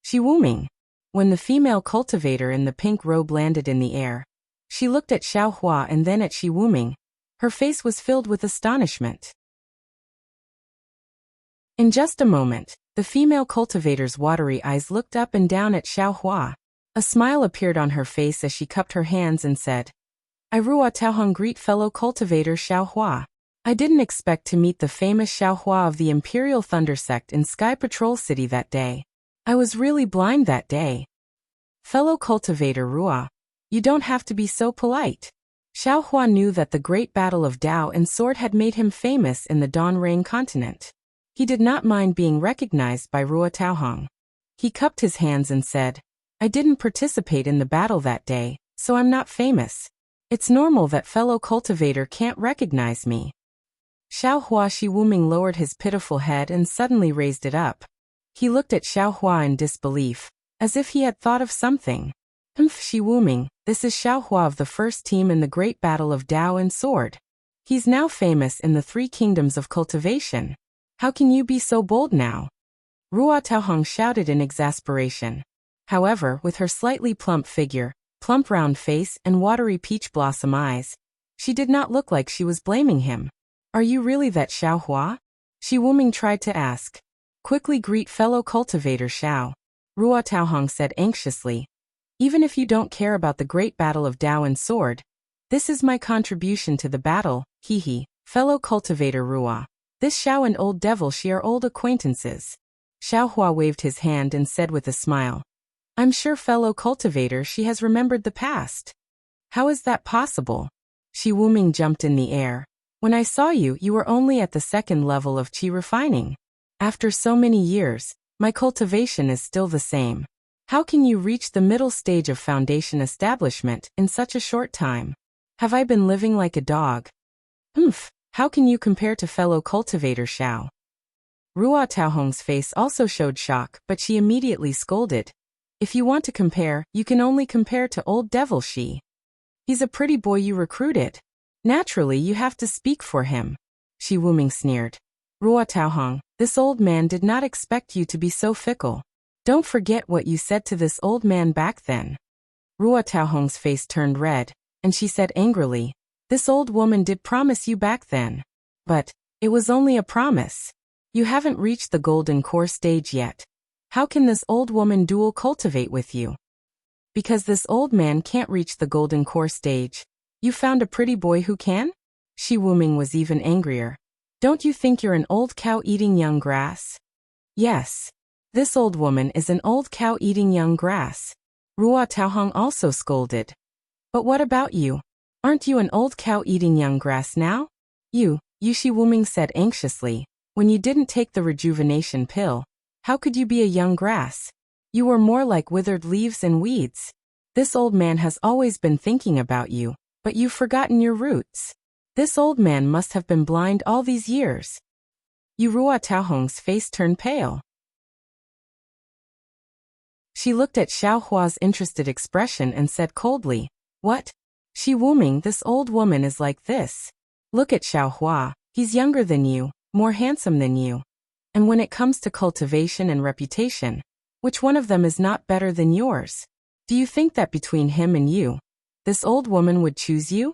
Speaker 1: Shi Wuming. When the female cultivator in the pink robe landed in the air, she looked at Xiao Hua and then at Shi Wuming. Her face was filled with astonishment. In just a moment, the female cultivator's watery eyes looked up and down at Xiao Hua. A smile appeared on her face as she cupped her hands and said, I Ruo Taohong greet fellow cultivator Xiao Hua. I didn't expect to meet the famous Xiao Hua of the Imperial Thunder Sect in Sky Patrol City that day. I was really blind that day. Fellow cultivator Ruo, you don't have to be so polite. Xiao Hua knew that the great battle of Dao and Sword had made him famous in the Dawn Rain continent. He did not mind being recognized by Ruo Taohong. He cupped his hands and said, I didn't participate in the battle that day, so I'm not famous. It's normal that fellow cultivator can't recognize me. Xiao Hua Shi Wuming lowered his pitiful head and suddenly raised it up. He looked at Xiao Hua in disbelief, as if he had thought of something. Shi Wuming, this is Xiao Hua of the first team in the great battle of Dao and Sword. He's now famous in the 3 kingdoms of cultivation. How can you be so bold now? Ruo Taohong shouted in exasperation. However, with her slightly plump figure, plump round face and watery peach blossom eyes, she did not look like she was blaming him. Are you really that Xiao Hua? Shi Wuming tried to ask. Quickly greet fellow cultivator Xiao. Ruo Taohong said anxiously. Even if you don't care about the great battle of Dao and Sword, this is my contribution to the battle, fellow cultivator Ruo. This Xiao and old devil Shi are old acquaintances. Xiao Hua waved his hand and said with a smile. I'm sure fellow cultivator Shi has remembered the past. How is that possible? Shi Wuming jumped in the air. When I saw you, you were only at the 2nd level of qi refining. After so many years, my cultivation is still the same. How can you reach the middle stage of foundation establishment in such a short time? Have I been living like a dog? How can you compare to fellow cultivator Xiao? Ruo Taohong's face also showed shock, but she immediately scolded. If you want to compare, you can only compare to old devil Shi. He's a pretty boy you recruited. Naturally, you have to speak for him. Shi Wuming sneered. Ruo Taohong, this old man did not expect you to be so fickle. Don't forget what you said to this old man back then. Ruo Taohong's face turned red, and she said angrily, this old woman did promise you back then. But it was only a promise. You haven't reached the golden core stage yet. How can this old woman dual cultivate with you? Because this old man can't reach the golden core stage. You found a pretty boy who can? Shi Wuming was even angrier. Don't you think you're an old cow eating young grass? Yes. This old woman is an old cow eating young grass. Ruo Taohong also scolded. But what about you? Aren't you an old cow eating young grass now? You Shi Wuming said anxiously. When you didn't take the rejuvenation pill, how could you be a young grass? You were more like withered leaves and weeds. This old man has always been thinking about you, but you've forgotten your roots. This old man must have been blind all these years. Ruo Taohong's face turned pale. She looked at Xiao Hua's interested expression and said coldly, What? Shi Wuming, this old woman is like this. Look at Xiao Hua, he's younger than you, more handsome than you. And when it comes to cultivation and reputation, which one of them is not better than yours? Do you think that between him and you, this old woman would choose you?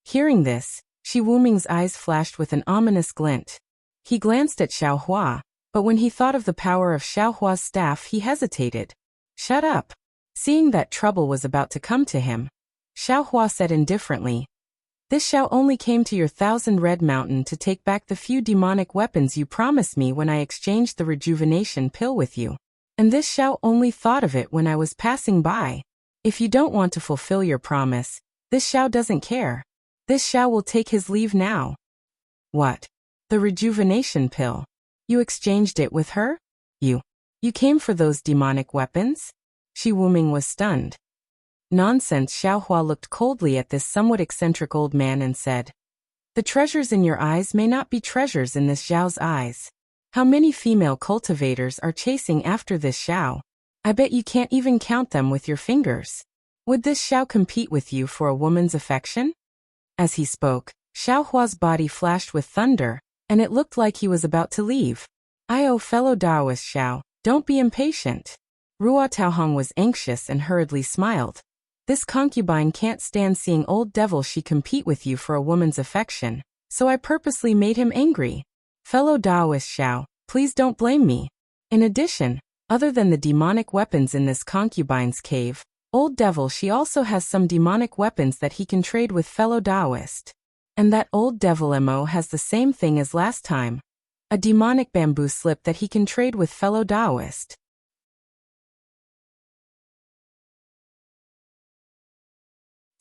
Speaker 1: Hearing this, Shi Wuming's eyes flashed with an ominous glint. He glanced at Xiao Hua, but when he thought of the power of Xiao Hua's staff, he hesitated. Shut up. Seeing that trouble was about to come to him, Xiao Hua said indifferently, This Xiao only came to your 1,000 Red Mountain to take back the few demonic weapons you promised me when I exchanged the rejuvenation pill with you. And this Xiao only thought of it when I was passing by. If you don't want to fulfill your promise, this Xiao doesn't care. This Xiao will take his leave now. What? The rejuvenation pill? You exchanged it with her? You came for those demonic weapons? Shi Wuming was stunned. Nonsense. Xiaohua looked coldly at this somewhat eccentric old man and said, the treasures in your eyes may not be treasures in this Xiao's eyes. How many female cultivators are chasing after this Xiao? I bet you can't even count them with your fingers. Would this Xiao compete with you for a woman's affection? As he spoke, Xiaohua's body flashed with thunder, and it looked like he was about to leave. Fellow Daoist Xiao, don't be impatient. Ruo Taohong was anxious and hurriedly smiled. This concubine can't stand seeing old devil Shi compete with you for a woman's affection, so I purposely made him angry. Fellow Daoist Xiao, please don't blame me. In addition, other than the demonic weapons in this concubine's cave, old devil Shi also has some demonic weapons that he can trade with fellow Daoist. And that old devil Mo has the same thing as last time. A demonic bamboo slip that he can trade with fellow Daoist.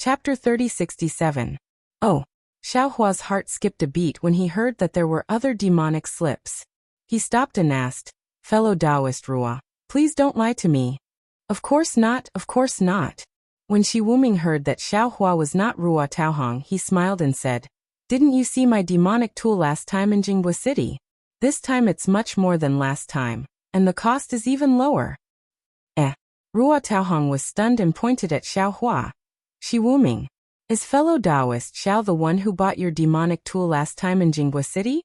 Speaker 1: Chapter 3067. Oh. Xiaohua's heart skipped a beat when he heard that there were other demonic slips. He stopped and asked, fellow Daoist Ruo, please don't lie to me. Of course not, of course not. When Shi Wuming heard that Xiaohua was not Ruo Taohong, he smiled and said, didn't you see my demonic tool last time in Jinghua City? This time it's much more than last time, and the cost is even lower. Ruo Taohong was stunned and pointed at Xiaohua. Shi Wuming, is fellow Daoist Xiao the one who bought your demonic tool last time in Jinghua City?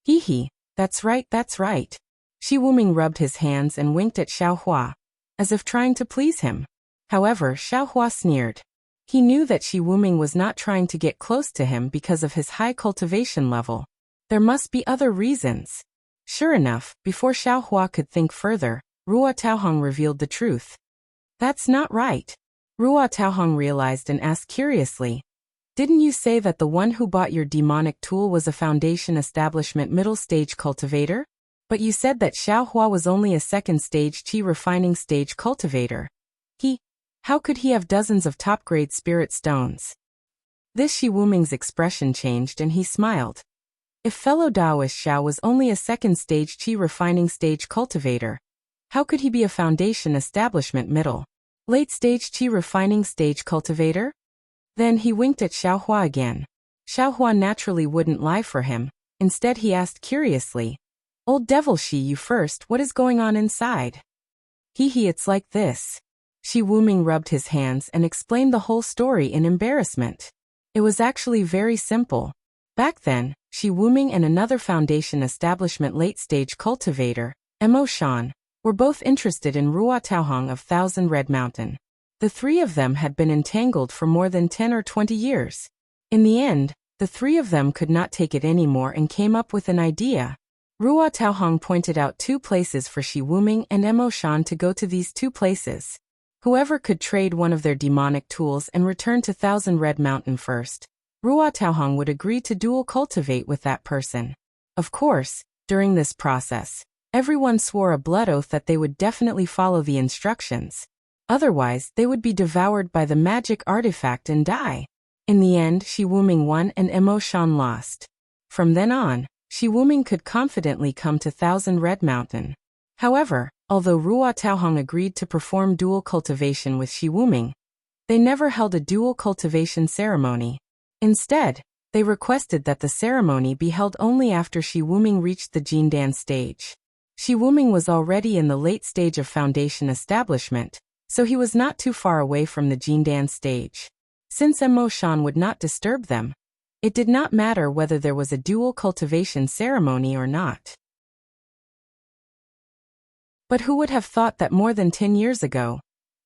Speaker 1: Hee, that's right, that's right. Shi Wuming rubbed his hands and winked at Xiaohua, as if trying to please him. However, Xiaohua sneered. He knew that Shi Wuming was not trying to get close to him because of his high cultivation level. There must be other reasons. Sure enough, before Xiaohua could think further, Ruo Taohong revealed the truth. That's not right. Ruo Taohong realized and asked curiously, didn't you say that the one who bought your demonic tool was a foundation establishment middle stage cultivator? But you said that Xiaohua was only a second stage qi refining stage cultivator. How could he have dozens of top-grade spirit stones? This Shi Wuming's expression changed and he smiled. If fellow Daoist Xiao was only a second stage qi refining stage cultivator, how could he be a foundation establishment middle late stage qi refining stage cultivator? Then he winked at Xiaohua again. Xiaohua naturally wouldn't lie for him. Instead he asked curiously, old devil Shi, you first, what is going on inside? It's like this. Shi Wuming rubbed his hands and explained the whole story in embarrassment. It was actually very simple. Back then, Shi Wuming and another foundation establishment late-stage cultivator, Mo Shan, were both interested in Ruo Taohong of 1,000 Red Mountain. The three of them had been entangled for more than 10 or 20 years. In the end, the three of them could not take it anymore and came up with an idea. Ruo Taohong pointed out 2 places for Shi Wuming and Mo Shan to go to these 2 places. Whoever could trade one of their demonic tools and return to 1,000 Red Mountain first, Ruo Taohong would agree to dual cultivate with that person. Of course, during this process, everyone swore a blood oath that they would definitely follow the instructions. Otherwise, they would be devoured by the magic artifact and die. In the end, Shi Wuming won and Mo Shan lost. From then on, Shi Wuming could confidently come to 1,000 Red Mountain. However, although Ruo Taohong agreed to perform dual cultivation with Shi Wuming, they never held a dual cultivation ceremony. Instead, they requested that the ceremony be held only after Shi Wuming reached the Jindan stage. Shi Wuming was already in the late stage of foundation establishment, so he was not too far away from the Jindan stage. Since Mo Shan would not disturb them, it did not matter whether there was a dual cultivation ceremony or not. But who would have thought that more than 10 years ago,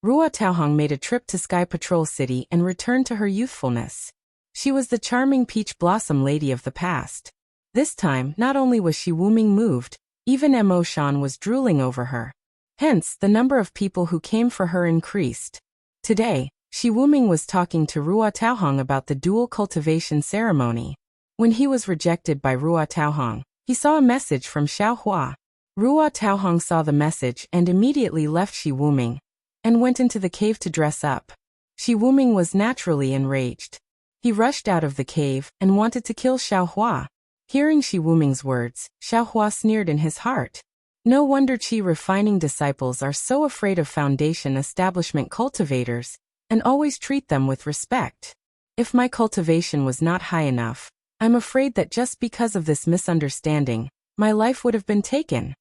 Speaker 1: Ruo Taohong made a trip to Sky Patrol City and returned to her youthfulness. She was the charming peach blossom lady of the past. This time, not only was Shi Wuming moved, even Mo Shan was drooling over her. Hence, the number of people who came for her increased. Today, Shi Wuming was talking to Ruo Taohong about the dual cultivation ceremony. When he was rejected by Ruo Taohong, he saw a message from Xiaohua. Ruo Taohong saw the message and immediately left Shi Wuming and went into the cave to dress up. Shi Wuming was naturally enraged. He rushed out of the cave and wanted to kill Xiaohua. Hearing Shi Wuming's words, Xiaohua sneered in his heart. No wonder Qi refining disciples are so afraid of foundation establishment cultivators and always treat them with respect. If my cultivation was not high enough, I'm afraid that just because of this misunderstanding, my life would have been taken.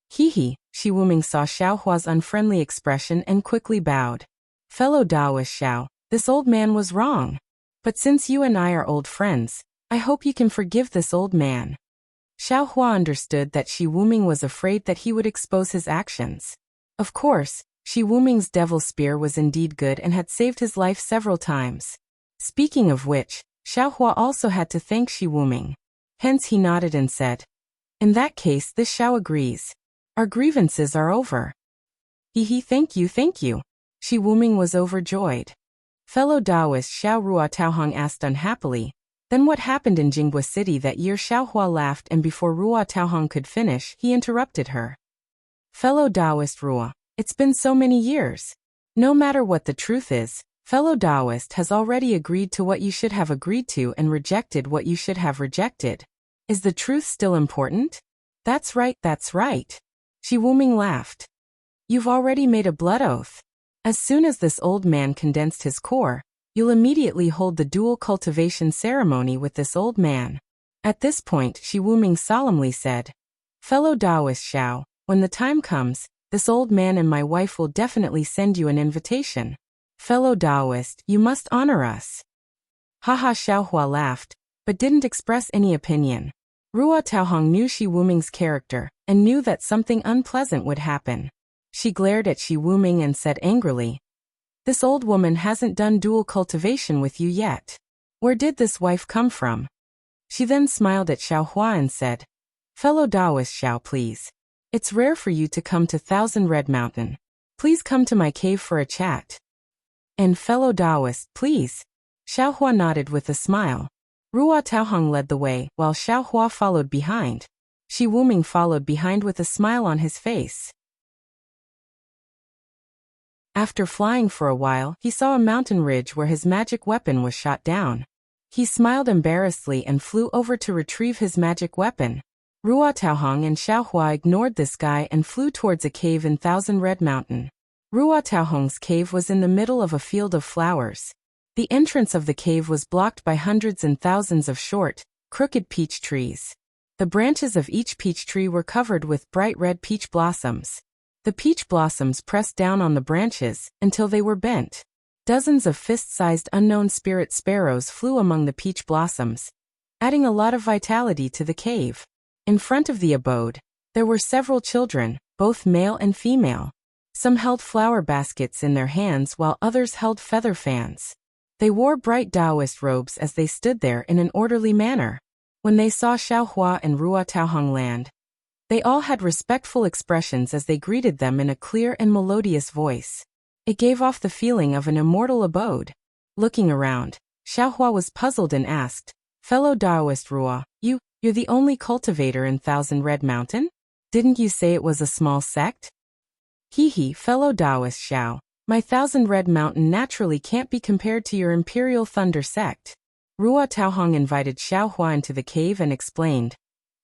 Speaker 1: He, Shi Wuming saw Xiaohua's unfriendly expression and quickly bowed. Fellow Taoist Xiao, this old man was wrong. But since you and I are old friends, I hope you can forgive this old man. Xiaohua understood that Shi Wuming was afraid that he would expose his actions. Of course, Shi Wuming's devil spear was indeed good and had saved his life several times. Speaking of which, Xiaohua also had to thank Shi Wuming. Hence he nodded and said, "In that case this Xiao agrees. Our grievances are over." Thank you. Shi Wuming was overjoyed. Fellow Taoist Xiao Ruo Taohong asked unhappily, "Then what happened in Jinghua City that year?" Xiaohua laughed, and before Ruo Taohong could finish, he interrupted her. "Fellow Taoist Ruo, it's been so many years. No matter what the truth is, fellow Taoist has already agreed to what you should have agreed to and rejected what you should have rejected. Is the truth still important?" That's right. Shi Wuming laughed. "You've already made a blood oath. As soon as this old man condensed his core, you'll immediately hold the dual cultivation ceremony with this old man." At this point, Shi Wuming solemnly said, "Fellow Taoist Xiao, when the time comes, this old man and my wife will definitely send you an invitation. Fellow Taoist, you must honor us." Haha, Xiaohua laughed, but didn't express any opinion. Ruo Taohong knew Shi Wuming's character and knew that something unpleasant would happen. She glared at Shi Wuming and said angrily, "This old woman hasn't done dual cultivation with you yet. Where did this wife come from?" She then smiled at Xiaohua and said, "Fellow Taoist Xiao, please. It's rare for you to come to Thousand Red Mountain. Please come to my cave for a chat." "And fellow Taoist, please." Xiaohua nodded with a smile. Ruo Taohong led the way, while Xiaohua followed behind. Shi Wuming followed behind with a smile on his face. After flying for a while, he saw a mountain ridge where his magic weapon was shot down. He smiled embarrassedly and flew over to retrieve his magic weapon. Ruo Taohong and Xiaohua ignored this guy and flew towards a cave in Thousand Red Mountain. Ruo Taohong's cave was in the middle of a field of flowers. The entrance of the cave was blocked by hundreds and thousands of short, crooked peach trees. The branches of each peach tree were covered with bright red peach blossoms. The peach blossoms pressed down on the branches until they were bent. Dozens of fist-sized unknown spirit sparrows flew among the peach blossoms, adding a lot of vitality to the cave. In front of the abode, there were several children, both male and female. Some held flower baskets in their hands while others held feather fans. They wore bright Taoist robes as they stood there in an orderly manner. When they saw Xiaohua and Ruo Taohong land, they all had respectful expressions as they greeted them in a clear and melodious voice. It gave off the feeling of an immortal abode. Looking around, Xiaohua was puzzled and asked, "Fellow Taoist Ruo, you're the only cultivator in Thousand Red Mountain? Didn't you say it was a small sect?" Fellow Taoist Xiao, my Thousand Red Mountain naturally can't be compared to your Imperial Thunder sect. Ruo Taohong invited Xiaohua into the cave and explained,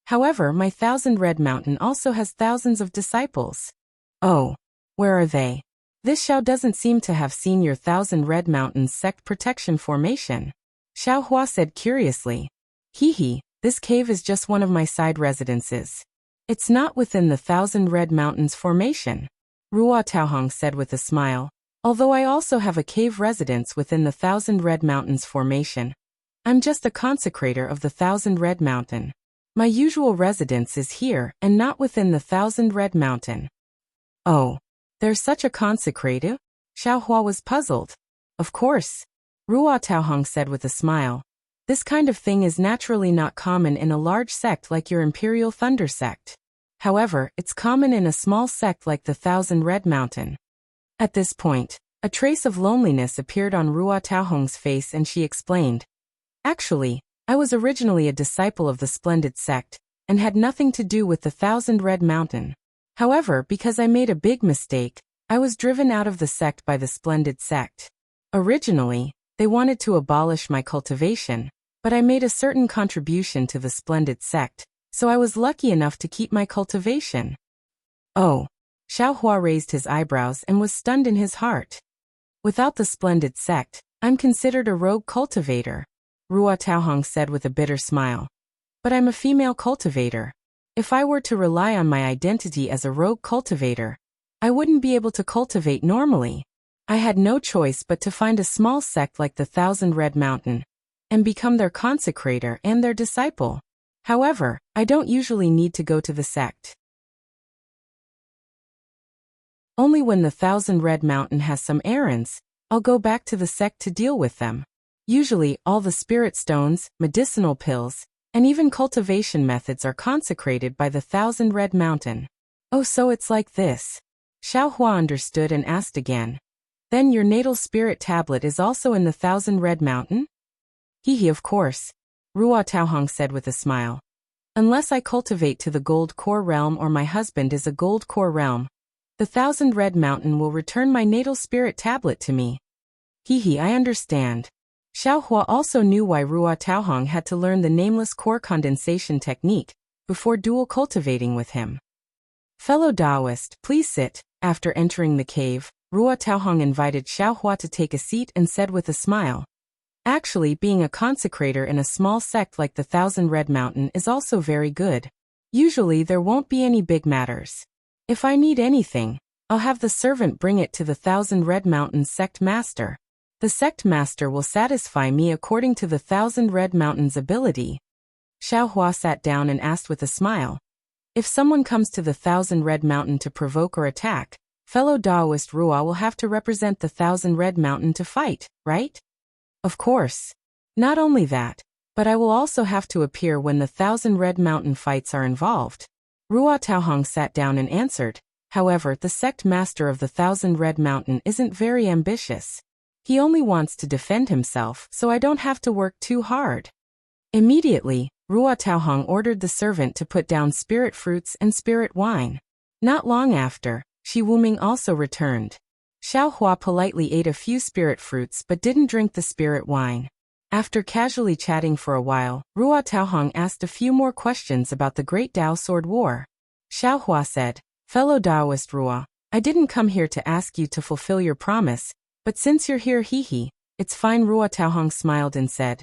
Speaker 1: "However, my Thousand Red Mountain also has thousands of disciples." "Oh, where are they?" "This Xiao doesn't seem to have seen your Thousand Red Mountain's sect protection formation," Xiaohua said curiously. This cave is just one of my side residences. It's not within the Thousand Red Mountains formation," Ruo Taohong said with a smile. "Although I also have a cave residence within the Thousand Red Mountains formation, I'm just a consecrator of the Thousand Red Mountain. My usual residence is here and not within the Thousand Red Mountain." "Oh, there's such a consecrator?" Xiaohua was puzzled. "Of course," Ruo Taohong said with a smile. "This kind of thing is naturally not common in a large sect like your Imperial Thunder sect. However, it's common in a small sect like the Thousand Red Mountain." At this point, A trace of loneliness appeared on Ruo Taohong's face and she explained. Actually, I was originally a disciple of the Splendid Sect, and had nothing to do with the Thousand Red Mountain. However, because I made a big mistake, I was driven out of the sect by the Splendid Sect. Originally, they wanted to abolish my cultivation, but I made a certain contribution to the Splendid Sect, so I was lucky enough to keep my cultivation. Oh. Xiaohua raised his eyebrows and was stunned in his heart. Without the Splendid Sect, I'm considered a rogue cultivator, Ruo Taohong said with a bitter smile. But I'm a female cultivator. If I were to rely on my identity as a rogue cultivator, I wouldn't be able to cultivate normally. I had no choice but to find a small sect like the Thousand Red Mountain, and become their consecrator and their disciple. However, I don't usually need to go to the sect. Only when the Thousand Red Mountain has some errands, I'll go back to the sect to deal with them. Usually, all the spirit stones, medicinal pills, and even cultivation methods are consecrated by the Thousand Red Mountain. Oh, so it's like this. Xiaohua understood and asked again. Then your natal spirit tablet is also in the Thousand Red Mountain? Hehe, of course, Ruo Taohong said with a smile. Unless I cultivate to the Gold Core Realm or my husband is a Gold Core Realm, the Thousand Red Mountain will return my natal spirit tablet to me. Hehe, I understand. Xiaohua also knew why Ruo Taohong had to learn the nameless core condensation technique before dual cultivating with him. Fellow Taoist, please sit. After entering the cave, Ruo Taohong invited Xiaohua to take a seat and said with a smile. Actually, being a consecrator in a small sect like the Thousand Red Mountain is also very good. Usually there won't be any big matters. If I need anything, I'll have the servant bring it to the Thousand Red Mountain's sect master. The sect master will satisfy me according to the Thousand Red Mountain's ability. Xiaohua sat down and asked with a smile. If someone comes to the Thousand Red Mountain to provoke or attack, fellow Taoist Ruo will have to represent the Thousand Red Mountain to fight, right? Of course. Not only that, but I will also have to appear when the Thousand Red Mountain fights are involved. Ruo Taohong sat down and answered. However, the sect master of the Thousand Red Mountain isn't very ambitious. He only wants to defend himself, so I don't have to work too hard. Immediately, Ruo Taohong ordered the servant to put down spirit fruits and spirit wine. Not long after, Shi Wuming also returned. Xiaohua politely ate a few spirit fruits but didn't drink the spirit wine. After casually chatting for a while, Ruo Taohong asked a few more questions about the Great Tao Sword War. Xiaohua said, Fellow Taoist Ruo, I didn't come here to ask you to fulfill your promise, but since you're here, hehe, it's fine. Ruo Taohong smiled and said.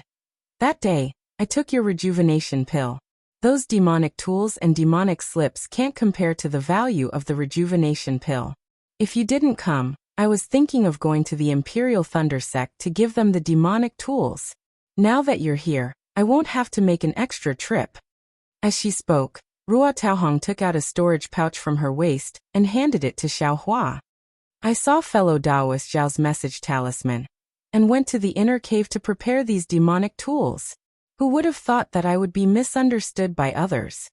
Speaker 1: That day, I took your rejuvenation pill. Those demonic tools and demonic slips can't compare to the value of the rejuvenation pill. If you didn't come, I was thinking of going to the Imperial Thunder Sect to give them the demonic tools. Now that you're here, I won't have to make an extra trip. As she spoke, Ruo Taohong took out a storage pouch from her waist and handed it to Xiaohua. I saw fellow Taoist Zhao's message talisman, and went to the inner cave to prepare these demonic tools. Who would have thought that I would be misunderstood by others?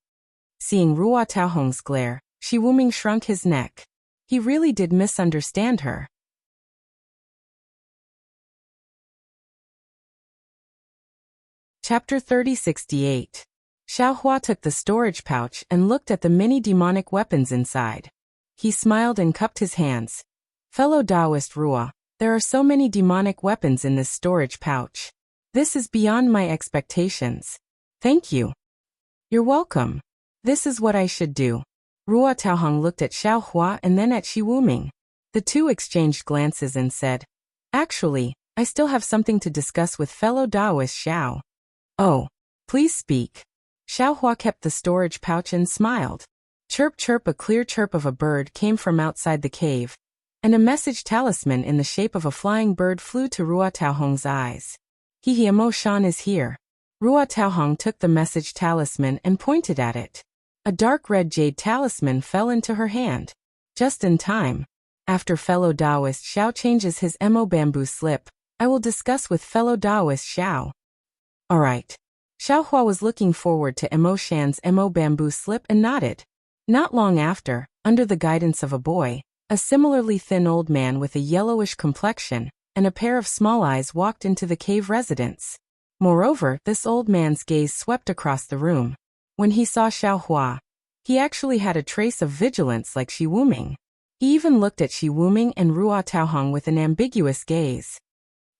Speaker 1: Seeing Ruo Taohong's glare, Shi Wuming shrunk his neck. He really did misunderstand her. Chapter 3068. Xiaohua took the storage pouch and looked at the many demonic weapons inside. He smiled and cupped his hands. Fellow Taoist Ruo, there are so many demonic weapons in this storage pouch. This is beyond my expectations. Thank you. You're welcome. This is what I should do. Ruo Taohong looked at Xiaohua and then at Shi Wuming. The two exchanged glances and said, Actually, I still have something to discuss with fellow Taoist Xiao. Oh, please speak. Xiaohua kept the storage pouch and smiled. Chirp chirp, a clear chirp of a bird came from outside the cave, and a message talisman in the shape of a flying bird flew to Ruo Taohong's eyes. Hehe, Mo Shan is here. Ruo Taohong took the message talisman and pointed at it. A dark red jade talisman fell into her hand. Just in time. After fellow Taoist Xiao changes his Mo bamboo slip, I will discuss with fellow Taoist Xiao. Alright. Xiaohua was looking forward to Mo Shan's Mo bamboo slip and nodded. Not long after, under the guidance of a boy, A similarly thin old man with a yellowish complexion and a pair of small eyes walked into the cave residence. Moreover, this old man's gaze swept across the room. When he saw Xiaohua, he actually had a trace of vigilance like Shi Wuming. He even looked at Shi Wuming and Ruo Taohong with an ambiguous gaze.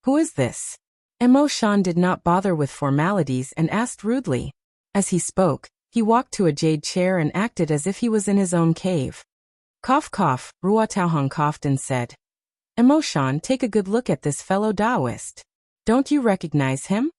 Speaker 1: Who is this? Mo Shan did not bother with formalities and asked rudely. As he spoke, he walked to a jade chair and acted as if he was in his own cave. Cough cough, Ruo Taohong coughed and said. Mo Shan, take a good look at this fellow Taoist. Don't you recognize him?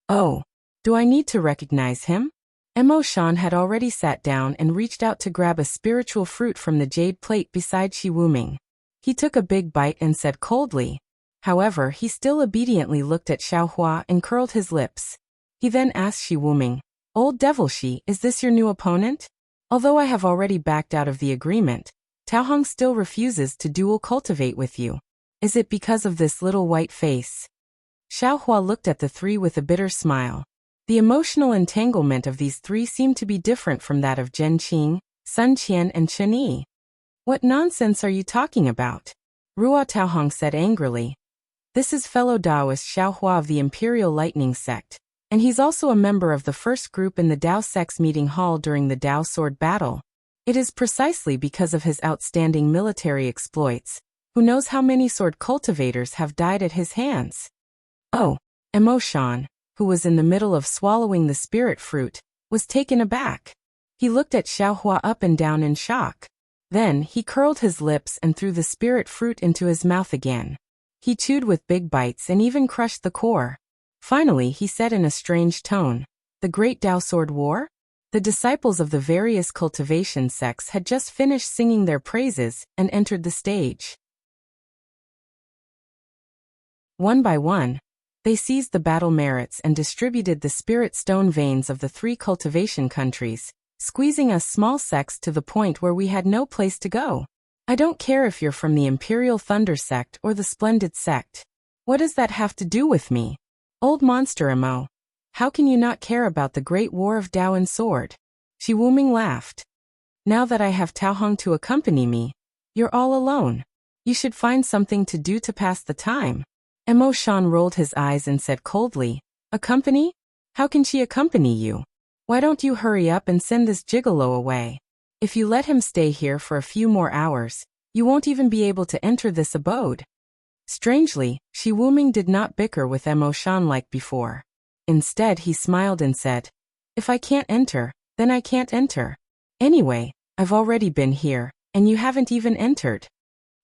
Speaker 1: Oh, do I need to recognize him? Mo Shan had already sat down and reached out to grab a spiritual fruit from the jade plate beside Shi Wuming. He took a big bite and said coldly. However, he still obediently looked at Xiaohua and curled his lips. He then asked Shi Wuming, Old Devil Shi, is this your new opponent? Although I have already backed out of the agreement, Taohong still refuses to dual cultivate with you. Is it because of this little white face? Xiaohua looked at the three with a bitter smile. The emotional entanglement of these three seemed to be different from that of Zhen Qing, Sun Qian and Chen Yi. What nonsense are you talking about? Ruo Taohong said angrily. This is fellow Taoist Xiaohua of the Imperial Lightning Sect, and he's also a member of the first group in the Tao Sect's meeting hall during the Tao Sword Battle. It is precisely because of his outstanding military exploits. Who knows how many sword cultivators have died at his hands? Oh, Mo Shan, who was in the middle of swallowing the spirit fruit, was taken aback. He looked at Xiaohua up and down in shock. Then, he curled his lips and threw the spirit fruit into his mouth again. He chewed with big bites and even crushed the core. Finally, he said in a strange tone, The Great Tao Sword War? The disciples of the various cultivation sects had just finished singing their praises and entered the stage. One by one, they seized the battle merits and distributed the spirit stone veins of the three cultivation countries, squeezing us small sects to the point where we had no place to go. I don't care if you're from the Imperial Thunder Sect or the Splendid Sect. What does that have to do with me? Old monster Mo. How can you not care about the Great War of Tao and Sword? Shi Wuming laughed. Now that I have Taohong to accompany me, you're all alone. You should find something to do to pass the time. Mo Shan rolled his eyes and said coldly, Accompany? How can she accompany you? Why don't you hurry up and send this gigolo away? If you let him stay here for a few more hours, you won't even be able to enter this abode. Strangely, Shi Wuming did not bicker with Mo Shan like before. Instead, he smiled and said, If I can't enter, then I can't enter. Anyway, I've already been here, and you haven't even entered.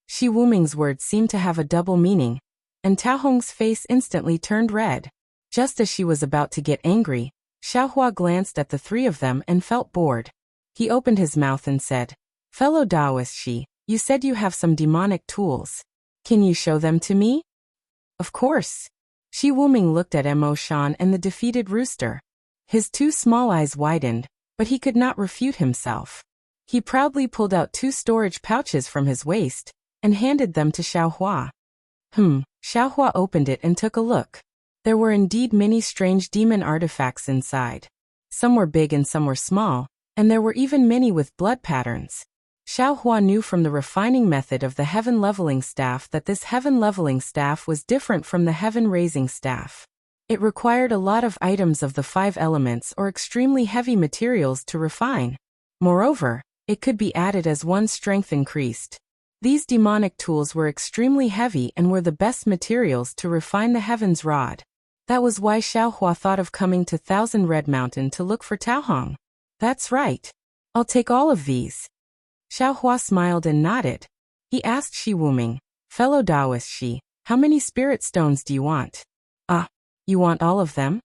Speaker 1: Shi Wuming's words seemed to have a double meaning, and Taohong's face instantly turned red. Just as she was about to get angry, Xiaohua glanced at the three of them and felt bored. He opened his mouth and said, Fellow Taoist Shi, you said you have some demonic tools. Can you show them to me? Of course. Shi Wuming looked at Mo Shan and the defeated rooster. His two small eyes widened, but he could not refute himself. He proudly pulled out 2 storage pouches from his waist and handed them to Xiaohua. Xiaohua opened it and took a look. There were indeed many strange demon artifacts inside. Some were big and some were small, and there were even many with blood patterns. Xiaohua knew from the refining method of the heaven leveling staff that this heaven leveling staff was different from the heaven raising staff. It required a lot of items of the 5 elements or extremely heavy materials to refine. Moreover, it could be added as one's strength increased. These demonic tools were extremely heavy and were the best materials to refine the heaven's rod. That was why Xiaohua thought of coming to Thousand Red Mountain to look for Taohong. That's right. I'll take all of these. Xiaohua smiled and nodded. He asked Shi Wuming, Fellow Taoist Shi, how many spirit stones do you want? You want all of them?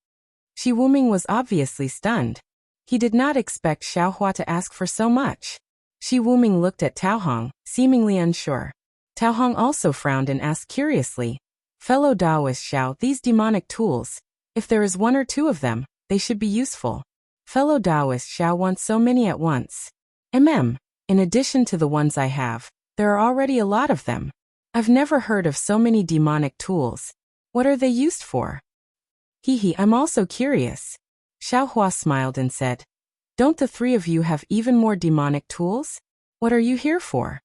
Speaker 1: Shi Wuming was obviously stunned. He did not expect Xiaohua to ask for so much. Shi Wuming looked at Taohong, seemingly unsure. Taohong also frowned and asked curiously, Fellow Taoist Xiao, these demonic tools, if there is 1 or 2 of them, they should be useful. Fellow Taoist Xiao wants so many at once. In addition to the ones I have, there are already a lot of them. I've never heard of so many demonic tools. What are they used for? I'm also curious. Xiaohua smiled and said, Don't the 3 of you have even more demonic tools? What are you here for?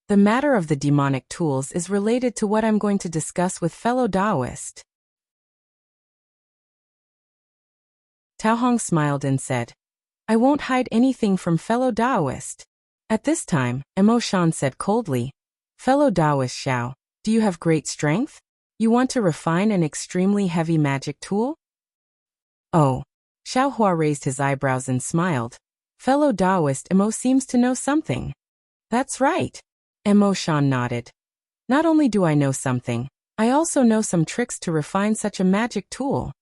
Speaker 1: The matter of the demonic tools is related to what I'm going to discuss with fellow Taoist. Tao Hong smiled and said, I won't hide anything from fellow Taoist. At this time, Mo Shan said coldly, Fellow Taoist Xiao, do you have great strength? You want to refine an extremely heavy magic tool? Oh. Xiao Hua raised his eyebrows and smiled. Fellow Taoist Mo seems to know something. That's right. Mo Shan nodded. Not only do I know something, I also know some tricks to refine such a magic tool.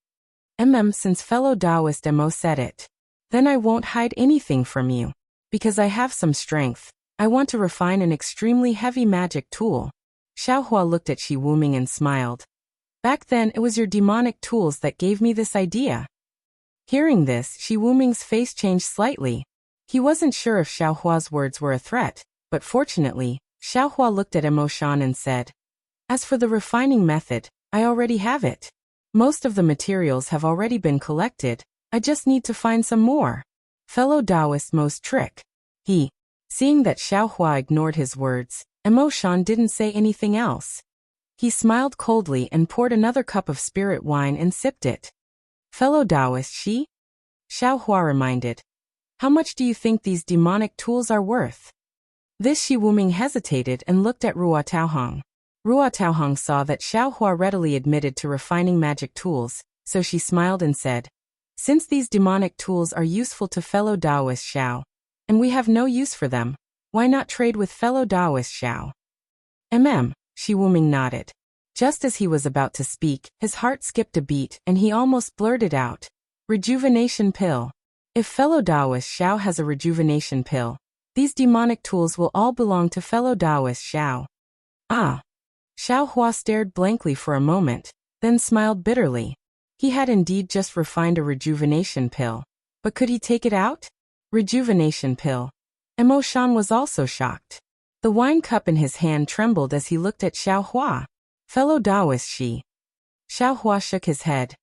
Speaker 1: Since fellow Taoist Mo said it. Then I won't hide anything from you. Because I have some strength, I want to refine an extremely heavy magic tool. Xiao Hua looked at Shi Wuming and smiled. Back then it was your demonic tools that gave me this idea. Hearing this, Shi Wuming's face changed slightly. He wasn't sure if Xiao Hua's words were a threat, but fortunately, Xiao Hua looked at Mo Shan and said, As for the refining method, I already have it. Most of the materials have already been collected, I just need to find some more. Fellow Taoist Mo's trick. Seeing that Xiao Hua ignored his words, Mo Shan didn't say anything else. He smiled coldly and poured another cup of spirit wine and sipped it. Fellow Taoist Shi? Xiao Hua reminded. How much do you think these demonic tools are worth? This Shi Wuming hesitated and looked at Ruo Taohong. Ruo Taohong saw that Xiao Hua readily admitted to refining magic tools, so she smiled and said, Since these demonic tools are useful to fellow Taoist Xiao, and we have no use for them, why not trade with fellow Taoist Xiao? Shi Wuming nodded. Just as he was about to speak, his heart skipped a beat and he almost blurted out, Rejuvenation pill. If fellow Taoist Xiao has a rejuvenation pill, these demonic tools will all belong to fellow Taoist Xiao. Ah. Xiao Hua stared blankly for a moment, then smiled bitterly. He had indeed just refined a rejuvenation pill. But could he take it out? Rejuvenation pill. Mo Shan was also shocked. The wine cup in his hand trembled as he looked at Xiao Hua. Fellow Taoist Shi. Xiao Hua shook his head.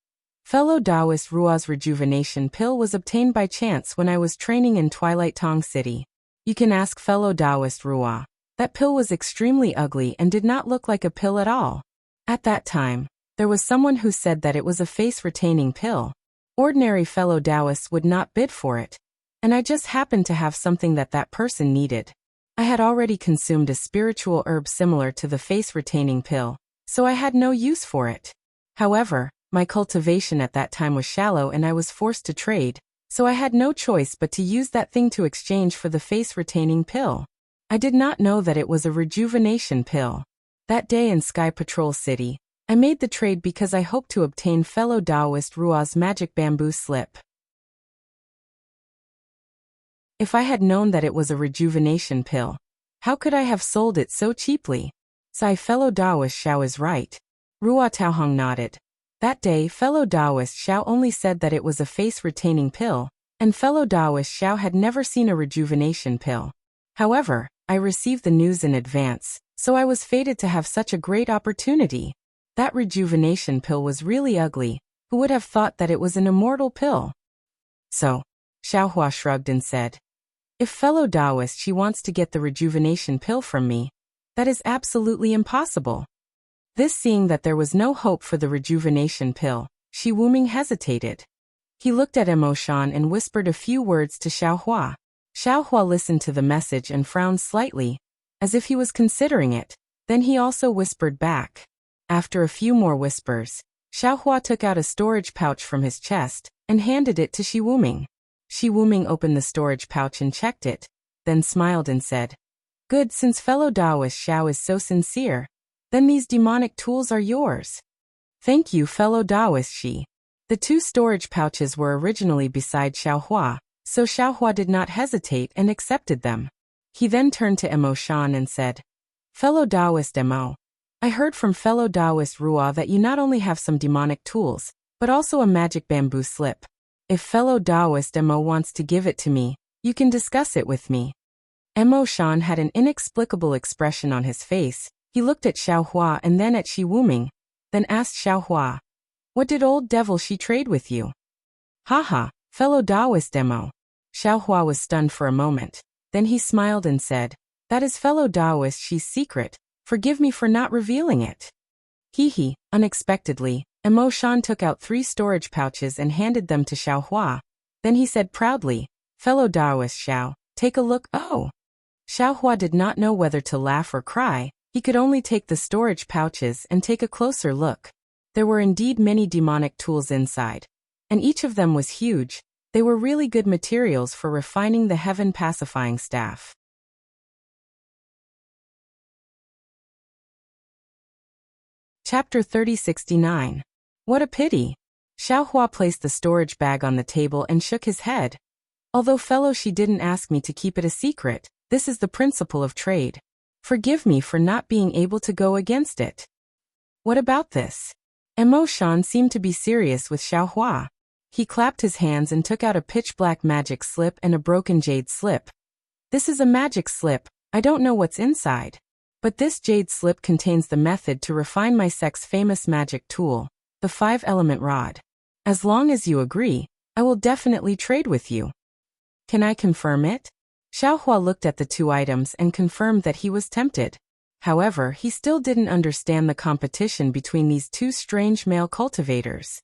Speaker 1: Fellow Taoist Ruo's rejuvenation pill was obtained by chance when I was training in Twilight Tong City. You can ask fellow Taoist Ruo. That pill was extremely ugly and did not look like a pill at all. At that time, there was someone who said that it was a face-retaining pill. Ordinary fellow Taoists would not bid for it. And I just happened to have something that person needed. I had already consumed a spiritual herb similar to the face-retaining pill, so I had no use for it. However, my cultivation at that time was shallow and I was forced to trade, so I had no choice but to use that thing to exchange for the face-retaining pill. I did not know that it was a rejuvenation pill. That day in Sky Patrol City, I made the trade because I hoped to obtain fellow Taoist Ruo's magic bamboo slip. If I had known that it was a rejuvenation pill, how could I have sold it so cheaply? Fellow Taoist Xiao is right. Ruo Taohong nodded. That day fellow Taoist Xiao only said that it was a face-retaining pill, and fellow Taoist Xiao had never seen a rejuvenation pill. However, I received the news in advance, so I was fated to have such a great opportunity. That rejuvenation pill was really ugly. Who would have thought that it was an immortal pill? So, Xiao Hua shrugged and said, If fellow Taoist Shi wants to get the rejuvenation pill from me, that is absolutely impossible. This seeing that there was no hope for the rejuvenation pill, Shi Wuming hesitated. He looked at Mo Shan and whispered a few words to Xiao Hua. Xiao Hua listened to the message and frowned slightly, as if he was considering it. Then he also whispered back. After a few more whispers, Xiao Hua took out a storage pouch from his chest and handed it to Shi Wuming. Shi Wuming opened the storage pouch and checked it, then smiled and said, Good, since fellow Taoist Xiao is so sincere, then these demonic tools are yours. Thank you, fellow Taoist Shi. The two storage pouches were originally beside Xiao Hua, so Xiao Hua did not hesitate and accepted them. He then turned to Mo Shan and said, Fellow Taoist Mo, I heard from fellow Taoist Ruo that you not only have some demonic tools, but also a magic bamboo slip. If fellow Taoist Mo wants to give it to me, you can discuss it with me. Mo Shan had an inexplicable expression on his face. He looked at Xiao Hua and then at Shi Wuming, then asked Xiao Hua, What did old devil Shi trade with you? Haha, fellow Taoist Mo. Xiao Hua was stunned for a moment. Then he smiled and said, That is fellow Taoist Shi's secret. Forgive me for not revealing it. Hee. Unexpectedly, Emo Shan took out 3 storage pouches and handed them to Xiao Hua. Then he said proudly, fellow Taoist Xiao, take a look. Oh! Xiao Hua did not know whether to laugh or cry. He could only take the storage pouches and take a closer look. There were indeed many demonic tools inside, and each of them was huge. They were really good materials for refining the heaven pacifying staff. Chapter 3069. What a pity. Xiao Hua placed the storage bag on the table and shook his head. Although fellow Shi didn't ask me to keep it a secret, this is the principle of trade. Forgive me for not being able to go against it. What about this? Emo Shan seemed to be serious with Xiao Hua. He clapped his hands and took out a pitch-black magic slip and a broken jade slip. This is a magic slip. I don't know what's inside. But this jade slip contains the method to refine my sect's famous magic tool, the 5-element rod. As long as you agree, I will definitely trade with you. Can I confirm it? Xiao Hua looked at the 2 items and confirmed that he was tempted. However, he still didn't understand the competition between these 2 strange male cultivators.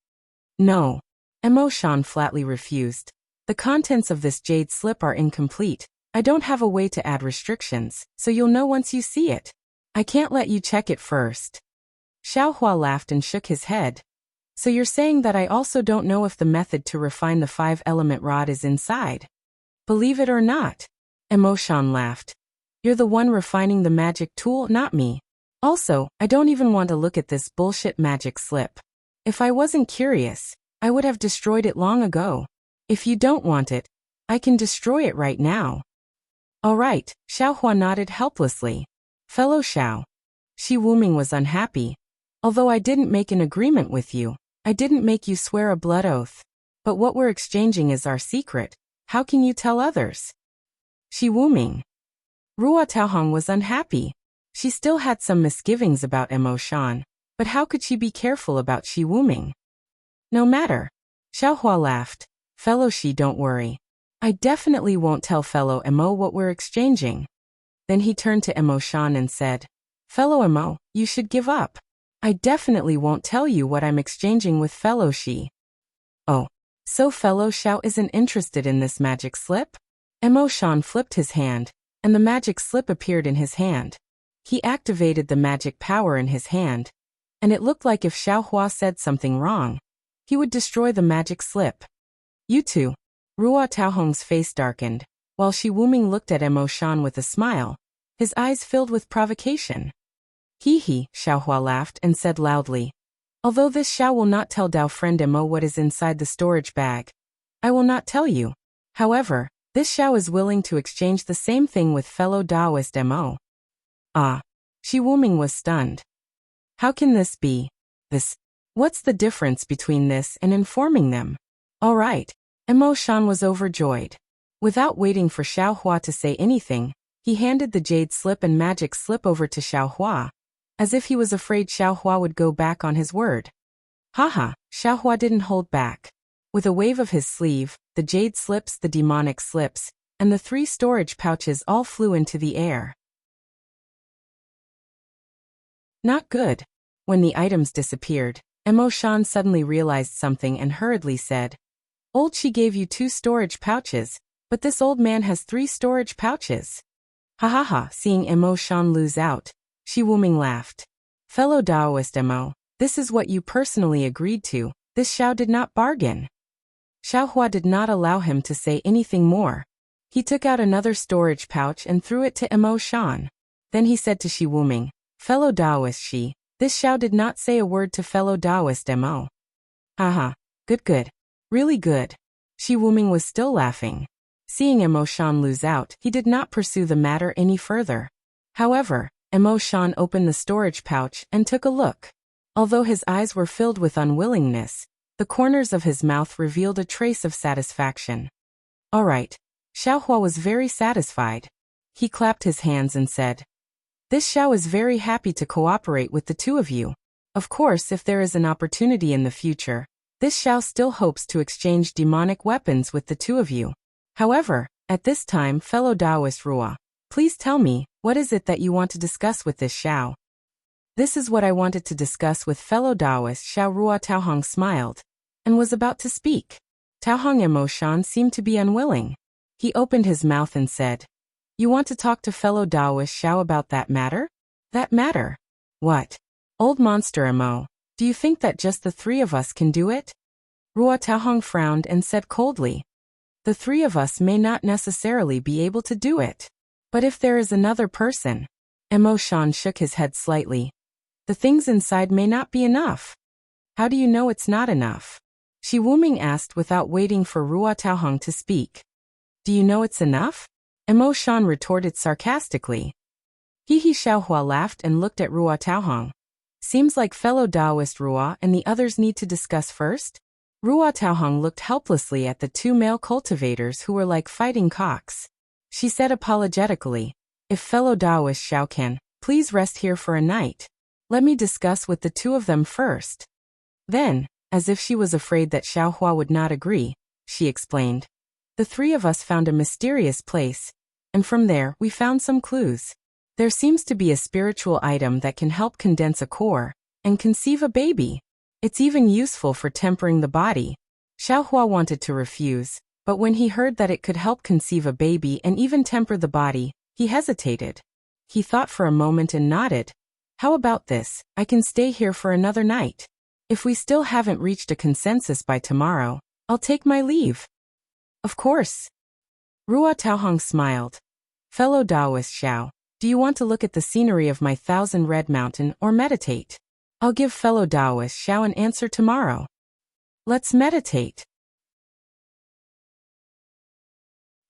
Speaker 1: No. Emo Shan flatly refused. The contents of this jade slip are incomplete. I don't have a way to add restrictions, so you'll know once you see it. I can't let you check it first. Xiao Hua laughed and shook his head. So you're saying that I also don't know if the method to refine the 5-element rod is inside? Believe it or not. Emo Shan laughed. You're the one refining the magic tool, not me. Also, I don't even want to look at this bullshit magic slip. If I wasn't curious, I would have destroyed it long ago. If you don't want it, I can destroy it right now. All right, Xiao Hua nodded helplessly. Fellow Xiao. Shi Wuming was unhappy. Although I didn't make an agreement with you, I didn't make you swear a blood oath. But what we're exchanging is our secret. How can you tell others? Shi Wuming. Ruo Taohong was unhappy. She still had some misgivings about Emo Shan, but how could she be careful about Shi Wuming? No matter. Xiao Hua laughed. Fellow Shi, don't worry. I definitely won't tell fellow Emo what we're exchanging. Then he turned to Emo Shan and said, fellow Emo, you should give up. I definitely won't tell you what I'm exchanging with fellow Shi. Oh, so fellow Xiao isn't interested in this magic slip? Emo Shan flipped his hand, and the magic slip appeared in his hand. He activated the magic power in his hand, and it looked like if Xiao Hua said something wrong, he would destroy the magic slip. You two. Ruo Taohong's face darkened, while Shi Wuming looked at Emo Shan with a smile, his eyes filled with provocation. Hee, Xiao Hua laughed and said loudly. Although this Xiao will not tell Dao friend Emo what is inside the storage bag, I will not tell you. However, this Xiao is willing to exchange the same thing with fellow Daoist Emo. Ah. Shi Wuming was stunned. How can this be? What's the difference between this and informing them? All right. Emo Shan was overjoyed. Without waiting for Xiao Hua to say anything, he handed the jade slip and magic slip over to Xiao Hua, as if he was afraid Xiao Hua would go back on his word. Haha, Xiao Hua didn't hold back. With a wave of his sleeve, the jade slips, the demonic slips, and the 3 storage pouches all flew into the air. Not good. When the items disappeared, Emo Shan suddenly realized something and hurriedly said, Old Shi gave you 2 storage pouches, but this old man has 3 storage pouches. Ha. Seeing Emo Shan lose out, Shi Wuming laughed. Fellow Daoist Emo, this is what you personally agreed to. This Xiao did not bargain. Xiao Hua did not allow him to say anything more. He took out another storage pouch and threw it to Emo Shan. Then he said to Shi Wuming, fellow Daoist Shi, this Xiao did not say a word to fellow Daoist Emo. Haha, good. Really good. Shi Wuming was still laughing. Seeing Emo Shan lose out, he did not pursue the matter any further. However, Emo Shan opened the storage pouch and took a look. Although his eyes were filled with unwillingness, the corners of his mouth revealed a trace of satisfaction. All right. Xiao Hua was very satisfied. He clapped his hands and said, This Xiao is very happy to cooperate with the 2 of you. Of course, if there is an opportunity in the future, this Xiao still hopes to exchange demonic weapons with the 2 of you. However, at this time, fellow Daoist Ruo, Please tell me, what is it that you want to discuss with this Xiao? This is what I wanted to discuss with fellow Taoist Xiao. Ruo Taohong smiled and was about to speak. Taohong Emoshan seemed to be unwilling. He opened his mouth and said, "You want to talk to fellow Taoist Xiao about that matter? That matter? What? Old monster Mo, do you think that just the three of us can do it?" Ruo Taohong frowned and said coldly, "The three of us may not necessarily be able to do it. But if there is another person..." Emoshan shook his head slightly. "The things inside may not be enough." "How do you know it's not enough?" Shi Wuming asked without waiting for Ruo Taohong to speak. "Do you know it's enough?" Emoshan retorted sarcastically. He Xiaohua laughed and looked at Ruo Taohong. "Seems like fellow Taoist Ruo and the others need to discuss first?" Ruo Taohong looked helplessly at the two male cultivators who were like fighting cocks. She said apologetically, "If fellow Taoist Xiao can, please rest here for a night. Let me discuss with the two of them first." Then, as if she was afraid that Xiaohua would not agree, she explained, "The three of us found a mysterious place, and from there we found some clues. There seems to be a spiritual item that can help condense a core and conceive a baby. It's even useful for tempering the body." Xiaohua wanted to refuse, but when he heard that it could help conceive a baby and even temper the body, he hesitated. He thought for a moment and nodded. "How about this? I can stay here for another night. If we still haven't reached a consensus by tomorrow, I'll take my leave." "Of course." Ruo Taohong smiled. "Fellow Taoist Xiao, do you want to look at the scenery of my 1,000 Red Mountain or meditate? I'll give fellow Taoist Xiao an answer tomorrow." "Let's meditate."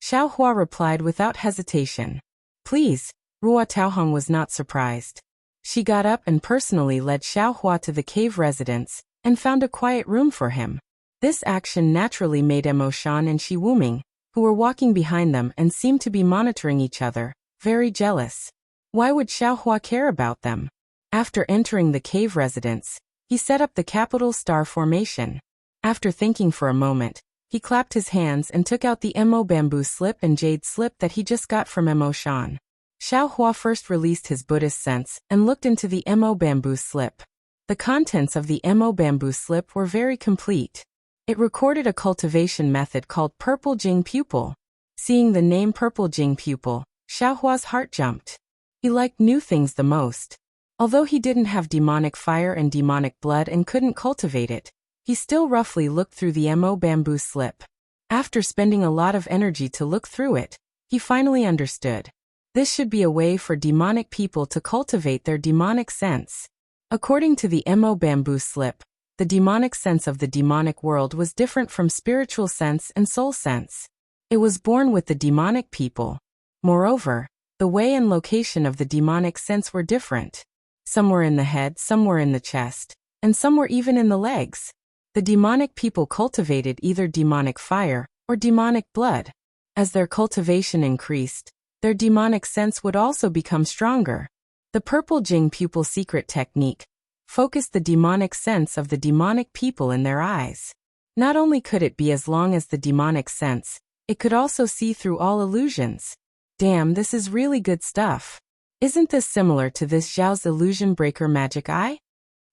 Speaker 1: Xiaohua replied without hesitation. "Please." Ruo Taohong was not surprised. She got up and personally led Xiaohua to the cave residence and found a quiet room for him. This action naturally made Emoshan and Shi Wuming, who were walking behind them and seemed to be monitoring each other, very jealous. Why would Xiaohua care about them? After entering the cave residence, he set up the capital star formation. After thinking for a moment, he clapped his hands and took out the Mo bamboo slip and jade slip that he just got from Emoshan. Xiaohua first released his Buddhist sense and looked into the Mo bamboo slip. The contents of the Mo bamboo slip were very complete. It recorded a cultivation method called Purple Jing Pupil. Seeing the name Purple Jing Pupil, Xiaohua's heart jumped. He liked new things the most. Although he didn't have demonic fire and demonic blood and couldn't cultivate it, he still roughly looked through the Mo bamboo slip. After spending a lot of energy to look through it, he finally understood. This should be a way for demonic people to cultivate their demonic sense. According to the Mo bamboo slip, the demonic sense of the demonic world was different from spiritual sense and soul sense. It was born with the demonic people. Moreover, the way and location of the demonic sense were different. Some were in the head, some were in the chest, and some were even in the legs. The demonic people cultivated either demonic fire or demonic blood. As their cultivation increased, their demonic sense would also become stronger. The Purple Jing Pupil secret technique focused the demonic sense of the demonic people in their eyes. Not only could it be as long as the demonic sense, it could also see through all illusions. Damn, this is really good stuff. Isn't this similar to this Zhao's illusion breaker magic eye?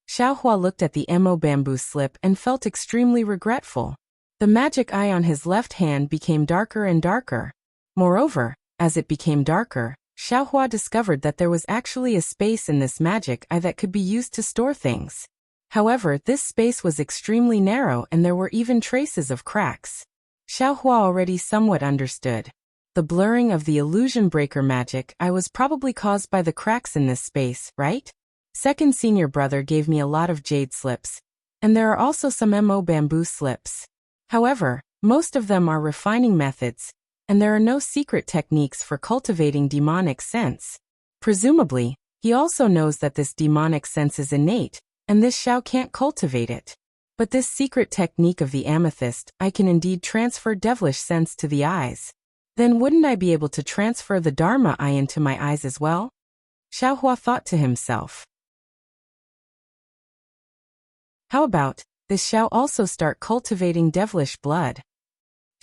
Speaker 1: Xiaohua looked at the Mo bamboo slip and felt extremely regretful. The magic eye on his left hand became darker and darker. Moreover, as it became darker, Xiaohua discovered that there was actually a space in this magic eye that could be used to store things. However, this space was extremely narrow and there were even traces of cracks. Xiaohua already somewhat understood. The blurring of the illusion breaker magic eye was probably caused by the cracks in this space, right? Second senior brother gave me a lot of jade slips, and there are also some Mo bamboo slips. However, most of them are refining methods, and there are no secret techniques for cultivating demonic sense. Presumably, he also knows that this demonic sense is innate, and this Xiao can't cultivate it. But this secret technique of the amethyst, I can indeed transfer devilish sense to the eyes. Then wouldn't I be able to transfer the Dharma eye into my eyes as well? Xiaohua thought to himself. How about, this Xiao also start cultivating devilish blood?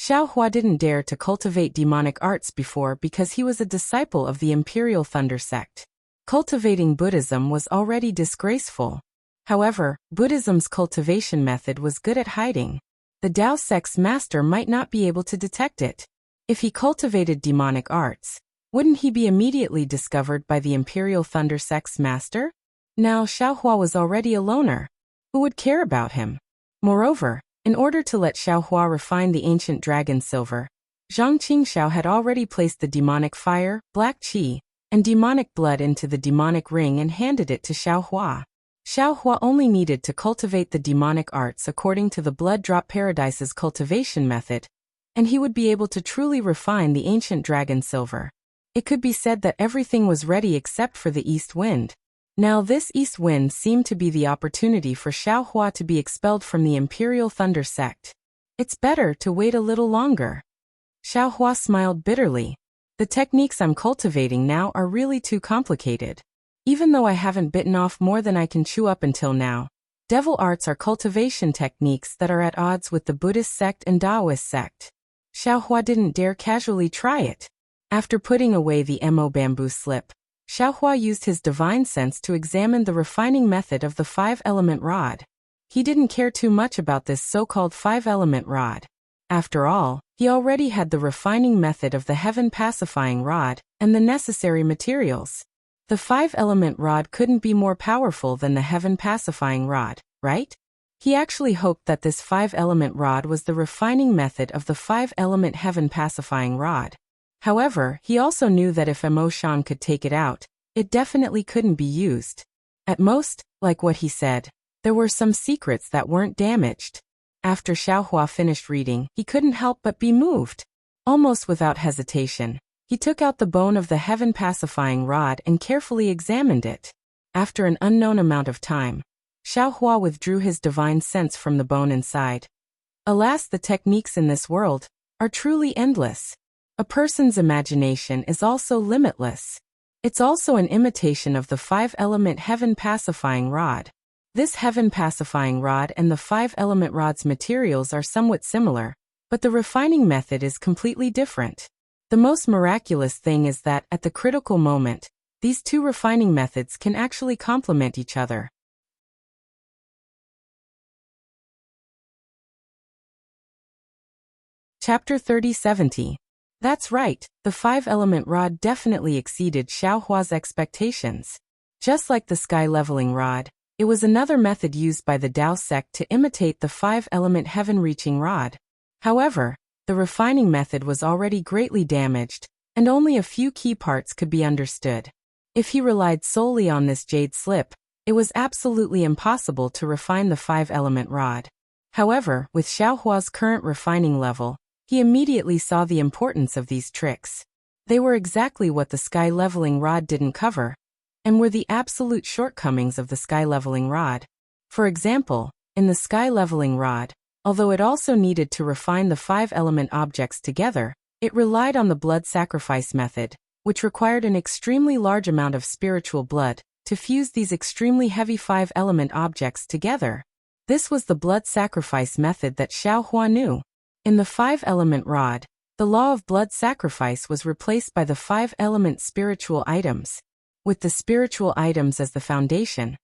Speaker 1: Xiaohua didn't dare to cultivate demonic arts before because he was a disciple of the Imperial Thunder sect. Cultivating Buddhism was already disgraceful. However, Buddhism's cultivation method was good at hiding. The Tao sect's master might not be able to detect it. If he cultivated demonic arts, wouldn't he be immediately discovered by the Imperial Thunder sect's master? Now Xiaohua was already a loner. Who would care about him? Moreover, in order to let Xiaohua refine the ancient dragon silver, Zhang Qingxiao had already placed the demonic fire, black qi, and demonic blood into the demonic ring and handed it to Xiaohua. Xiaohua only needed to cultivate the demonic arts according to the Blood Drop Paradise's cultivation method, and he would be able to truly refine the ancient dragon silver. It could be said that everything was ready except for the east wind. Now this east wind seemed to be the opportunity for Xiaohua to be expelled from the Imperial Thunder sect. It's better to wait a little longer. Xiaohua smiled bitterly. The techniques I'm cultivating now are really too complicated. Even though I haven't bitten off more than I can chew up until now, devil arts are cultivation techniques that are at odds with the Buddhist sect and Taoist sect. Xiaohua didn't dare casually try it. After putting away the Mo bamboo slip, Xiaohua used his divine sense to examine the refining method of the 5-element rod. He didn't care too much about this so-called 5-element rod. After all, he already had the refining method of the heaven-pacifying rod and the necessary materials. The 5-element rod couldn't be more powerful than the heaven-pacifying rod, right? He actually hoped that this 5-element rod was the refining method of the 5-element heaven-pacifying rod. However, he also knew that if Mo Shan could take it out, it definitely couldn't be used. At most, like what he said, there were some secrets that weren't damaged. After Xiaohua finished reading, he couldn't help but be moved. Almost without hesitation, he took out the bone of the heaven-pacifying rod and carefully examined it. After an unknown amount of time, Xiaohua withdrew his divine sense from the bone inside. Alas, the techniques in this world are truly endless. A person's imagination is also limitless. It's also an imitation of the 5-element heaven-pacifying rod. This heaven-pacifying rod and the 5-element rod's materials are somewhat similar, but the refining method is completely different. The most miraculous thing is that, at the critical moment, these two refining methods can actually complement each other. Chapter 30-70. That's right, the 5-element rod definitely exceeded Xiaohua's expectations. Just like the sky-leveling rod, it was another method used by the Tao sect to imitate the 5-element heaven-reaching rod. However, the refining method was already greatly damaged, and only a few key parts could be understood. If he relied solely on this jade slip, it was absolutely impossible to refine the 5-element rod. However, with Xiaohua's current refining level, he immediately saw the importance of these tricks. They were exactly what the sky-leveling rod didn't cover, and were the absolute shortcomings of the sky-leveling rod. For example, in the sky-leveling rod, although it also needed to refine the 5-element objects together, it relied on the blood sacrifice method, which required an extremely large amount of spiritual blood to fuse these extremely heavy 5-element objects together. This was the blood sacrifice method that Xiaohua knew. In the 5-element rod, the law of blood sacrifice was replaced by the 5-element spiritual items. With the spiritual items as the foundation,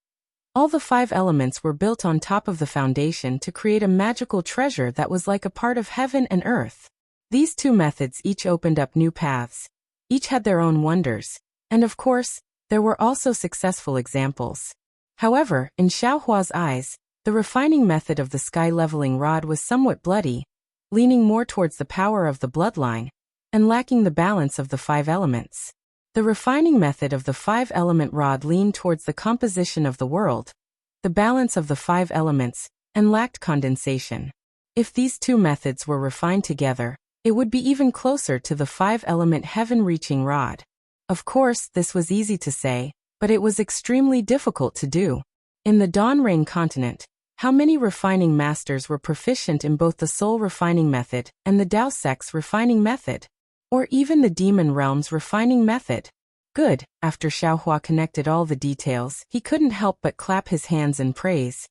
Speaker 1: all the 5 elements were built on top of the foundation to create a magical treasure that was like a part of heaven and earth. These two methods each opened up new paths. Each had their own wonders, and of course, there were also successful examples. However, in Xiaohua's eyes, the refining method of the sky-leveling rod was somewhat bloody, leaning more towards the power of the bloodline, and lacking the balance of the 5 elements. The refining method of the 5-element rod leaned towards the composition of the world, the balance of the 5 elements, and lacked condensation. If these two methods were refined together, it would be even closer to the 5-element heaven-reaching rod. Of course, this was easy to say, but it was extremely difficult to do. In the Dawn Rain continent, how many refining masters were proficient in both the soul refining method and the Tao sect's refining method? Or even the demon realm's refining method? Good. After Xiaohua connected all the details, he couldn't help but clap his hands in praise.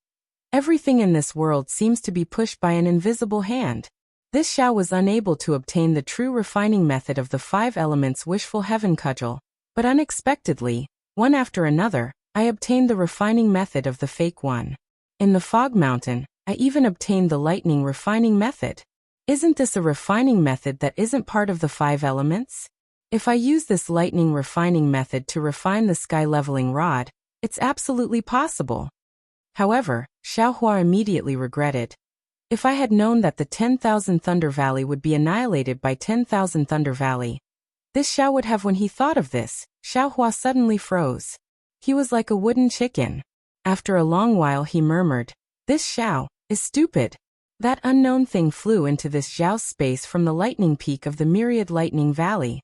Speaker 1: Everything in this world seems to be pushed by an invisible hand. This Xiao was unable to obtain the true refining method of the 5 elements wishful heaven cudgel, but unexpectedly, one after another, I obtained the refining method of the fake one. In the fog mountain, I even obtained the lightning refining method. Isn't this a refining method that isn't part of the 5 elements? If I use this lightning refining method to refine the sky leveling rod, it's absolutely possible. However, Xiaohua immediately regretted. If I had known that the 10,000 Thunder Valley would be annihilated by 10,000 Thunder Valley, this Xiao would have. When he thought of this, Xiaohua suddenly froze. He was like a wooden chicken. After a long while he murmured, "This Xiao is stupid." That unknown thing flew into this Xiao's space from the lightning peak of the myriad lightning valley.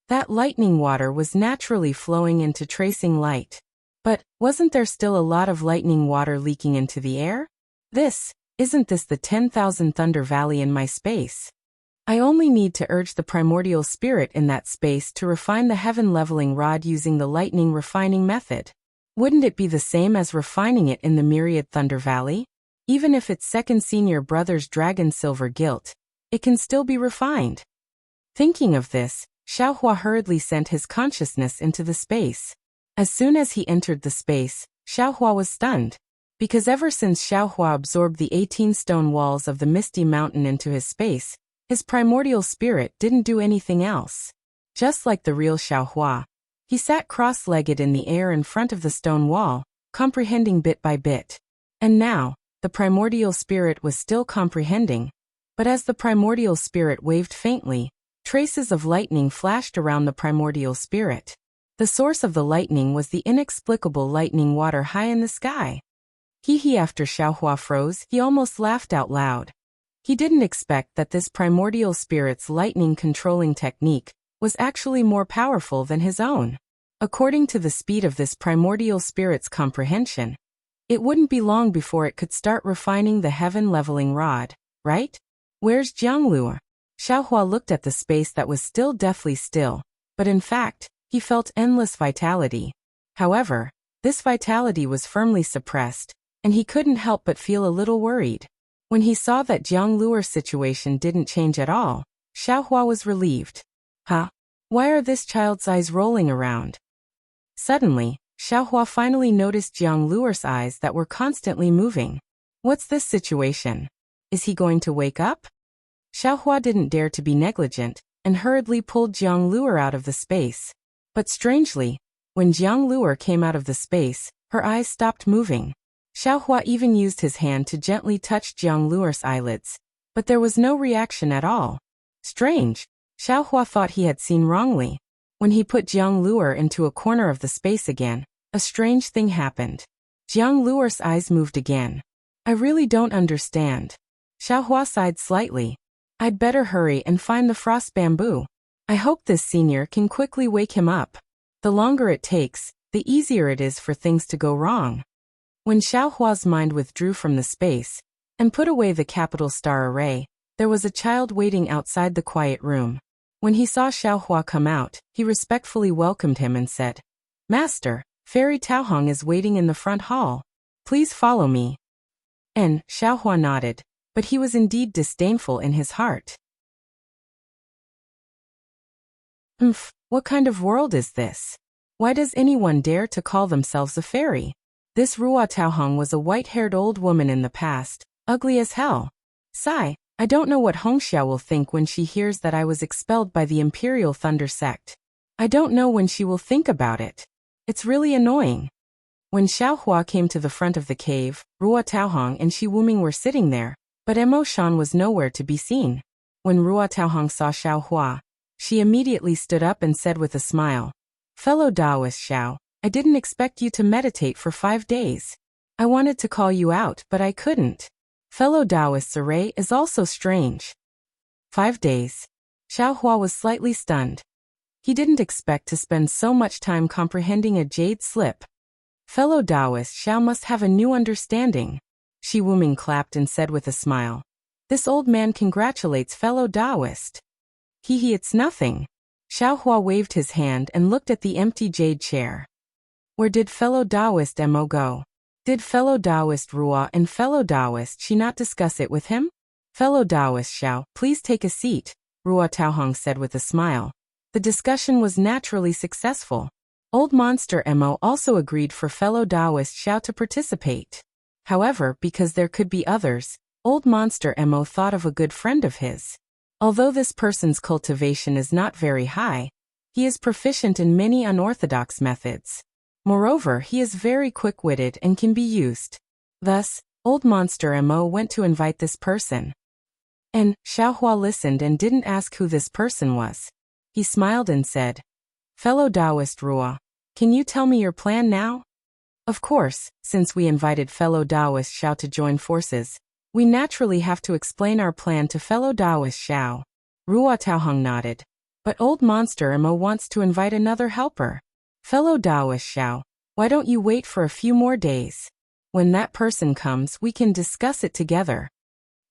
Speaker 1: That lightning water was naturally flowing into tracing light. But, wasn't there still a lot of lightning water leaking into the air? Isn't this the 10,000 Thunder Valley in my space? I only need to urge the primordial spirit in that space to refine the heaven leveling rod using the lightning refining method. Wouldn't it be the same as refining it in the myriad Thunder Valley? Even if its second senior brother's dragon silver gilt, it can still be refined. Thinking of this, Xiaohua hurriedly sent his consciousness into the space. As soon as he entered the space, Xiaohua was stunned. Because ever since Xiaohua absorbed the 18 stone walls of the Misty Mountain into his space, his primordial spirit didn't do anything else. Just like the real Xiaohua, he sat cross-legged in the air in front of the stone wall, comprehending bit by bit. And now, the primordial spirit was still comprehending. But as the primordial spirit waved faintly, traces of lightning flashed around the primordial spirit. The source of the lightning was the inexplicable lightning water high in the sky. After Xiaohua froze, he almost laughed out loud. He didn't expect that this primordial spirit's lightning controlling technique was actually more powerful than his own. According to the speed of this primordial spirit's comprehension, it wouldn't be long before it could start refining the heaven leveling rod, right? Where's Jiangluo? Xiaohua looked at the space that was still deathly still, but in fact, he felt endless vitality. However, this vitality was firmly suppressed, and he couldn't help but feel a little worried. When he saw that Jiang Luer's situation didn't change at all, Xiaohua was relieved. Huh? Why are this child's eyes rolling around? Suddenly, Xiaohua finally noticed Jiang Luer's eyes that were constantly moving. What's this situation? Is he going to wake up? Xiaohua didn't dare to be negligent, and hurriedly pulled Jiang Luer out of the space. But strangely, when Jiang Luer came out of the space, her eyes stopped moving. Xiaohua even used his hand to gently touch Jiang Luer's eyelids, but there was no reaction at all. Strange. Xiaohua thought he had seen wrongly. When he put Jiang Luer into a corner of the space again, a strange thing happened. Jiang Luer's eyes moved again. I really don't understand. Xiaohua sighed slightly. I'd better hurry and find the frost bamboo. I hope this senior can quickly wake him up. The longer it takes, the easier it is for things to go wrong. When Xiaohua's mind withdrew from the space and put away the capital star array, there was a child waiting outside the quiet room. When he saw Xiaohua come out, he respectfully welcomed him and said, "Master, Fairy Taohong is waiting in the front hall. Please follow me." And Xiaohua nodded, but he was indeed disdainful in his heart. What kind of world is this? Why does anyone dare to call themselves a fairy? This Ruo Taohong was a white-haired old woman in the past, ugly as hell. Sigh, I don't know what Hongxia will think when she hears that I was expelled by the Imperial Thunder Sect. I don't know when she will think about it. It's really annoying. When Xiaohua came to the front of the cave, Ruo Taohong and Shi Wuming were sitting there, but Emo Shan was nowhere to be seen. When Ruo Taohong saw Xiaohua, she immediately stood up and said with a smile, "Fellow Taoist Xiao, I didn't expect you to meditate for 5 days. I wanted to call you out, but I couldn't. Fellow Taoist's array is also strange." 5 days. Xiaohua was slightly stunned. He didn't expect to spend so much time comprehending a jade slip. Fellow Taoist Xiao must have a new understanding. Shi Wuming clapped and said with a smile, "This old man congratulates fellow Taoist." It's nothing." Xiaohua waved his hand and looked at the empty jade chair. Where did fellow Taoist Mo go? Did fellow Taoist Ruo and fellow Taoist Shi not discuss it with him? Fellow Taoist Xiao, please take a seat, Ruo Taohong said with a smile. The discussion was naturally successful. Old Monster Mo also agreed for fellow Taoist Xiao to participate. However, because there could be others, Old Monster Mo thought of a good friend of his. Although this person's cultivation is not very high, he is proficient in many unorthodox methods. Moreover, he is very quick-witted and can be used. Thus, Old Monster Mo went to invite this person. And Xiaohua listened and didn't ask who this person was. He smiled and said, "Fellow Taoist Ruo, can you tell me your plan now?" Of course, since we invited fellow Taoist Xiao to join forces, we naturally have to explain our plan to fellow Taoist Xiao. Ruo Taohong nodded. But Old Monster Mo wants to invite another helper. Fellow Taoist Xiao, why don't you wait for a few more days? When that person comes, we can discuss it together.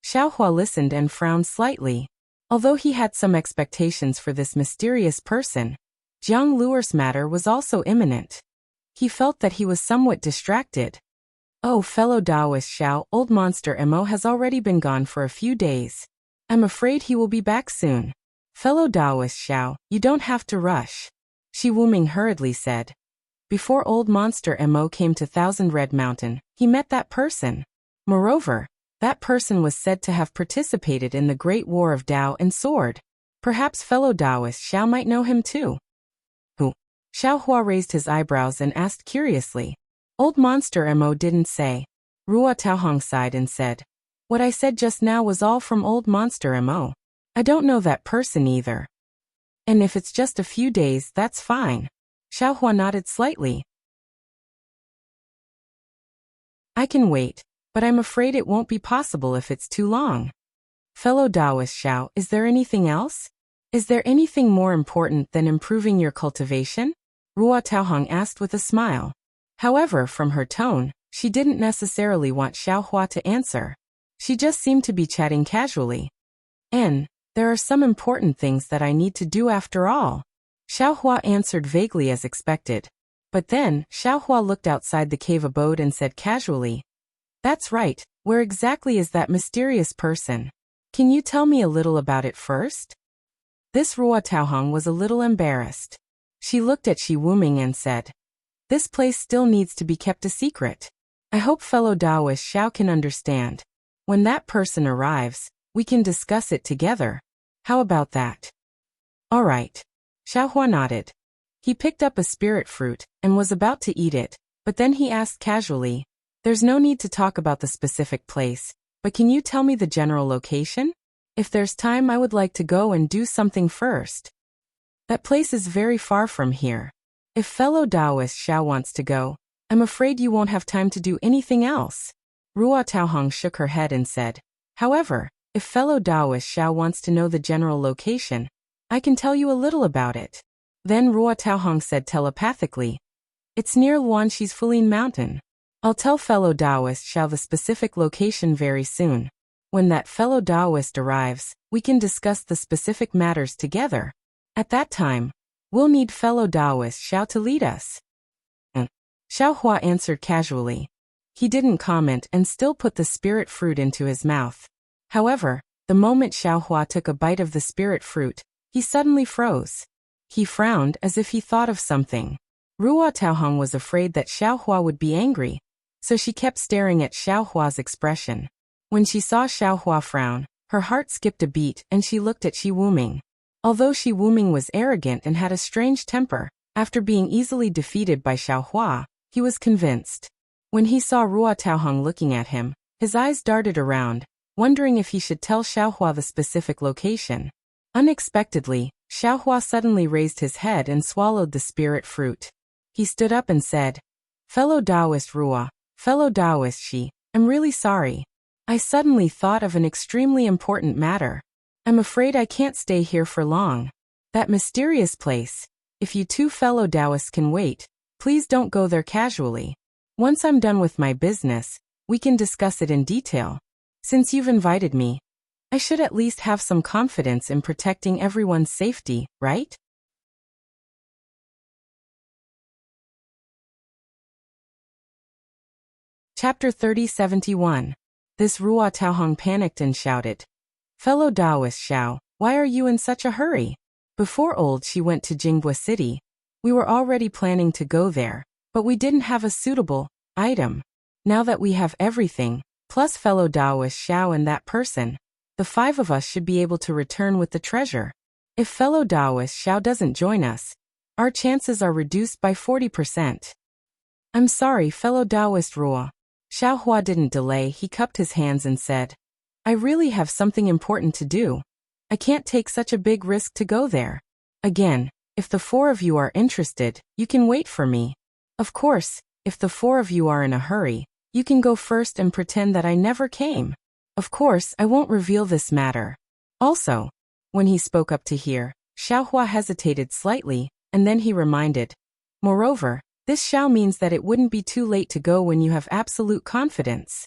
Speaker 1: Xiaohua listened and frowned slightly. Although he had some expectations for this mysterious person, Jiang Luer's matter was also imminent. He felt that he was somewhat distracted. Oh, fellow Taoist Xiao, Old Monster Mo has already been gone for a few days. I'm afraid he will be back soon. Fellow Taoist Xiao, you don't have to rush. Shi Wuming hurriedly said. Before Old Monster Mo came to Thousand Red Mountain, he met that person. Moreover, that person was said to have participated in the Great War of Tao and Sword. Perhaps fellow Taoist Xiao might know him too. Who? Xiaohua raised his eyebrows and asked curiously. Old Monster Mo didn't say. Ruo Taohong sighed and said, "What I said just now was all from Old Monster Mo. I don't know that person either." And if it's just a few days, that's fine. Xiaohua nodded slightly. I can wait, but I'm afraid it won't be possible if it's too long. Fellow Taoist Xiao, is there anything else? Is there anything more important than improving your cultivation? Ruo Taohong asked with a smile. However, from her tone, she didn't necessarily want Xiaohua to answer. She just seemed to be chatting casually. There are some important things that I need to do after all. Xiaohua answered vaguely as expected. But then, Xiaohua looked outside the cave abode and said casually, "That's right, where exactly is that mysterious person? Can you tell me a little about it first?" This Ruo Taohong was a little embarrassed. She looked at Shi Wuming and said, "This place still needs to be kept a secret. I hope fellow Taoist Xiao can understand. When that person arrives, we can discuss it together. How about that?" "All right." Xiaohua nodded. He picked up a spirit fruit and was about to eat it, but then he asked casually, "There's no need to talk about the specific place, but can you tell me the general location? If there's time, I would like to go and do something first." "That place is very far from here. If fellow Taoist Xiao wants to go, I'm afraid you won't have time to do anything else." Ruo Taohong shook her head and said, "However, if fellow Taoist Xiao wants to know the general location, I can tell you a little about it." Then Ruo Taohong said telepathically, "It's near Luanshi's Fuling Mountain. I'll tell fellow Taoist Xiao the specific location very soon. When that fellow Taoist arrives, we can discuss the specific matters together. At that time, we'll need fellow Taoist Xiao to lead us." Xiaohua answered casually. He didn't comment and still put the spirit fruit into his mouth. However, the moment Xiaohua took a bite of the spirit fruit, he suddenly froze. He frowned as if he thought of something. Ruo Taohong was afraid that Xiaohua would be angry, so she kept staring at Xiaohua's expression. When she saw Xiaohua frown, her heart skipped a beat and she looked at Shi Wuming. Although Shi Wuming was arrogant and had a strange temper, after being easily defeated by Xiaohua, he was convinced. When he saw Ruo Taohong looking at him, his eyes darted around, wondering if he should tell Xiaohua the specific location. Unexpectedly, Xiaohua suddenly raised his head and swallowed the spirit fruit. He stood up and said, "Fellow Taoist Ruo, fellow Taoist Shi, I'm really sorry. I suddenly thought of an extremely important matter. I'm afraid I can't stay here for long. That mysterious place, if you two fellow Taoists can wait, please don't go there casually. Once I'm done with my business, we can discuss it in detail. Since you've invited me, I should at least have some confidence in protecting everyone's safety, right?" Chapter 3071. This Ruo Taohong panicked and shouted, "Fellow Taoist Xiao, why are you in such a hurry?" Before she went to Jinghua City. We were already planning to go there, but we didn't have a suitable item. Now that we have everything, plus fellow Taoist Xiao and that person, the 5 of us should be able to return with the treasure. If fellow Taoist Xiao doesn't join us, our chances are reduced by 40%. I'm sorry, fellow Taoist Ruo. Xiaohua didn't delay, he cupped his hands and said, I really have something important to do. I can't take such a big risk to go there. Again, if the 4 of you are interested, you can wait for me. Of course, if the 4 of you are in a hurry, you can go first and pretend that I never came. Of course, I won't reveal this matter. Also, when he spoke up to hear, Xiaohua hesitated slightly, and then he reminded. Moreover, this Xiao means that it wouldn't be too late to go when you have absolute confidence.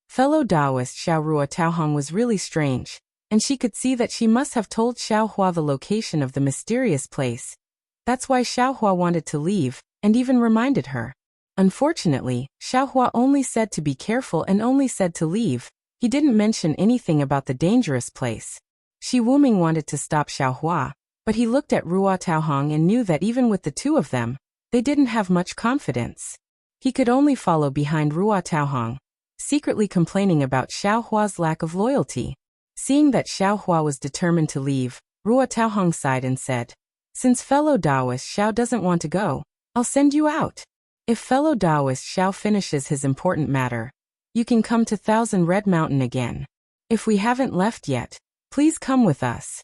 Speaker 1: Fellow Taoist Xiao Ruo Taohong was really strange, and she could see that she must have told Xiaohua the location of the mysterious place. That's why Xiaohua wanted to leave, and even reminded her. Unfortunately, Xiaohua only said to be careful and only said to leave. He didn't mention anything about the dangerous place. Shi Wuming wanted to stop Xiaohua, but he looked at Ruo Taohong and knew that even with the 2 of them, they didn't have much confidence. He could only follow behind Ruo Taohong, secretly complaining about Xiaohua's lack of loyalty. Seeing that Xiaohua was determined to leave, Ruo Taohong sighed and said, Since fellow Taoist Xiao doesn't want to go, I'll send you out. If fellow Taoist Xiao finishes his important matter, you can come to 1000 Red Mountain again. If we haven't left yet, please come with us.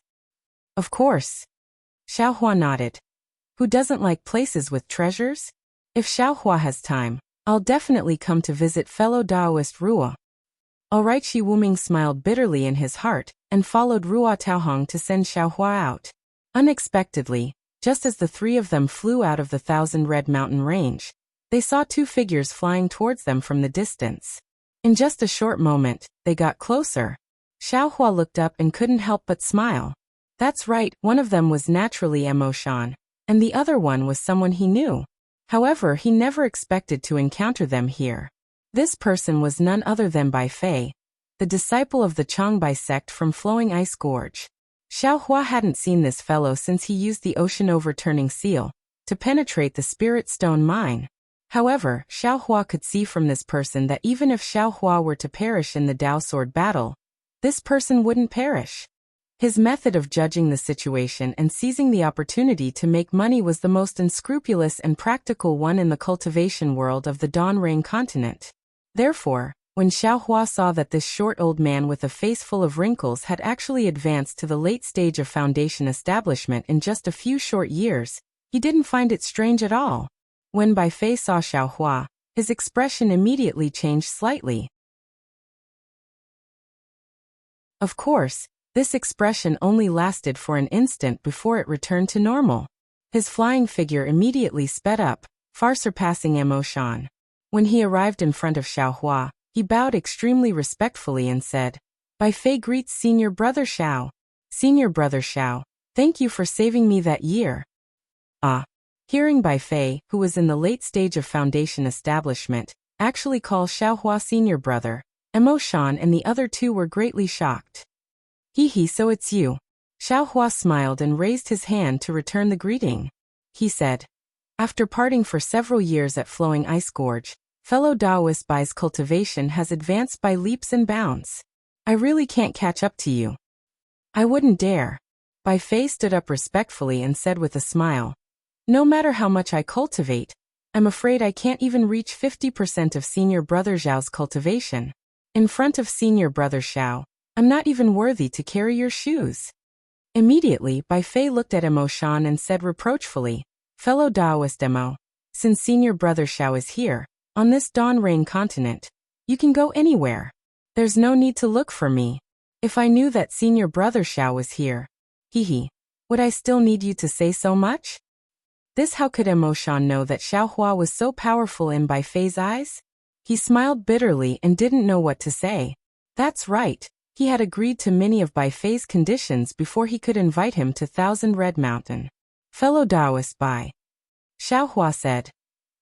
Speaker 1: Of course. Xiaohua nodded. Who doesn't like places with treasures? If Xiaohua has time, I'll definitely come to visit fellow Taoist Ruo. Alright, Shi Wuming smiled bitterly in his heart, and followed Ruo Taohong to send Xiaohua out. Unexpectedly, just as the 3 of them flew out of the 1000 Red Mountain range, they saw 2 figures flying towards them from the distance. In just a short moment, they got closer. Xiaohua looked up and couldn't help but smile. That's right, one of them was naturally Mo Shan, and the other one was someone he knew. However, he never expected to encounter them here. This person was none other than Bai Fei, the disciple of the Changbai sect from Flowing Ice Gorge. Xiaohua hadn't seen this fellow since he used the ocean overturning seal to penetrate the Spirit Stone mine. However, Xiaohua could see from this person that even if Xiaohua were to perish in the Dao Sword battle, this person wouldn't perish. His method of judging the situation and seizing the opportunity to make money was the most unscrupulous and practical one in the cultivation world of the Dawn Rain continent. Therefore, when Xiaohua saw that this short old man with a face full of wrinkles had actually advanced to the late stage of foundation establishment in just a few short years, he didn't find it strange at all. When Bai Fei saw Xiaohua, his expression immediately changed slightly. Of course, this expression only lasted for an instant before it returned to normal. His flying figure immediately sped up, far surpassing Mo Shan. When he arrived in front of Xiaohua, he bowed extremely respectfully and said, Bai Fei greets Senior Brother Xiao. Senior Brother Xiao, thank you for saving me that year. Hearing Bai Fei, who was in the late stage of foundation establishment, actually call Xiaohua Senior Brother, Mo Shan and the other 2 were greatly shocked. Hee, so it's you. Xiaohua smiled and raised his hand to return the greeting. He said, After parting for several years at Flowing Ice Gorge, fellow Taoist Bai's cultivation has advanced by leaps and bounds. I really can't catch up to you. I wouldn't dare. Bai Fei stood up respectfully and said with a smile, No matter how much I cultivate, I'm afraid I can't even reach 50% of Senior Brother Xiao's cultivation. In front of Senior Brother Xiao, I'm not even worthy to carry your shoes. Immediately, Bai Fei looked at Mo Shan and said reproachfully, Fellow Taoist Mo, since Senior Brother Xiao is here, on this Dawn Rain continent, you can go anywhere. There's no need to look for me. If I knew that Senior Brother Xiao was here, would I still need you to say so much? This how could Mo Shan know that Xiaohua was so powerful in Bai Fei's eyes? He smiled bitterly and didn't know what to say. That's right. He had agreed to many of Bai Fei's conditions before he could invite him to 1000 Red Mountain. Fellow Taoist Bai, Xiaohua said,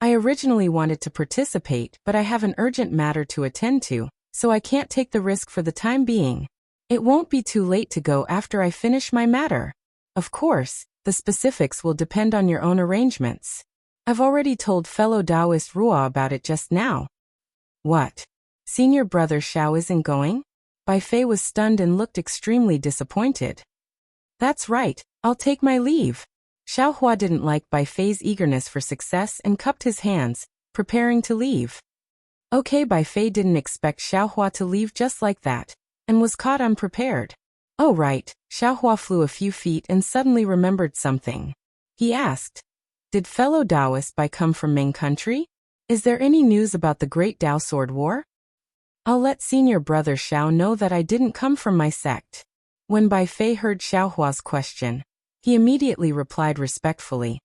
Speaker 1: I originally wanted to participate, but I have an urgent matter to attend to, so I can't take the risk for the time being. It won't be too late to go after I finish my matter. Of course, the specifics will depend on your own arrangements. I've already told fellow Taoist Rua about it just now. What? Senior brother Xiao isn't going? Bai Fei was stunned and looked extremely disappointed. That's right, I'll take my leave. Xiao Hua didn't like Bai Fei's eagerness for success and cupped his hands, preparing to leave. Okay, Bai Fei didn't expect Xiao Hua to leave just like that, and was caught unprepared. Oh right, Xiao Hua flew a few feet and suddenly remembered something. He asked, did fellow Taoist Bai come from Ming country? Is there any news about the Great Tao Sword War? I'll let senior brother Xiao know that I didn't come from my sect. When Bai Fei heard Xiao Hua's question, he immediately replied respectfully.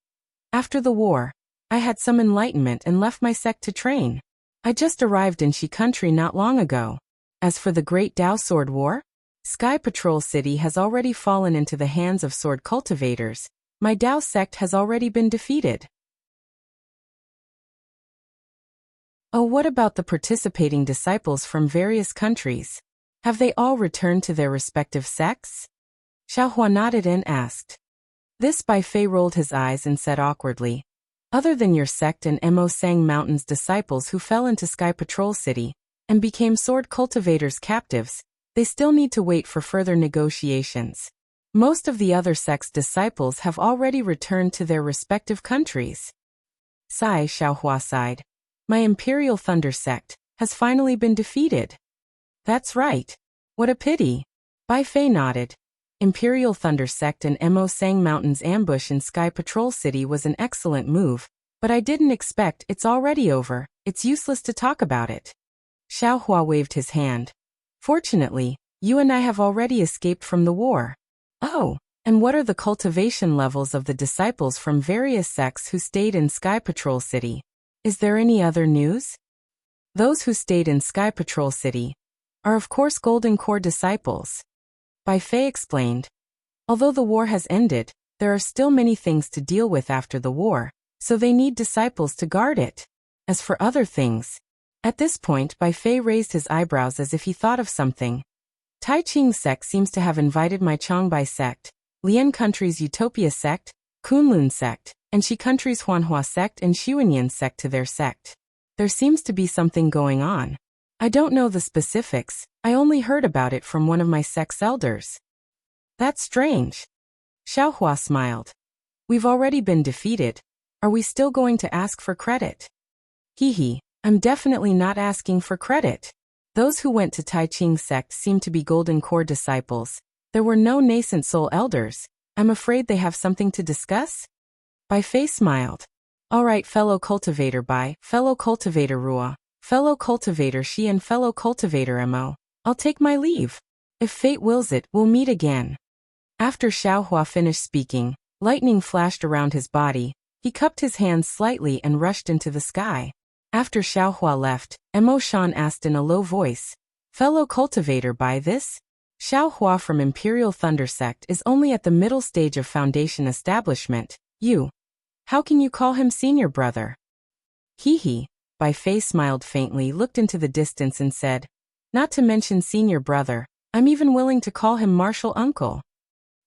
Speaker 1: After the war, I had some enlightenment and left my sect to train. I just arrived in Shi country not long ago. As for the Great Tao Sword War, Sky Patrol City has already fallen into the hands of sword cultivators. My Tao sect has already been defeated. Oh, what about the participating disciples from various countries? Have they all returned to their respective sects? Xiao Hua nodded and asked. This Bai Fei rolled his eyes and said awkwardly, other than your sect and Mo Sang Mountain's disciples who fell into Sky Patrol City and became sword cultivators' captives, they still need to wait for further negotiations. Most of the other sect's disciples have already returned to their respective countries. Sigh, Xiao Hua sighed. My Imperial Thunder sect has finally been defeated. That's right. What a pity. Bai Fei nodded. Imperial Thunder sect and Mo Sang Mountain's ambush in Sky Patrol City was an excellent move, but I didn't expect it's already over. It's useless to talk about it. Xiao Hua waved his hand. Fortunately, you and I have already escaped from the war. Oh, and what are the cultivation levels of the disciples from various sects who stayed in Sky Patrol City? Is there any other news? Those who stayed in Sky Patrol City are of course Golden Core disciples. Bai Fei explained. Although the war has ended, there are still many things to deal with after the war, so they need disciples to guard it. As for other things, at this point Bai Fei raised his eyebrows as if he thought of something. Tai Ching sect seems to have invited my Changbai sect, Lian country's Utopia sect, Kunlun sect, and Shi country's Huanhua sect and Xiuanyan sect to their sect. There seems to be something going on. I don't know the specifics, I only heard about it from one of my sect's elders. That's strange. Xiao Hua smiled. We've already been defeated. Are we still going to ask for credit? Hee, I'm definitely not asking for credit. Those who went to Tai Ching sect seem to be Golden Core disciples. There were no nascent soul elders. I'm afraid they have something to discuss? Bai Fei smiled. All right, fellow cultivator Bai, fellow cultivator Rua, fellow cultivator Shi and fellow cultivator Mo, I'll take my leave. If fate wills it, we'll meet again. After Xiao Hua finished speaking, lightning flashed around his body. He cupped his hands slightly and rushed into the sky. After Xiao Hua left, Mo Shan asked in a low voice, fellow cultivator Bai, this? Xiao Hua from Imperial Thunder sect is only at the middle stage of foundation establishment. How can you call him senior brother? Hee. Bai Fei smiled faintly, looked into the distance and said, not to mention senior brother, I'm even willing to call him martial uncle.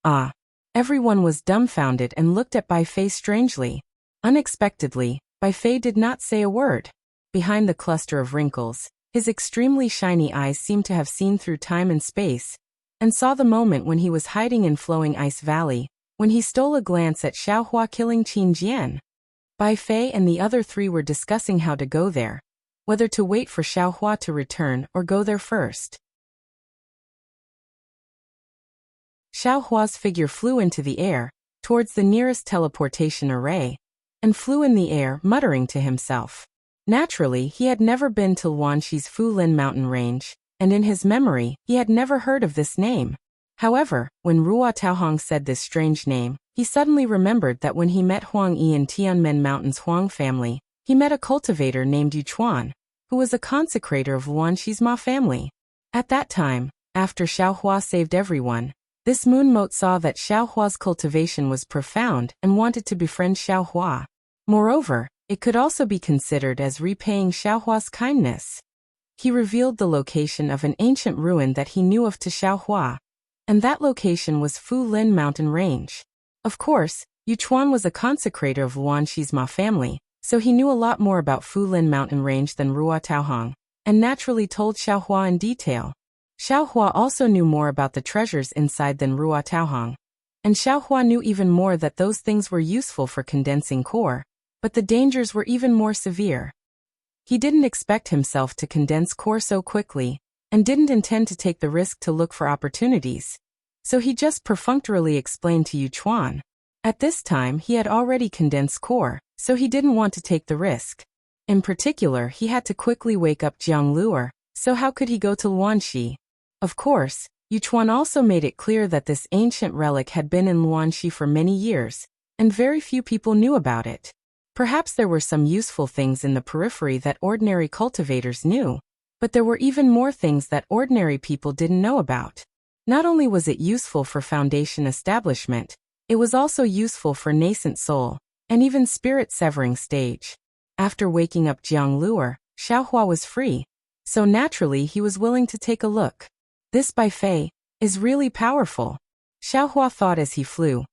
Speaker 1: Ah. Everyone was dumbfounded and looked at Bai Fei strangely. Unexpectedly, Bai Fei did not say a word. Behind the cluster of wrinkles, his extremely shiny eyes seemed to have seen through time and space, and saw the moment when he was hiding in Flowing Ice Valley, when he stole a glance at Xiao Hua killing Qin Jian. Bai Fei and the other three were discussing how to go there, whether to wait for Xiao Hua to return or go there first. Xiao Hua's figure flew into the air, towards the nearest teleportation array, and flew in the air, muttering to himself. Naturally, he had never been to Luanshi's Fulin mountain range, and in his memory, he had never heard of this name. However, when Rua Taohong said this strange name, he suddenly remembered that when he met Huang Yi in Tianmen Mountain's Huang family, he met a cultivator named Yu Chuan, who was a consecrator of Luanshi's Ma family. At that time, after Xiao Hua saved everyone, this moon mote saw that Xiao Hua's cultivation was profound and wanted to befriend Xiao Hua. Moreover, It could also be considered as repaying Xiaohua's kindness. He revealed the location of an ancient ruin that he knew of to Xiaohua, and that location was Fu Lin Mountain Range. Of course, Yuchuan was a consecrator of Luanxi's Ma family, so he knew a lot more about Fu Lin Mountain Range than Ruo Taohong, and naturally told Xiaohua in detail. Xiaohua also knew more about the treasures inside than Ruo Taohong, and Xiaohua knew even more that those things were useful for condensing core, but the dangers were even more severe. He didn't expect himself to condense core so quickly, and didn't intend to take the risk to look for opportunities, so he just perfunctorily explained to Yuchuan. At this time he had already condensed core, so he didn't want to take the risk. In particular, he had to quickly wake up Jiang Luer, so how could he go to Luanxi? Of course, Yuchuan also made it clear that this ancient relic had been in Luanxi for many years, and very few people knew about it. Perhaps there were some useful things in the periphery that ordinary cultivators knew, but there were even more things that ordinary people didn't know about. Not only was it useful for foundation establishment, it was also useful for nascent soul, and even spirit severing stage. After waking up Jiang Luer, Xiaohua was free, so naturally he was willing to take a look. This Bai Fei is really powerful, Xiaohua thought as he flew.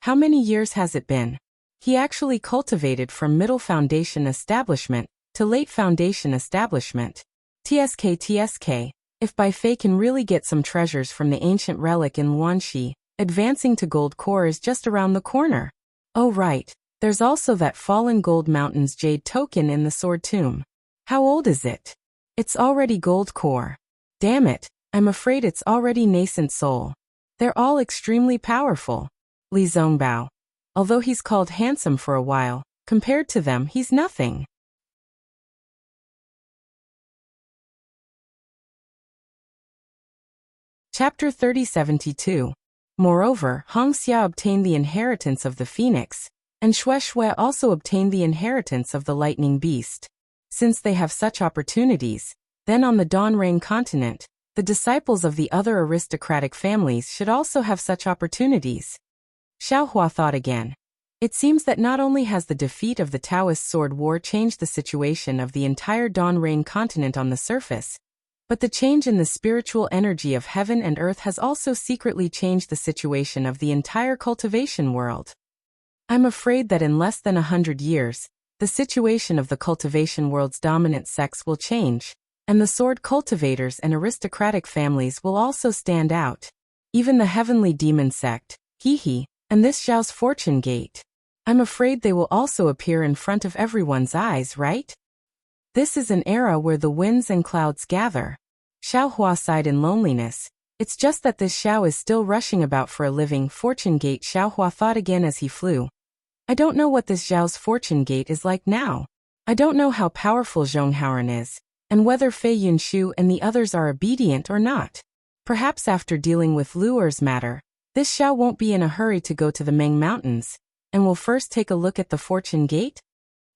Speaker 1: How many years has it been? He actually cultivated from middle foundation establishment to late foundation establishment. TSK, if Bai Fei can really get some treasures from the ancient relic in Luanxi, advancing to gold core is just around the corner. Oh right, there's also that fallen gold mountains jade token in the sword tomb. How old is it? It's already gold core. Damn it, I'm afraid it's already nascent soul. They're all extremely powerful. Li Zongbao. Although he's called handsome for a while, compared to them he's nothing. Chapter 3072. Moreover, Hongxia obtained the inheritance of the phoenix, and Shui also obtained the inheritance of the lightning beast. Since they have such opportunities, then on the Donrain continent, the disciples of the other aristocratic families should also have such opportunities. Xiaohua thought again. It seems that not only has the defeat of the Taoist sword war changed the situation of the entire Donrain continent on the surface, but the change in the spiritual energy of heaven and earth has also secretly changed the situation of the entire cultivation world. I'm afraid that in less than 100 years, the situation of the cultivation world's dominant sects will change, and the sword cultivators and aristocratic families will also stand out. Even the heavenly demon sect, and this Zhao's fortune gate. I'm afraid they will also appear in front of everyone's eyes, right? This is an era where the winds and clouds gather. Xiaohua sighed in loneliness. It's just that this Xiao is still rushing about for a living. Fortune gate, Xiaohua thought again as he flew. I don't know what this Zhao's fortune gate is like now. I don't know how powerful Zhonghauren is, and whether Fei Yunshu and the others are obedient or not. Perhaps after dealing with Luer's matter, this Xiao won't be in a hurry to go to the Meng Mountains, and will first take a look at the fortune gate?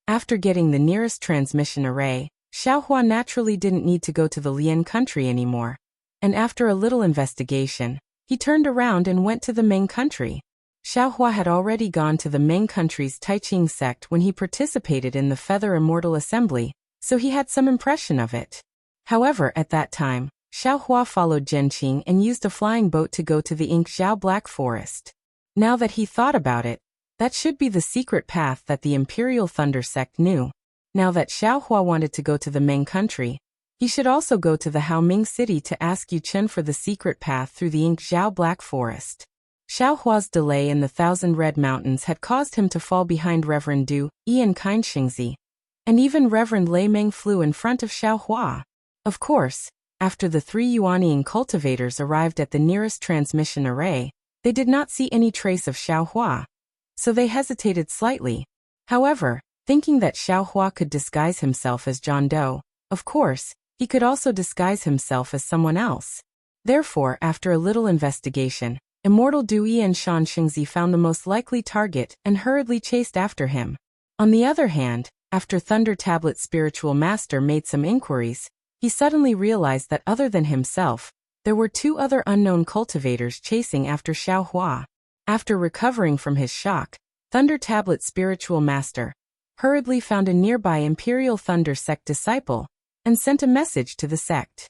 Speaker 1: After getting the nearest transmission array, Xiaohua naturally didn't need to go to the Lian country anymore, and after a little investigation, he turned around and went to the Meng country. Xiaohua had already gone to the Meng country's Taiqing sect when he participated in the Feather Immortal Assembly, so he had some impression of it. However, at that time, Xiaohua followed Zhenqing and used a flying boat to go to the Ink-Zhao Black Forest. Now that he thought about it, that should be the secret path that the Imperial Thunder sect knew. Now that Xiaohua wanted to go to the Meng country, he should also go to the Haoming city to ask Yu Chen for the secret path through the Ink-Zhao Black Forest. Xiaohua's delay in the Thousand Red Mountains had caused him to fall behind Reverend Du, Yi Kind Xingzi, and even Reverend Lei Meng flew in front of Xiaohua. Of course, after the 3 Yuanying cultivators arrived at the nearest transmission array, they did not see any trace of Xiaohua, so they hesitated slightly. However, thinking that Xiaohua could disguise himself as John Doe, of course, he could also disguise himself as someone else. Therefore, after a little investigation, Immortal Dui and Shan Xingzi found the most likely target and hurriedly chased after him. On the other hand, after Thunder Tablet Spiritual Master made some inquiries, he suddenly realized that other than himself, there were 2 other unknown cultivators chasing after Xiaohua. After recovering from his shock, Thunder Tablet Spiritual Master, hurriedly found a nearby Imperial Thunder Sect disciple and sent a message to the sect.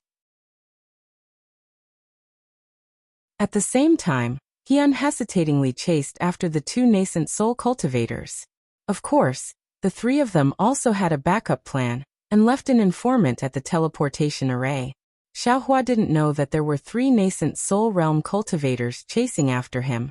Speaker 1: At the same time, he unhesitatingly chased after the two nascent soul cultivators. Of course, the three of them also had a backup plan and left an informant at the teleportation array. Xiaohua didn't know that there were three nascent soul realm cultivators chasing after him,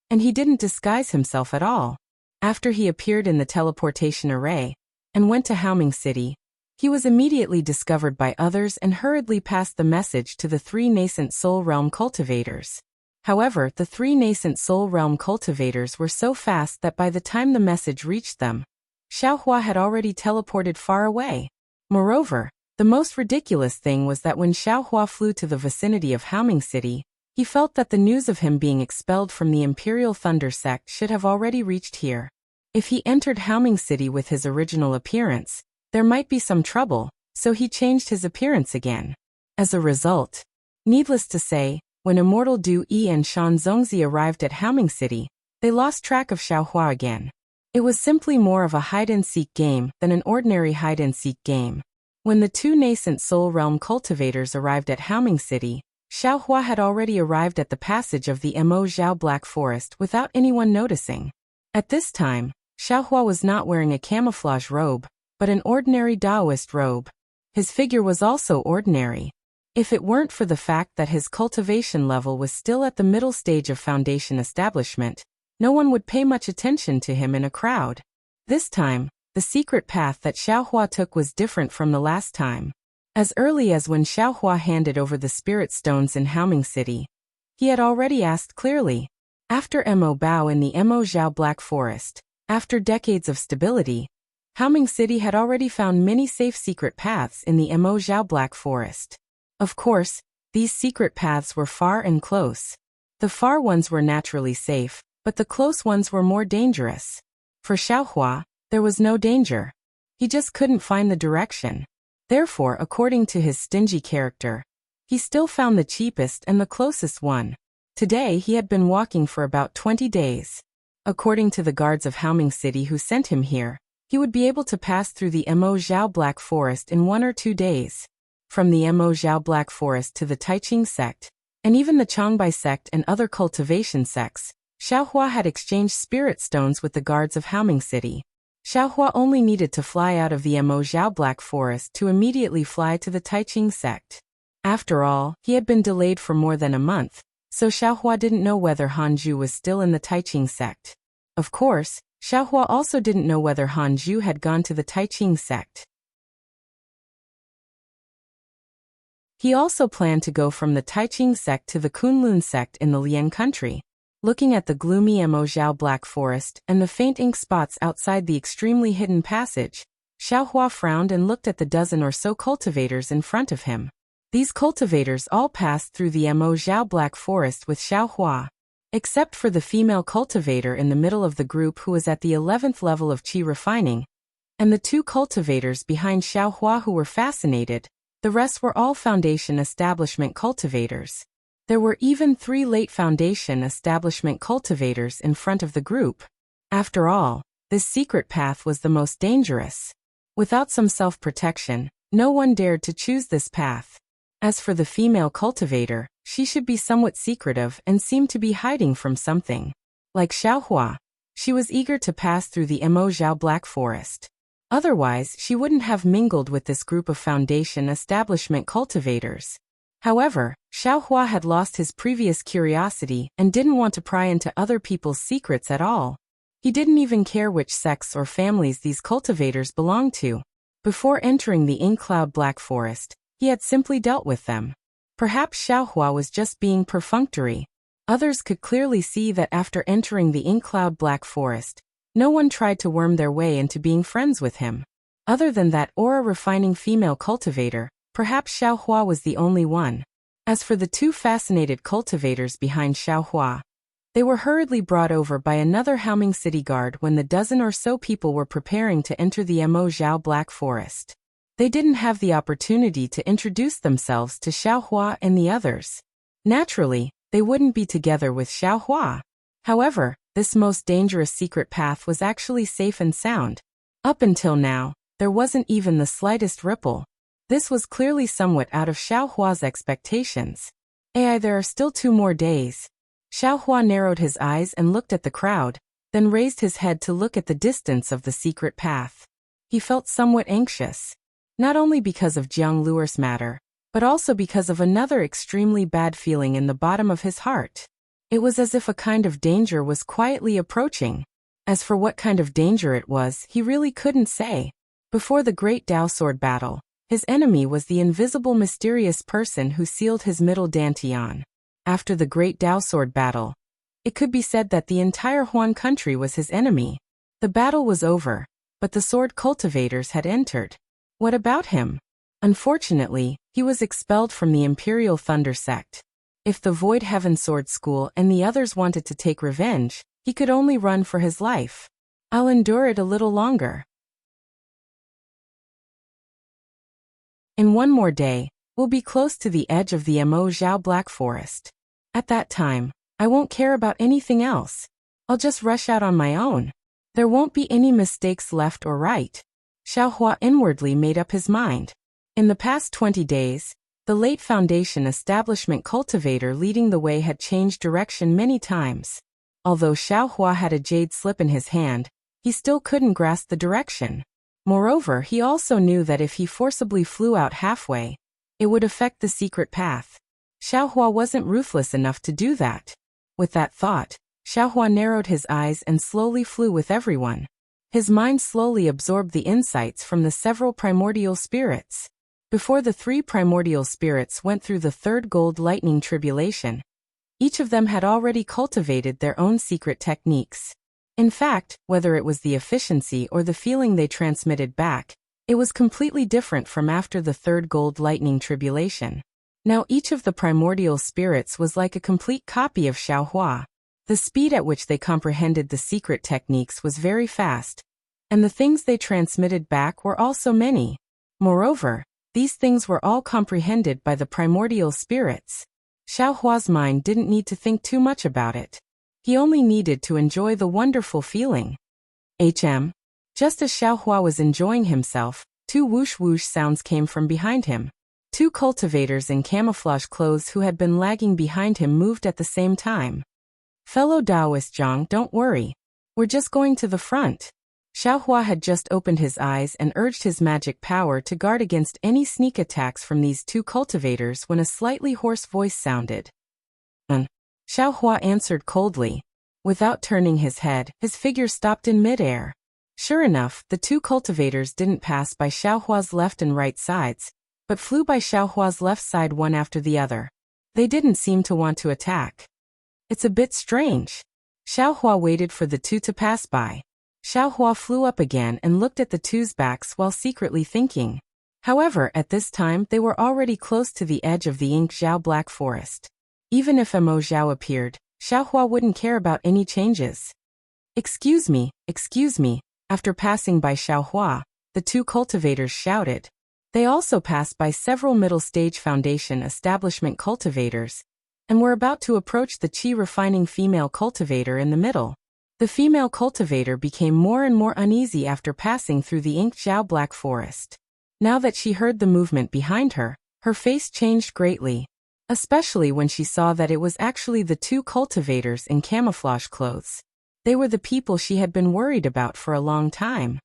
Speaker 1: and he didn't disguise himself at all. After he appeared in the teleportation array and went to Haoming City, he was immediately discovered by others and hurriedly passed the message to the three nascent soul realm cultivators. However, the three nascent soul realm cultivators were so fast that by the time the message reached them, Xiaohua had already teleported far away. Moreover, the most ridiculous thing was that when Xiaohua flew to the vicinity of Haoming City, he felt that the news of him being expelled from the Imperial Thunder Sect should have already reached here. If he entered Haoming City with his original appearance, there might be some trouble, so he changed his appearance again. As a result, needless to say, when Immortal Du Yi and Shan Zongzi arrived at Haoming City, they lost track of Xiaohua again. It was simply more of a hide-and-seek game than an ordinary hide-and-seek game. When the two nascent soul realm cultivators arrived at Haoming City, Xiaohua had already arrived at the passage of the Mo Zhao Black Forest without anyone noticing. At this time, Xiaohua was not wearing a camouflage robe, but an ordinary Taoist robe. His figure was also ordinary. If it weren't for the fact that his cultivation level was still at the middle stage of foundation establishment, no one would pay much attention to him in a crowd. This time, the secret path that Xiaohua took was different from the last time. As early as when Xiaohua handed over the spirit stones in Haoming City, he had already asked clearly. After Mo Bao in the Mo Zhao Black Forest, after decades of stability, Haoming City had already found many safe secret paths in the Mo Zhao Black Forest. Of course, these secret paths were far and close. The far ones were naturally safe, but the close ones were more dangerous. For Xiaohua, there was no danger. He just couldn't find the direction. Therefore, according to his stingy character, he still found the cheapest and the closest one. Today he had been walking for about 20 days. According to the guards of Haoming City who sent him here, he would be able to pass through the Mo Zhao Black Forest in 1 or 2 days. From the Mo Zhao Black Forest to the Taiqing sect, and even the Changbai sect and other cultivation sects, Xiaohua had exchanged spirit stones with the guards of Haoming City. Xiaohua only needed to fly out of the Mo Zhao Black Forest to immediately fly to the Taiqing sect. After all, he had been delayed for more than a month, so Xiaohua didn't know whether Hanju was still in the Taiqing sect. Of course, Xiaohua also didn't know whether Hanju had gone to the Taiqing sect. He also planned to go from the Taiqing sect to the Kunlun sect in the Lian country. Looking at the gloomy Mo Zhao Black Forest and the faint ink spots outside the extremely hidden passage, Xiaohua frowned and looked at the dozen or so cultivators in front of him. These cultivators all passed through the Mo Zhao Black Forest with Xiaohua, except for the female cultivator in the middle of the group who was at the 11th level of qi refining, and the two cultivators behind Xiaohua who were fascinated. The rest were all Foundation Establishment cultivators. There were even 3 late Foundation Establishment cultivators in front of the group. After all, this secret path was the most dangerous. Without some self-protection, no one dared to choose this path. As for the female cultivator, she should be somewhat secretive and seemed to be hiding from something. Like Xiaohua, she was eager to pass through the Mo Zhao Black Forest. Otherwise, she wouldn't have mingled with this group of Foundation Establishment cultivators. However, Xiaohua had lost his previous curiosity and didn't want to pry into other people's secrets at all. He didn't even care which sects or families these cultivators belonged to. Before entering the Inkcloud Black Forest, he had simply dealt with them. Perhaps Xiaohua was just being perfunctory. Others could clearly see that after entering the Inkcloud Black Forest, no one tried to worm their way into being friends with him. Other than that aura-refining female cultivator, perhaps Xiaohua was the only one. As for the 2 fascinated cultivators behind Xiaohua, they were hurriedly brought over by another Haoming City guard when the dozen or so people were preparing to enter the Mo Zhao Black Forest. They didn't have the opportunity to introduce themselves to Xiaohua and the others. Naturally, they wouldn't be together with Xiaohua. However, this most dangerous secret path was actually safe and sound. Up until now, there wasn't even the slightest ripple. This was clearly somewhat out of Xiaohua's expectations. There are still 2 more days. Xiaohua narrowed his eyes and looked at the crowd, then raised his head to look at the distance of the secret path. He felt somewhat anxious. Not only because of Jiang Luer's matter, but also because of another extremely bad feeling in the bottom of his heart. It was as if a kind of danger was quietly approaching. As for what kind of danger it was, he really couldn't say. Before the great Dao sword battle, his enemy was the invisible mysterious person who sealed his middle dantian. After the great Dao sword battle, it could be said that the entire Huan country was his enemy. The battle was over, but the sword cultivators had entered. What about him? Unfortunately, he was expelled from the Imperial Thunder sect. If the Void Heaven Sword School and the others wanted to take revenge, he could only run for his life. I'll endure it a little longer. In 1 more day, we'll be close to the edge of the Mo Zhao Black Forest. At that time, I won't care about anything else. I'll just rush out on my own. There won't be any mistakes left or right. Xiaohua inwardly made up his mind. In the past 20 days, the late Foundation establishment cultivator leading the way had changed direction many times. Although Xiaohua had a jade slip in his hand, he still couldn't grasp the direction. Moreover, he also knew that if he forcibly flew out halfway, it would affect the secret path. Xiaohua wasn't ruthless enough to do that. With that thought, Xiaohua narrowed his eyes and slowly flew with everyone. His mind slowly absorbed the insights from the several primordial spirits. Before the 3 primordial spirits went through the 3rd gold lightning tribulation, each of them had already cultivated their own secret techniques. In fact, whether it was the efficiency or the feeling they transmitted back, it was completely different from after the 3rd gold lightning tribulation. Now each of the primordial spirits was like a complete copy of Xiaohua. The speed at which they comprehended the secret techniques was very fast, and the things they transmitted back were also many. Moreover, these things were all comprehended by the primordial spirits. Xiaohua's mind didn't need to think too much about it. He only needed to enjoy the wonderful feeling. Just as Xiaohua was enjoying himself, 2 whoosh-whoosh sounds came from behind him. 2 cultivators in camouflage clothes who had been lagging behind him moved at the same time. Fellow Taoist Zhang, don't worry. We're just going to the front. Xiaohua had just opened his eyes and urged his magic power to guard against any sneak attacks from these 2 cultivators when a slightly hoarse voice sounded. Xiaohua answered coldly. Without turning his head, his figure stopped in midair. Sure enough, the 2 cultivators didn't pass by Xiaohua's left and right sides, but flew by Xiaohua's left side one after the other. They didn't seem to want to attack. It's a bit strange. Xiaohua waited for the 2 to pass by. Xiaohua flew up again and looked at the 2's backs while secretly thinking. However, at this time they were already close to the edge of the Ink Zhao Black Forest. Even if Mo Zhao appeared, Xiaohua wouldn't care about any changes. Excuse me. After passing by Xiaohua, the 2 cultivators shouted. They also passed by several middle-stage Foundation establishment cultivators, and were about to approach the chi-refining female cultivator in the middle. The female cultivator became more and more uneasy after passing through the Ink Zhao Black Forest. Now that she heard the movement behind her, her face changed greatly, especially when she saw that it was actually the 2 cultivators in camouflage clothes. They were the people she had been worried about for a long time.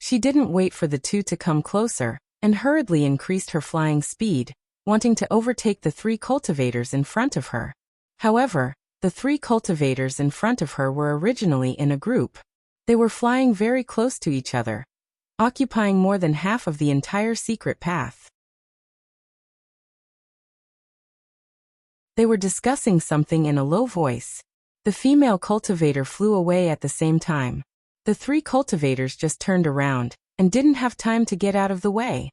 Speaker 1: She didn't wait for the 2 to come closer, and hurriedly increased her flying speed, wanting to overtake the 3 cultivators in front of her. However, the 3 cultivators in front of her were originally in a group. They were flying very close to each other, occupying more than half of the entire secret path. They were discussing something in a low voice. The female cultivator flew away at the same time. The 3 cultivators just turned around, and didn't have time to get out of the way.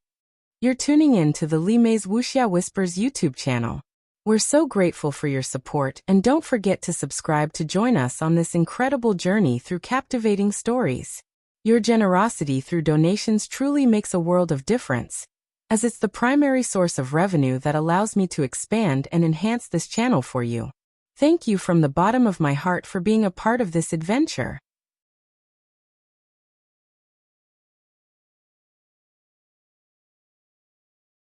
Speaker 1: You're tuning in to the Li Mei's Wuxia Whispers YouTube channel. We're so grateful for your support, and don't forget to subscribe to join us on this incredible journey through captivating stories. Your generosity through donations truly makes a world of difference, as it's the primary source of revenue that allows me to expand and enhance this channel for you. Thank you from the bottom of my heart for being a part of this adventure.